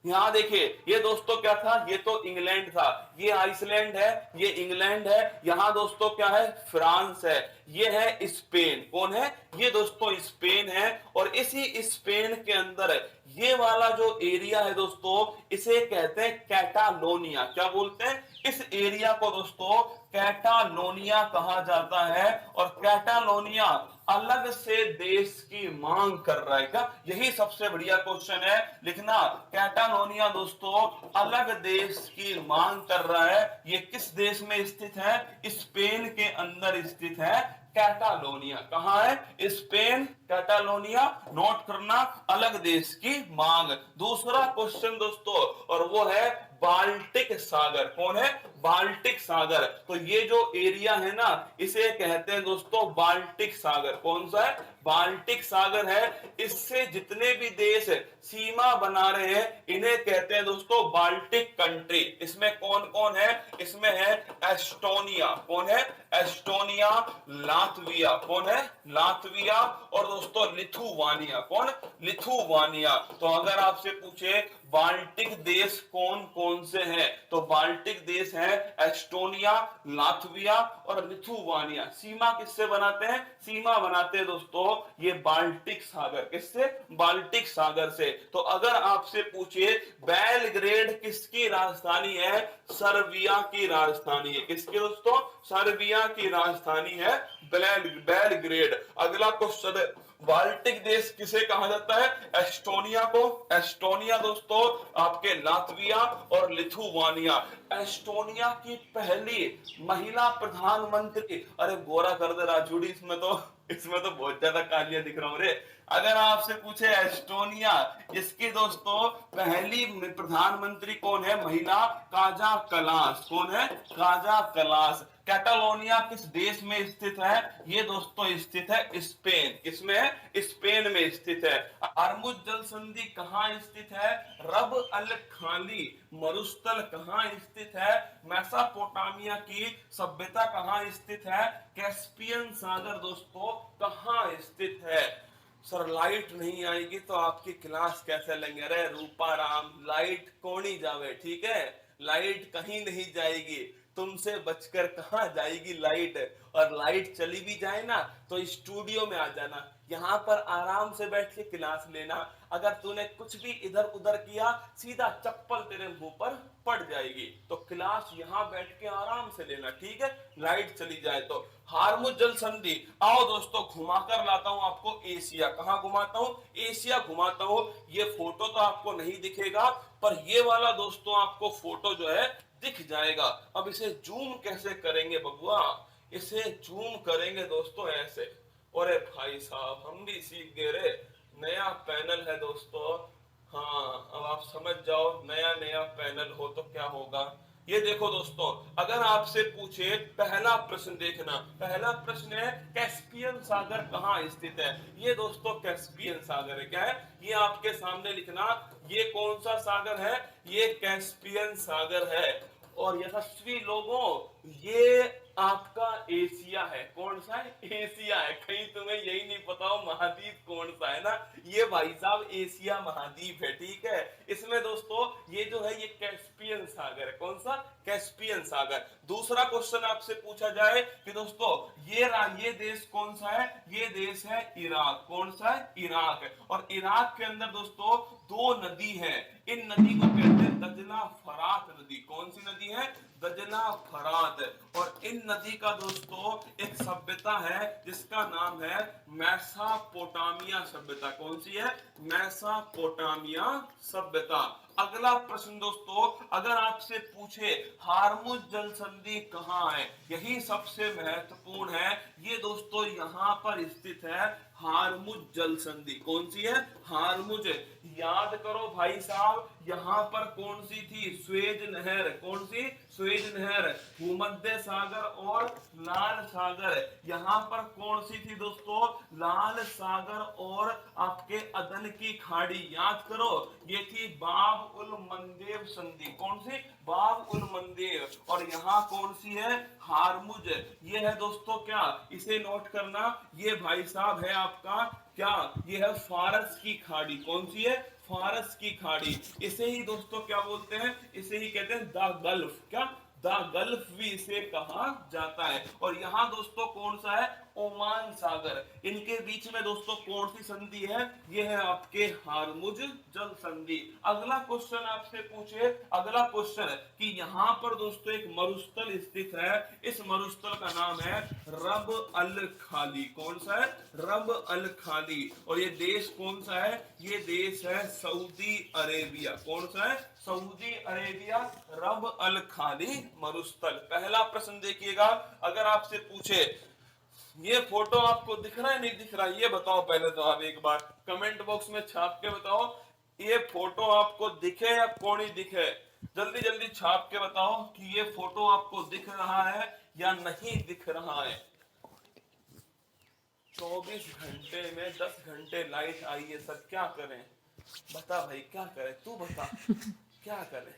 यहां देखिए, ये दोस्तों क्या था? ये तो इंग्लैंड था, ये आइसलैंड है, ये इंग्लैंड है। यहां दोस्तों क्या है? फ्रांस है। ये है स्पेन। कौन है? ये दोस्तों स्पेन है। और इसी स्पेन के अंदर ये वाला जो एरिया है दोस्तों इसे कहते हैं कैटालोनिया। क्या बोलते हैं? इस एरिया को दोस्तों कैटालोनिया कहा जाता है। और कैटालोनिया अलग से देश की मांग कर रहा है क्या? यही सबसे बढ़िया क्वेश्चन है। लिखना कैटालोनिया दोस्तों अलग देश की मांग कर रहा है। ये किस देश में स्थित है? स्पेन के अंदर स्थित है कैटालोनिया। कहां है? Spain, Catalonia. नोट करना, अलग देश की मांग। दूसरा क्वेश्चन दोस्तों और वो है बाल्टिक सागर। कौन है? बाल्टिक सागर। तो ये जो एरिया है ना इसे कहते हैं दोस्तों बाल्टिक सागर। कौन सा है? बाल्टिक सागर है। इससे जितने भी देश सीमा बना रहे हैं इन्हें कहते हैं दोस्तों बाल्टिक कंट्री। इसमें कौन कौन है? इसमें है एस्टोनिया। कौन है? एस्टोनिया। लातविया। कौन है? लातविया। और दोस्तों लिथुवानिया। कौन? लिथुवानिया। तो अगर आपसे पूछे बाल्टिक देश कौन कौन कौन से हैं? तो बाल्टिक देश हैं एस्टोनिया, लातविया और लिथुआनिया। सीमा किससे बनाते हैं? सीमा बनाते हैं दोस्तों ये बाल्टिक सागर। किससे? बाल्टिक सागर से। तो अगर आपसे पूछे बेलग्रेड किसकी राजधानी है? सर्बिया की राजधानी है। किसकी दोस्तों? सर्बिया की राजधानी है बेलग्रेड। अगला क्वेश्चन है बाल्टिक देश किसे कहा जाता है? एस्टोनिया को। एस्टोनिया दोस्तों आपके लातविया और लिथुआनिया। एस्टोनिया की पहली महिला प्रधानमंत्री, अरे गोरा कर दे राजूड़ी, इसमें तो बहुत ज्यादा कालिया दिख रहा हूं रे। अगर आपसे पूछे एस्टोनिया, इसकी दोस्तों पहली प्रधानमंत्री कौन है? महिला, काजा कलास। कौन है? Kaja Kallas. कैटालोनिया किस देश में स्थित है? ये दोस्तों स्थित है स्पेन। किसमें है? स्पेन में स्थित है। हरमुज जल संधि कहां स्थित है? रब अल खाली मरुस्थल कहां स्थित है? मेसोपोटामिया की सभ्यता कहां स्थित है? कैस्पियन सागर दोस्तों कहां स्थित है? सर लाइट नहीं आएगी तो आपकी क्लास कैसे लेंगे? अरे रूपा राम, लाइट कौन ही जावे, ठीक है? लाइट कहीं नहीं जाएगी, तुमसे बचकर कहां जाएगी लाइट। और लाइट चली भी जाए ना तो स्टूडियो में आ जाना, यहाँ पर आराम से बैठ के क्लास लेना। अगर तूने कुछ भी इधर उधर किया सीधा चप्पल तेरे मुंह पर पड़ जाएगी। तो क्लास यहाँ बैठ के आराम से लेना, ठीक है? लाइट चली जाए तो। हार्मुज जल संधि, आओ दोस्तों घुमाकर लाता हूं आपको एशिया। कहां घुमाता हूं? एशिया घुमाता हूं। ये फोटो तो आपको नहीं दिखेगा पर ये वाला दोस्तों आपको फोटो जो है दिख जाएगा। अब इसे जूम कैसे करेंगे बबुआ? इसे जूम करेंगे दोस्तों ऐसे। अरे भाई साहब हम भी सीख गए रे, नया पैनल है दोस्तों। हाँ अब आप समझ जाओ, नया नया पैनल हो तो क्या होगा। ये देखो दोस्तों, अगर आपसे पूछे पहला प्रश्न, देखना पहला प्रश्न है कैस्पियन सागर कहाँ स्थित है? ये दोस्तों कैस्पियन सागर है। क्या है? ये आपके सामने लिखना, ये कौन सा सागर है? ये कैस्पियन सागर है। और यशस्वी लोगों ये आपका एशिया है। कौन सा है? एशिया है। कहीं तुम्हें यही नहीं पता हो महाद्वीप कौन सा है ना? ये भाई साहब एशिया महाद्वीप है, ठीक है? इसमें दोस्तों ये जो है ये कैस्पियन सागर है। कौन सा? कैस्पियन सागर। दूसरा क्वेश्चन आपसे पूछा जाए कि दोस्तों ये देश कौन सा है? ये देश है इराक। कौन सा है? इराक। और इराक के अंदर दोस्तों दो नदी है, इन नदी को कहते हैं दजला फरात नदी। कौन सी नदी है? दजला फरात। और इन नदी का दोस्तों एक सभ्यता है जिसका नाम है मेसोपोटामिया सभ्यता। कौन सी है? मेसोपोटामिया सभ्यता। अगला प्रश्न दोस्तों, अगर आपसे पूछे हार्मुज जल संधि कहाँ है? यही सबसे महत्वपूर्ण है। ये दोस्तों यहाँ पर स्थित है हार्मुज जल संधि। कौन सी है? हार्मुज। याद करो भाई साहब, यहाँ पर कौन सी थी? स्वेज नहर। कौन सी? स्वेज नहर। भूमध्य सागर और लाल सागर। यहाँ पर कौन सी थी दोस्तों? लाल सागर और आपके अदन की खाड़ी। याद करो ये थी बाब उल मंदेव संधि। कौन सी? बाब उल मंदेव। और यहाँ कौन सी है? हार्मुज। ये है दोस्तों क्या? इसे नोट करना, ये भाई साहब है आपका क्या? ये है फारस की खाड़ी। कौन सी है? फारस की खाड़ी। इसे ही दोस्तों क्या बोलते हैं? इसे ही कहते हैं द गल्फ। क्या? द गल्फ भी इसे कहा जाता है। और यहाँ दोस्तों कौन सा है? ओमान सागर। इनके बीच में दोस्तों कौन सी संधि है? ये है आपके हार्मुज जल संधि। अगला क्वेश्चन आपसे पूछे, अगला क्वेश्चन कि यहाँ पर दोस्तों एक मरुस्थल स्थित है। इस मरुस्थल का नाम है रब अल खाली। कौन सा है? रब अल खाली। और ये देश कौन सा है? ये देश है सऊदी अरेबिया। कौन सा है? Saudi Arabia. रब अल खाली मरुस्थल। पहला प्रश्न देखिएगा, अगर आपसे पूछे ये फोटो आपको दिख रहा है नहीं दिख रहा, ये बताओ पहले तो आप एक बार कमेंट बॉक्स में छाप के बताओ, ये फोटो आपको दिखे या कौन ही दिखे? जल्दी जल्दी छाप के बताओ कि ये फोटो आपको दिख रहा है या नहीं दिख रहा है। 24 घंटे में 10 घंटे लाइट आई है सर, क्या करें? बता भाई क्या करें, तू बता क्या करें?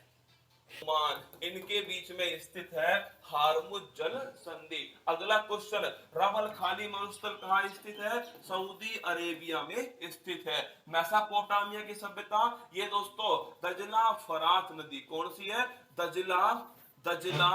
ओमान, इनके बीच में स्थित है हार्मुज जल संधि। अगला क्वेश्चन, रमल खाली मरुस्थल कहाँ स्थित है? सऊदी अरेबिया में स्थित है। मेसोपोटामिया की सभ्यता, ये दोस्तों दजला फरात नदी, कौन सी है? दजला दजला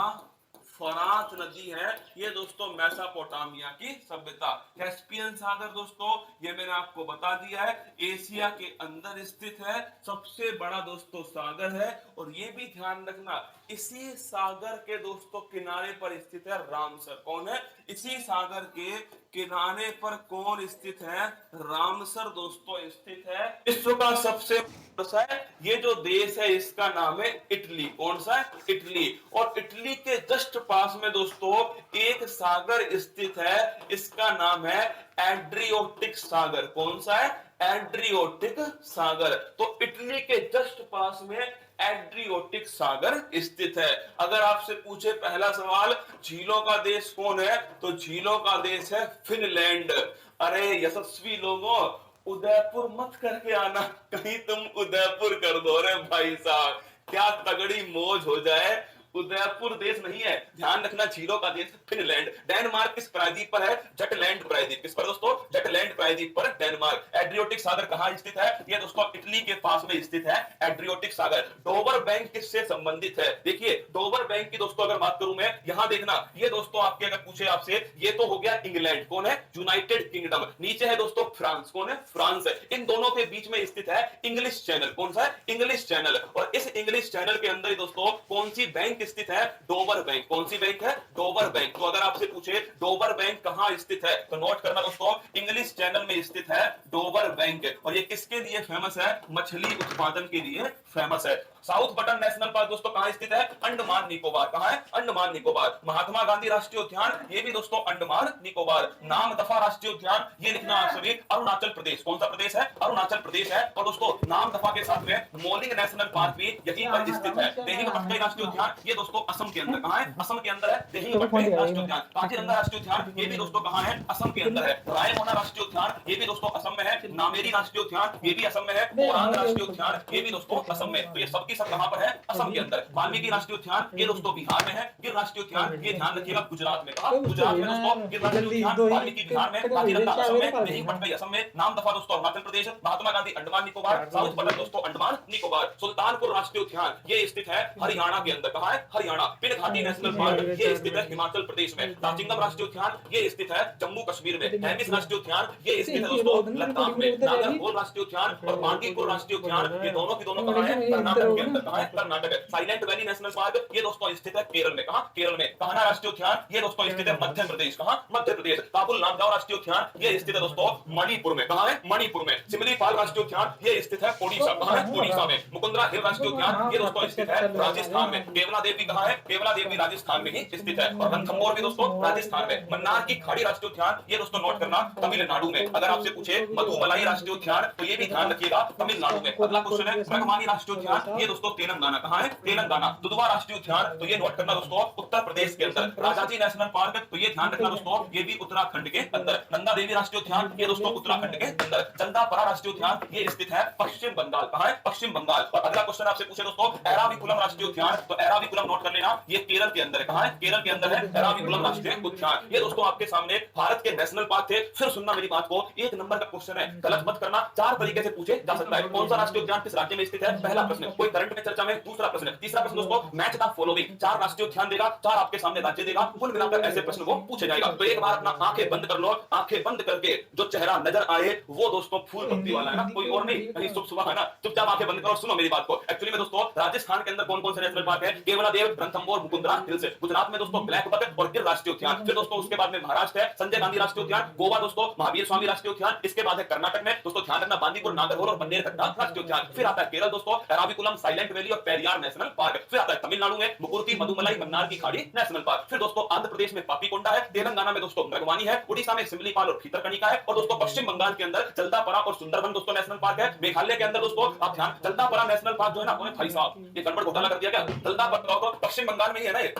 फरात नदी है, ये दोस्तों मेसोपोटामिया की सभ्यता। कैस्पियन सागर दोस्तों, ये मैंने आपको बता दिया है, एशिया के अंदर स्थित है, सबसे बड़ा दोस्तों सागर है। और ये भी ध्यान रखना, इसी सागर के दोस्तों किनारे पर स्थित है रामसर। कौन है? इसी सागर के किनारे पर कौन स्थित है? रामसर दोस्तों स्थित है। विश्व का सबसे सा है ये जो देश है, इसका नाम है इटली। कौन सा है? इटली। और इटली के जस्ट पास में दोस्तों एक सागर स्थित है, इसका नाम है एड्रियोटिक सागर। कौन सा है? एड्रियोटिक सागर। तो इटली के जस्ट पास में एड्रियोटिक सागर स्थित है। अगर आपसे पूछे पहला सवाल, झीलों का देश कौन है? तो झीलों का देश है फिनलैंड। अरे यशस्वी लोगों, उदयपुर मत करके आना, कहीं तुम उदयपुर कर दो। रे भाई साहब, क्या तगड़ी मौज हो जाए। उदयपुर देश नहीं है, ध्यान रखना, झीलों का देश फिनलैंड। डेनमार्क किस प्रायद्वीप पर है? जटलैंड प्रायद्वीप। किस पर दोस्तों? जटलैंड प्रायद्वीप पर डेनमार्क। एड्रियोटिक सागर कहां स्थित है? ये दोस्तों इटली के पास में स्थित है एड्रियोटिक सागर। डोवर बैंक किससे संबंधित है? देखिए डोवर बैंक की दोस्तों अगर बात करूं मैं, यहां देखना, ये दोस्तों आपके अगर पूछे आपसे, ये तो हो गया इंग्लैंड। कौन है? United kingdom. नीचे है दोस्तों फ्रांस। कौन है? फ्रांस है। इन दोनों के बीच में स्थित है इंग्लिश चैनल। कौन सा है? English channel. और इस इंग्लिश चैनल के अंदर दोस्तों कौन सी बैंक स्थित है? Dover bank. कौन सी बैंक है? Dover bank. तो अगर आपसे पूछे डोवर बैंक कहां स्थित है, तो नोट करना दोस्तों, इंग्लिश चैनल में स्थित है डोवर बैंक। और ये किसके लिए फेमस है? मछली उत्पादन के लिए फेमस है। साउथ बटन नेशनल पार्क दोस्तों कहां स्थित है? अंडमान निकोबार। कहां है? अंडमान निकोबार। महात्मा गांधी राष्ट्रीय उद्यान, ये भी दोस्तों अंडमान निकोबार। नाम दफा राष्ट्रीय उद्यान, ये लिखना आप सभी, अरुणाचल प्रदेश। कौन सा प्रदेश है? अरुणाचल प्रदेश है। और दोस्तों नाम दफा के साथ में मोलिंग नेशनल पार्क भी यहीं पर स्थित है। देहिंग पट्टई राष्ट्रीय उद्यान, ये दोस्तों असम के अंदर। कहां है? असम के अंदर है देहिंग पट्टई राष्ट्रीय उद्यान। काजीरंगा राष्ट्रीय उद्यान, ये भी दोस्तों कहां है? असम के अंदर है। रायमोना राष्ट्रीय उद्यान, ये भी दोस्तों असम में है। नामेरी राष्ट्रीय उद्यान, ये भी असम में है। ओरांग राष्ट्रीय उद्यान, ये भी दोस्तों असम में। तो ये सबकी सब कहां पर है? असम के अंदर। वाल्मीकि राष्ट्रीय उद्यान, ये दोस्तों बिहार में है। गिर राष्ट्रीय उद्यान, ये ध्यान रखिएगा गुजरात में। कहा? गुजरात में दोस्तों गिर राष्ट्रीय उद्यान। वाल्मीकि बिहार में, काजीरंगा असम में, देहिंग पट्टई असम में। नाम दफा दोस्तों अरुणाचल प्रदेश। महात्मा गांधी अंडमान निकोबार। साउथ बटन दोस्तों अंडमान निकोबार। सुल्तानपुर राष्ट्रीय उद्यान, ये स्थित है हरियाणा के अंदर। कहां है? हरियाणा। पिन घाटी नेशनल पार्क, ये स्थित है हिमाचल प्रदेश में। दार्जिलिंग राष्ट्रीय उद्यान, ये स्थित है जम्मू कश्मीर में। हेमिस राष्ट्रीय उद्यान, ये स्थित है दोस्तों लद्दाख में। नागरहोल राष्ट्रीय उद्यान और बांदीपुर राष्ट्रीय उद्यान, ये दोनों की दोनों कहां है? कर्नाटक के अंदर। कहां है? Karnataka. Silent valley national park, ये दोस्तों स्थित है केरल में। कहां? केरल में। कान्हा राष्ट्रीय उद्यान, ये दोस्तों स्थित है मध्य प्रदेश। कहां? मध्य प्रदेश। काबुल नामदाव राष्ट्रीय उद्यान, ये स्थित है दोस्तों मणिपुर में। कहां है? मणिपुर में। सिमलीपाल राष्ट्रीय उद्यान, ये स्थित है ओडिशा। कहां है? ओडिशा में। मुकुंदरा हिल राष्ट्रीय उद्यान, ये दोस्तों स्थित है राजस्थान में। केवला देवी कहां है? केवला देवी राजस्थान में ही स्थित है। और रणथंभौर भी दोस्तों राजस्थान में। मन्नार की खाड़ी राष्ट्रीय उद्यान, ये दोस्तों नोट करना तमिलनाडु में। अगर आपसे पूछे मधुमलाई राष्ट्रीय उद्यान, तो ये भी ध्यान रखिएगा तमिलनाडु में। अगला क्वेश्चन है ब्रह्मानी राष्ट्रीय उद्यान, ये दोस्तों तेलंगाना। कहां है? तेलंगाना। दुधवा राष्ट्रीय उद्यान, तो ये नोट करना दोस्तों उत्तर प्रदेश के अंदर। राजाजी नेशनल पार्क, तो ये ध्यान रखना दोस्तों, ये भी उत्तराखंड के अंदर। नंदा देवी राष्ट्रीय उद्यान, ये दोस्तों उत्तराखंड के अंदर। चंदापरा राष्ट्रीय उद्यान, ये स्थित है पश्चिम बंगाल। कहां है? पश्चिम बंगाल। और अगला क्वेश्चन आपसे पूछे दोस्तों एराविकुलम राष्ट्रीय उद्यान, तो एराविकुलम नोट कर लेना, ये केरल के अंदर है। कहां है? केरल के अंदर है एराविकुलम राष्ट्रीय उद्यान। ये दोस्तों आपके सामने भारत के नेशनल पार्क थे। फिर सुनना मेरी बात को, एक नंबर का क्वेश्चन है, गलत मत करना। चार तरीके से पूछे जा सकता है। कौन सा राष्ट्रीय उद्यान किस राज्य में स्थित है? पहला प्रश्न कोई करंट में चर्चा में। दूसरा प्रश्न, तीसरा प्रश्न दोस्तों मैच द फॉलोइंग। चार राष्ट्रीय उद्यान देगा, चार आपके सामने राज्य देगा, कुल मिलाकर ऐसे प्रश्न को पूछे जाएगा। तो एक बार अपना आंखें बंद कर लो, आंखें बंद करके जो चेहरा नजर आए वो दोस्तों फूल पत्ती वाला है ना, कोई और नहीं, कहीं सुबह सुबह है ना, चुपचाप आंखें बंद करो और सुनो मेरी बात को। एक्चुअली में दोस्तों राजस्थान के अंदर कौन कौन से नेशनल पार्क है? केवलादेव, रणथंभौर, मुकुंदरा हिल्स। गुजरात में दोस्तों ब्लैक बक और गिर राष्ट्रीय उद्यान। फिर दोस्तों उसके बाद में महाराष्ट्र है संजय गांधी राष्ट्रीय उद्यान। गोवा दोस्तों महावीर स्वामी राष्ट्रीय उद्यान। इसके बाद है कर्नाटक में दोस्तों ध्यान रखना बांदीपुर, नागरहोल और बन्नेरघट्टा राष्ट्रीय उद्यान। फिर आता है केरल दोस्तों एराविकुलम, साइलेंट वैली और पेरियार नेशनल पार्क। फिर आता है तमिलनाडु में मुकुर्ती, मधुमलाई, मन्नार की खाड़ी नेशनल पार्क। फिर दोस्तों आंध्र प्रदेश में पापीकोंडा है। तेलंगाना में दोस्तों मृगवानी है। उड़ीसा में सिमलीपाल और भीतरकनिका है। और दोस्तों पश्चिम बंगाल के अंदर जल्दापरा और सुंदरबन दोस्तों नेशनल पार्क है। मेघालय के अंदर दोस्तों आप ध्यान, जल्दापरा नेशनल पार्क जो है ना, भाई साहब ये गड़बड़ घोटाला कर दिया क्या? जल्दापरा तो पश्चिम बंगाल में ही है ना, ये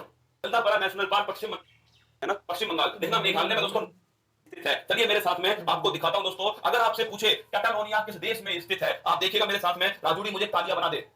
जल्दापरा नेशनल पार्क पश्चिम है ना, पश्चिम बंगाल। देखना मेघालय में दोस्तों स्थित है। चलिए मेरे साथ में आपको दिखाता हूं दोस्तों। अगर आपसे पूछे कैटालोनिया किस देश में स्थित है, आप देखिएगा मेरे साथ में। राजूड़ी मुझे तालियां बना दे।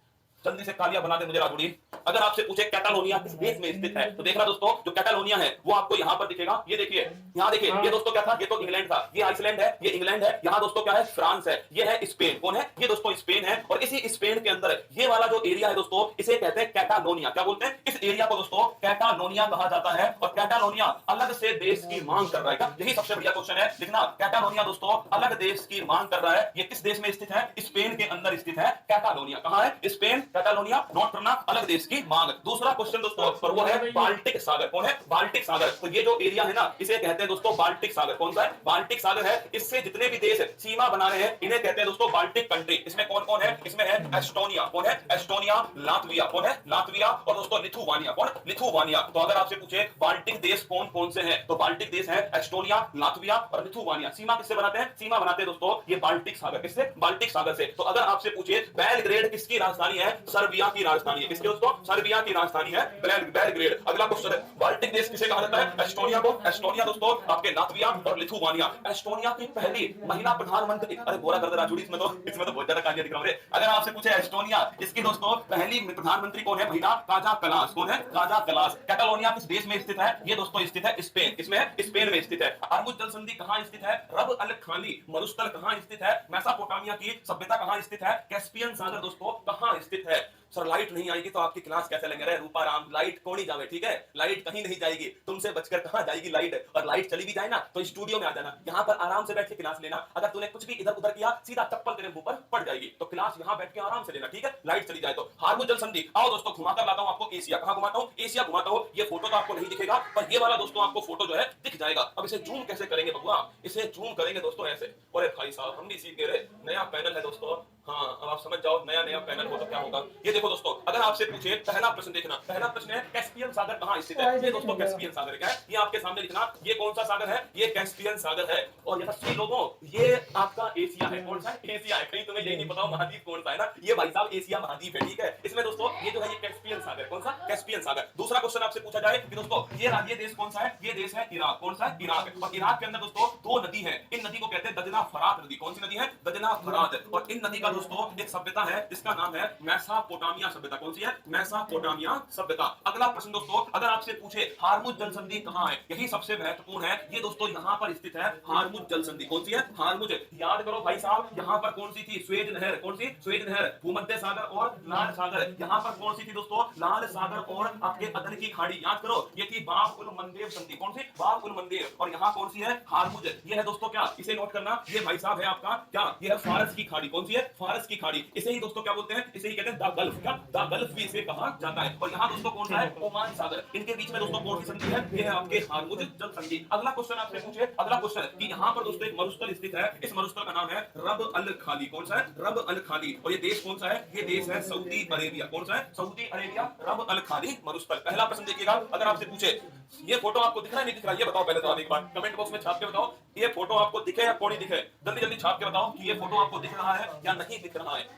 जल्दी से तालियां बना दे मुझे राजूड़ी। अगर आपसे पूछे कैटालोनिया किस देश में स्थित है, तो देखना दोस्तों, जो कैटालोनिया है वो आपको यहां पर दिखेगा। ये देखिए, यहां देखिए, ये दोस्तों क्या था, ये तो इंग्लैंड था, ये आइसलैंड है, ये इंग्लैंड है, यहां दोस्तों क्या है, फ्रांस है, ये है स्पेन। कौन है ये दोस्तों, स्पेन है। और इसी स्पेन के अंदर ये वाला जो एरिया है दोस्तों, इसे कहते हैं कैटालोनिया। क्या बोलते हैं इस एरिया को दोस्तों, कैटालोनिया कहा जाता है। और कैटालोनिया अलग से देश की मांग कर रहा है। यही सबसे बढ़िया क्वेश्चन है, लिखना कैटालोनिया दोस्तों अलग देश की मांग कर रहा है। ये किस देश में स्थित है, स्पेन के अंदर स्थित है कैटालोनिया। कहां है, स्पेन, कैटालोनिया, नोट करना, अलग देश की मांग। दूसरा क्वेश्चन दोस्तों, और वो है बाल्टिक सागर। कौन है, बाल्टिक सागर। तो ये जो एरिया है ना, इसे कहते हैं दोस्तों बाल्टिक सागर। कौन सा है, बाल्टिक सागर है। इससे जितने भी देश सीमा बना रहे हैं, इन्हें कहते हैं दोस्तों बाल्टिक कंट्री। इसमें कौन कौन है, इसमें है एस्टोनिया। कौन है, एस्टोनिया, लातविया। कौन है, लातविया, और दोस्तों लिथुआनिया। कौन, लिथुआनिया। तो अगर आपसे पूछे बाल्टिक देश कौन कौन से हैं, तो बाल्टिक देश है एस्टोनिया, लातविया और लिथुआनिया। सीमा किससे बनाते हैं, सीमा बनाते हैं दोस्तों ये बाल्टिक सागर। किससे, बाल्टिक सागर से। तो अगर आपसे पूछे बेलग्रेड किसकी राजधानी है, सर्बिया की राजधानी है। किसके दोस्तों, सर्बिया की राजधानी है बेलग्रेड। अगला क्वेश्चन है, बाल्टिक देश किसे कहा जाता है, एस्टोनिया को। एस्टोनिया दोस्तों आपके लातविया और लिथुआनिया। एस्टोनिया की पहली महिला प्रधानमंत्री, अरे बोरा कर दे राजूड़ी, इसमें तो बहुत ज्यादा कालिया दिख रहा है। अगर आपसे पूछे एस्टोनिया, इसकी दोस्तों पहली प्रधानमंत्री कौन है, महिला, काजा कलास। कौन है, काजा कलास। कैटालोनिया किस देश में स्थित है, ये दोस्तों स्थित है स्पेन। किसमें है, स्पेन में स्थित है। हॉर्मुज जल संधि कहां स्थित है, रब अल खाली मरुस्थल कहां स्थित है, मेसोपोटामिया की सभ्यता कहां स्थित है, कैस्पियन सागर दोस्तों कहां स्थित है। सर लाइट नहीं आएगी तो आपकी क्लास कैसे लेंगे, रे रूपा राम, लाइट कौन ही जावे, ठीक है, लाइट कहीं नहीं जाएगी, तुमसे बचकर कहां जाएगी लाइट। और लाइट चली भी जाए ना तो स्टूडियो में आ जाना, यहां पर आराम से बैठ के क्लास लेना। अगर तूने कुछ भी इधर उधर किया, सीधा चप्पल तेरे मुंह पर पड़ जाएगी। तो क्लास यहां बैठ के आराम से लेना, ठीक है, लाइट चली जाए तो। हार्मुज जल संधि, आओ दोस्तों घुमाकर लाता हूं आपको एशिया। कहां घुमाता हूं, एशिया घुमाता हूं। ये फोटो तो आपको नहीं दिखेगा, पर ये वाला दोस्तों आपको फोटो जो है दिख जाएगा। अब इसे जूम कैसे करेंगे बबुआ, इसे जूम करेंगे दोस्तों ऐसे। अरे भाई साहब हम भी सीख गए, नया पैनल है दोस्तों। हाँ अब आप समझ जाओ, नया पैनल हो तो क्या होगा। ये देखो दोस्तों, अगर आपसे पूछे, पहला प्रश्न देखना, पहला प्रश्न है कैस्पियन सागर कहां स्थित है। ये दोस्तों कैस्पियन सागर क्या है, ये आपके सामने लिखना। ये कौन सा सागर है, ये कैस्पियन सागर है। और यशस्वी लोगों, ये आपका एशिया है। कौन सा है, एशिया है। कहीं तुम्हें यही नहीं पता महाद्वीप कौन सा है ना, ये भाई साहब एशिया महाद्वीप है, ठीक है। इसमें दोस्तों ये जो है ये कैस्पियन सागर। कौन सा, कैस्पियन सागर। दूसरा क्वेश्चन आपसे पूछा जाए कि दोस्तों ये देश कौन सा है, ये देश है इराक। कौन सा है, इराक। और इराक के अंदर दोस्तों दो नदी है, इन नदी को कहते हैं दजना फरात नदी। कौन सी नदी है, दजना फरात। और इन नदी का दोस्तों एक सभ्यता है जिसका नाम है मेसोपोटामिया सभ्यता। कौन सी है, मेसोपोटामिया सभ्यता। अगला प्रश्न दोस्तों, अगर आपसे पूछे हार्मुज जल संधि कहां है, यही सबसे महत्वपूर्ण है। ये दोस्तों यहां पर स्थित है हार्मुज जल संधि। कौन सी है, हार्मुज। याद करो भाई साहब, यहां पर कौन सी थी, स्वेज नहर। कौन सी, स्वेज नहर। भूमध्य सागर और लाल सागर। यहां पर कौन सी थी दोस्तों, लाल सागर और आपके अदन की खाड़ी। याद करो, ये थी बाब उल मंदेर संधि। कौन सी, बाब उल मंदेर। और यहां कौन सी है, हार्मुज। ये है दोस्तों क्या, इसे नोट करना, ये भाई साहब है आपका क्या, ये है फारस की खाड़ी। कौन सी है, फारस की खाड़ी। इसे ही दोस्तों क्या बोलते हैं, इसे ही कहते हैं द गल्फ। क्या, द गल्फ भी इसे कहा जाता है। और यहाँ दोस्तों कौन सा है, ओमान सागर। इनके बीच में दोस्तों कौन सी संधि है, ये है आपके हार्मुज जल संधि। अगला क्वेश्चन आपसे पूछे, अगला क्वेश्चन कि यहाँ पर दोस्तों एक मरुस्थल स्थित है, इस मरुस्थल का नाम है रब अल खाली। कौन सा है, रब अल खाली। और ये देश कौन सा है, ये देश है सऊदी अरेबिया। कौन सा है, सऊदी अरेबिया, रब अल खाली मरुस्थल। पहला प्रश्न देखिएगा, अगर आपसे पूछे ये फोटो आपको दिख रहा है नहीं दिख रहा, ये बताओ पहले तो एक बार कमेंट बॉक्स में छाप के बताओ, ये फोटो आपको दिखे या कौन नहीं दिखे। जल्दी जल्दी छाप के बताओ कि ये फोटो आपको दिख रहा है या नहीं दिख रहा है।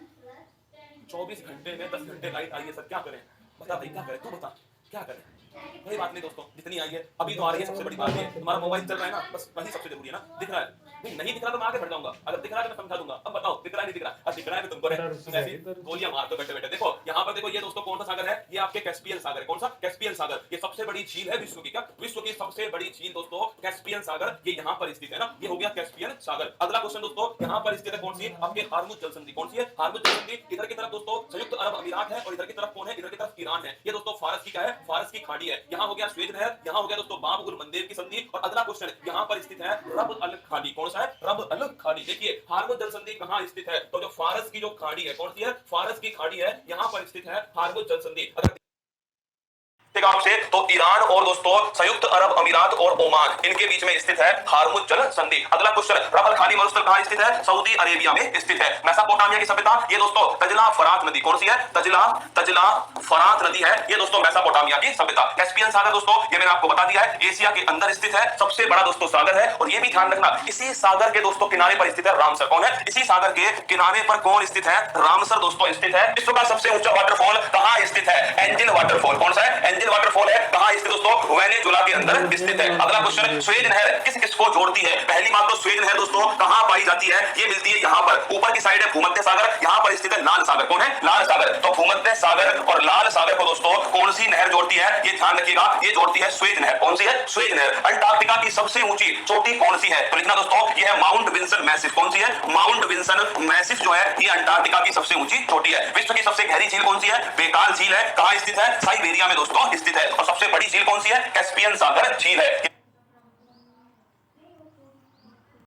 24 घंटे में 10 घंटे लाइट आई है सर, क्या करें, बता भाई क्या करें, तू बता क्या करें। कोई बात नहीं दोस्तों, जितनी आई है अभी तो आ रही है, सबसे बड़ी बात है तुम्हारा मोबाइल चल रहा है ना, बस वही सबसे जरूरी है ना। दिख रहा है, नहीं दिख रहा तो मैं आगे बढ़ जाऊंगा, अगर दिख रहा है तो मैं समझा दूंगा। अब बताओ दिख रहा है नहीं दिख रहा, अब दिख रहा है तो तुमको ऐसी गोलियां मार दो बैठे बैठे। देखो यहाँ पर देखो, ये दोस्तों कौन सा सागर है, ये आपके कैस्पियन सागर। कौन सा, कैस्पियन सागर। ये सबसे बड़ी झील है विश्व की। क्या, विश्व की सबसे बड़ी झील दोस्तों कैस्पियन सागर, ये यहाँ पर स्थित है ना, ये हो गया कैस्पियन सागर। अगला क्वेश्चन दोस्तों, यहाँ पर स्थित है कौन सी, आपके हार्मुज जल संधि। कौन सी है, हार्मुज जल संधि। इधर की तरफ दोस्तों संयुक्त अरब अमीरात है और इधर की तरफ कौन है, इधर की तरफ ईरान है। ये दोस्तों फारस की क्या है, फारस की खाड़ी है। यहाँ हो गया स्वेज नहर, यहाँ हो गया दोस्तों बाब उल मंदेर की संधि। और अगला क्वेश्चन यहाँ पर स्थित है रब अल खाली। कौन सा है, रब अल खाड़ी। देखिए हार्मुज जल संधि कहाँ स्थित है, तो जो फारस की जो खाड़ी है, कौन सी है, फारस की खाड़ी है, यहाँ पर स्थित है हार्मुज जल संधि। से तो ईरान और दोस्तों संयुक्त अरब अमीरात और ओमान, इनके बीच में स्थित है हार्मुज जल संधि। अगला क्वेश्चन, रब अल खाली मरुस्थल कहां स्थित है, सऊदी अरेबिया में स्थित है। मेसोपोटामिया की सभ्यता, ये दोस्तों तजला फरात नदी। कौन सी है, तजला फरात नदी है, ये दोस्तों मेसोपोटामिया की सभ्यता। कैस्पियन सागर दोस्तों ये मैंने आपको बता दिया है, एशिया के अंदर स्थित है, सबसे बड़ा दोस्तों सागर है। और ये भी ध्यान रखना, इसी सागर के दोस्तों किनारे पर स्थित है रामसर। कौन है, इसी सागर के किनारे पर कौन स्थित है, रामसर दोस्तों स्थित है। विश्व का सबसे ऊंचा वाटरफॉल कहां स्थित है, एंजिल वाटरफॉल। कौन सा है, एंजिल वाटरफॉल है, कहां स्थित दोस्तों, वेनेजुला के अंदर स्थित है। अगला क्वेश्चन, स्वेज नहर किस किस को जोड़ती है? पहली बात तो स्वेज नहर दोस्तों कहां पाई जाती है? ये मिलती है यहां पर, ऊपर की साइड है भूमध्य सागर, यहां पर स्थित है लाल सागर। कौन है? लाल सागर। तो भूमध्य सागर और लाल सागर को दोस्तों कौन सी नहर जोड़ती है? ये ध्यान रखिएगा, ये जोड़ती है स्वेज नहर। कौन सी है? स्वेज नहर। अंटार्कटिका की सबसे ऊंची चोटी कौन सी है? तो लिखना दोस्तों, ये है माउंट विंसन मैसिव। कौन सी है? माउंट विंसन मैसिव जो है ये अंटार्कटिका की सबसे ऊंची चोटी है। विश्व की सबसे गहरी झील कौन सी है? बेकाल झील है। कहां स्थित है? साइबेरिया में दोस्तों स्थित है। और सबसे बड़ी झील कौन सी है? कैस्पियन सागर झील है।